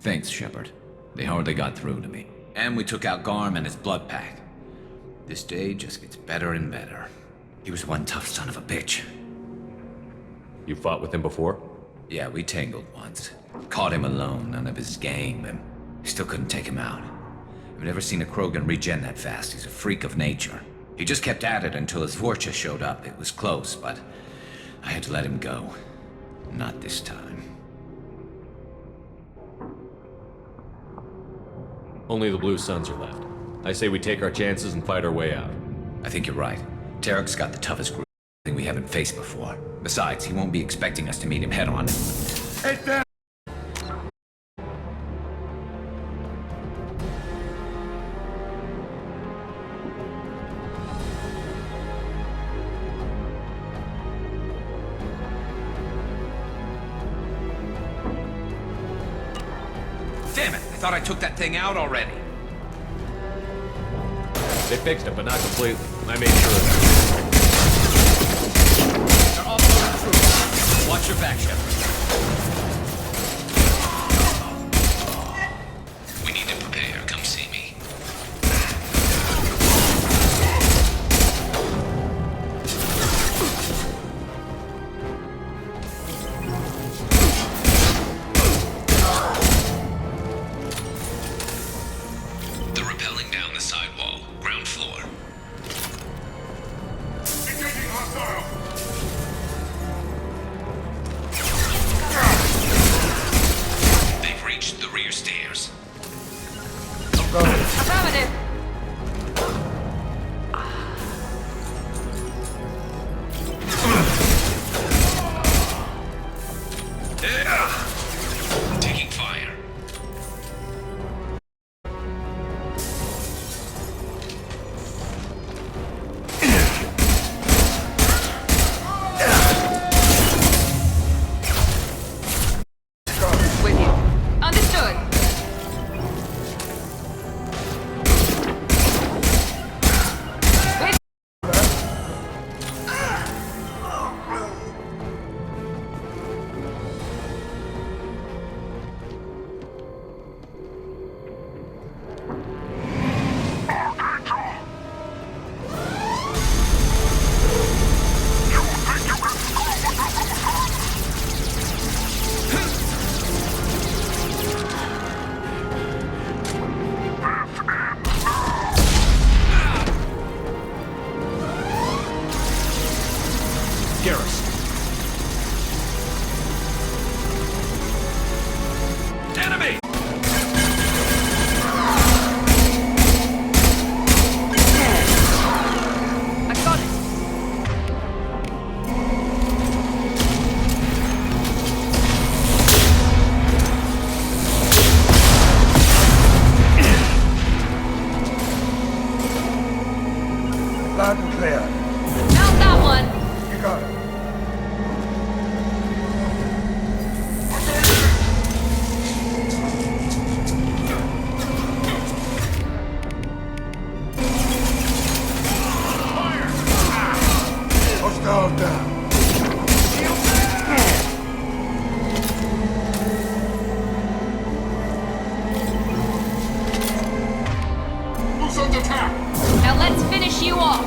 Thanks, Shepard. They hardly got through to me. And we took out Garm and his blood pack. This day just gets better and better. He was one tough son of a bitch. You fought with him before? Yeah, we tangled once. Caught him alone, none of his game, and Still couldn't take him out. I've never seen a Krogan regen that fast. He's a freak of nature. He just kept at it until his Vorcha showed up. It was close, but I had to let him go. Not this time. Only the Blue Suns are left. I say we take our chances and fight our way out. I think you're right. Tarek's got the toughest group we haven't faced before. Besides, he won't be expecting us to meet him head on. Head down! Damn it! I thought I took that thing out already. They fixed it, but not completely. I made sure of that. They're offloading troops. Watch your back, Shepard. We need to prepare. Come see me. They're rappelling down the sidewall. Ground floor. Engaging hostile! They've reached the rear stairs. Affirmative. Taking fire. With you. Understood. With Garrus. Enemy! I got it. Loud and clear. Found that one. You got it. Hostile down. Blue Suns attack! Now let's finish you off.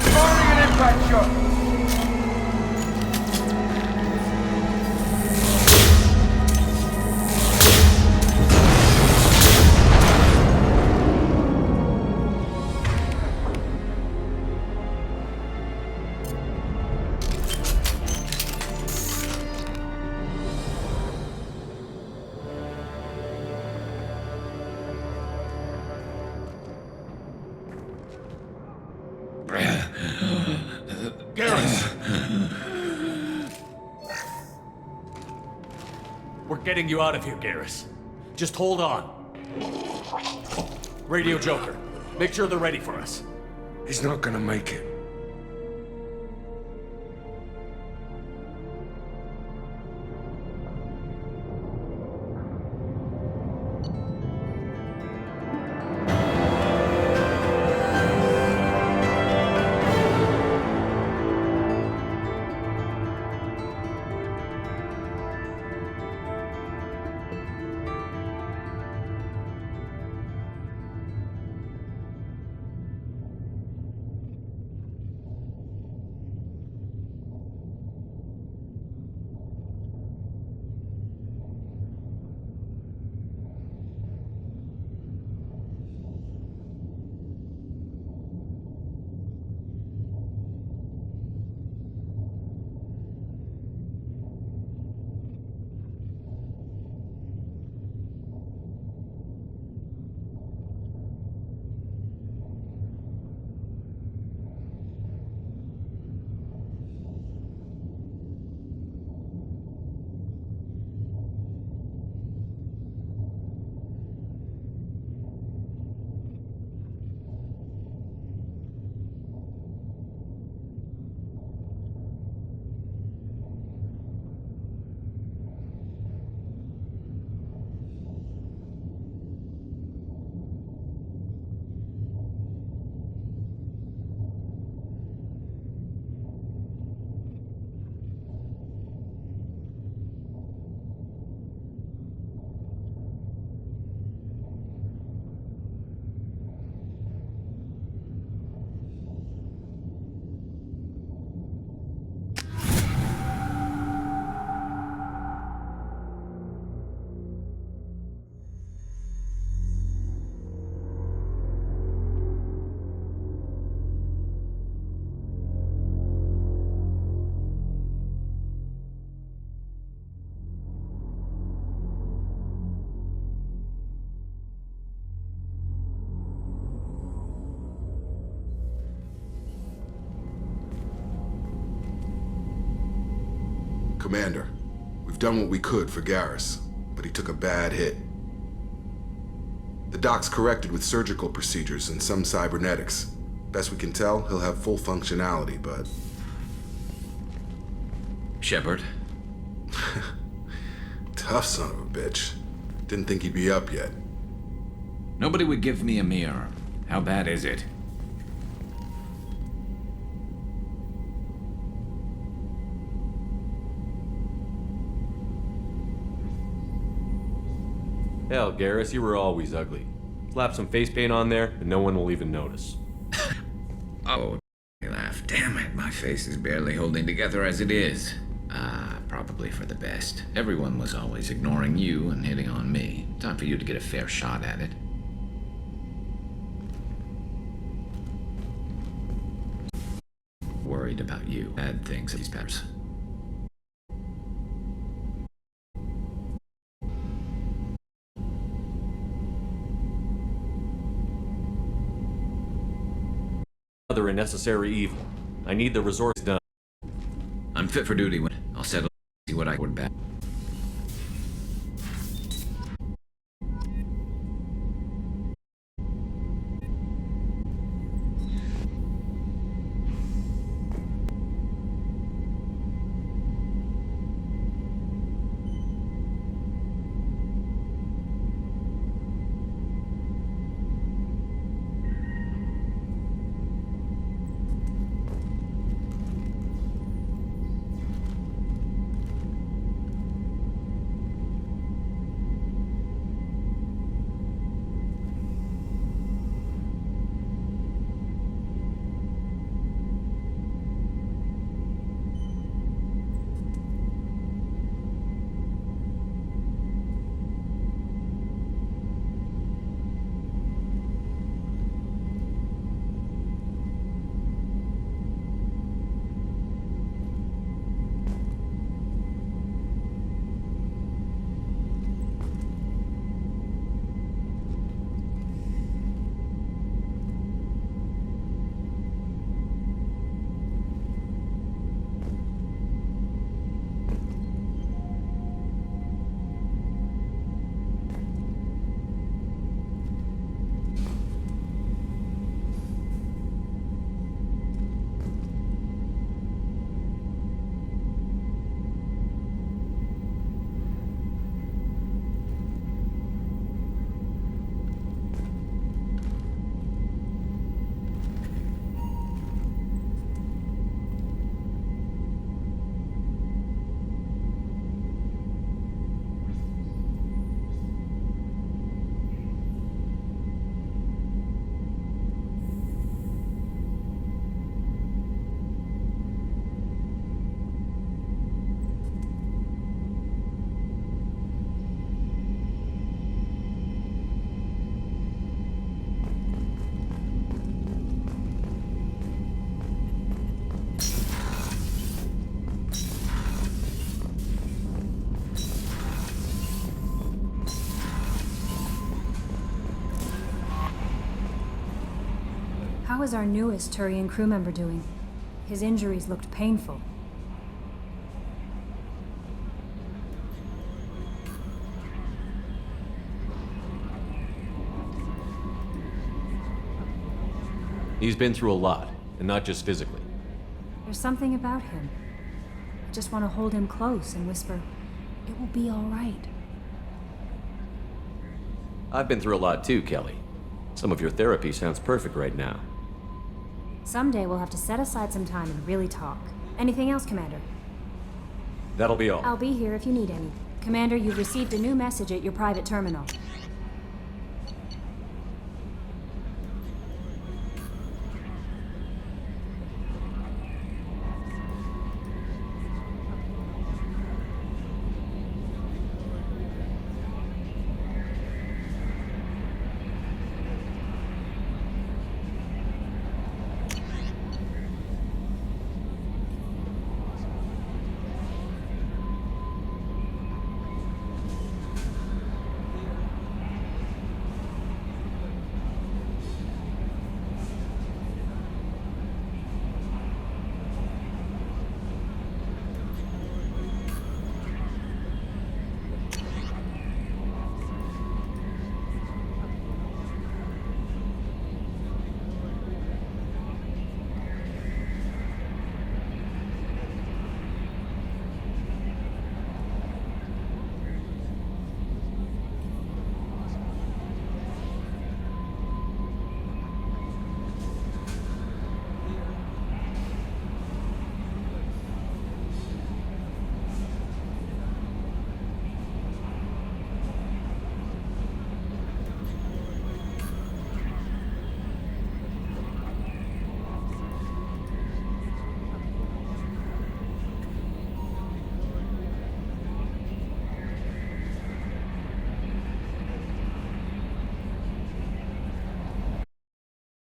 Firing an impact shot. Garrus! We're getting you out of here, Garrus. Just hold on. Radio Joker, make sure they're ready for us. He's not gonna make it. Commander, we've done what we could for Garrus, but he took a bad hit. The doc's corrected with surgical procedures and some cybernetics. Best we can tell, he'll have full functionality, but... Shepard? Tough son of a bitch. Didn't think he'd be up yet. Nobody would give me a mirror. How bad is it? Hell, Garrus, you were always ugly. Slap some face paint on there, and no one will even notice. Oh, laugh. Damn it, my face is barely holding together as it is. Probably for the best. Everyone was always ignoring you and hitting on me. Time for you to get a fair shot at it. Worried about you. Bad things these peppers. Another unnecessary evil. I need the resource done. I'm fit for duty. I'll settle. See what I would back. How is our newest Turian crew member doing? His injuries looked painful. He's been through a lot, and not just physically. There's something about him. I just want to hold him close and whisper, "It will be all right." I've been through a lot too, Kelly. Some of your therapy sounds perfect right now. Someday we'll have to set aside some time and really talk. Anything else, Commander? That'll be all. I'll be here if you need any. Commander, you've received a new message at your private terminal.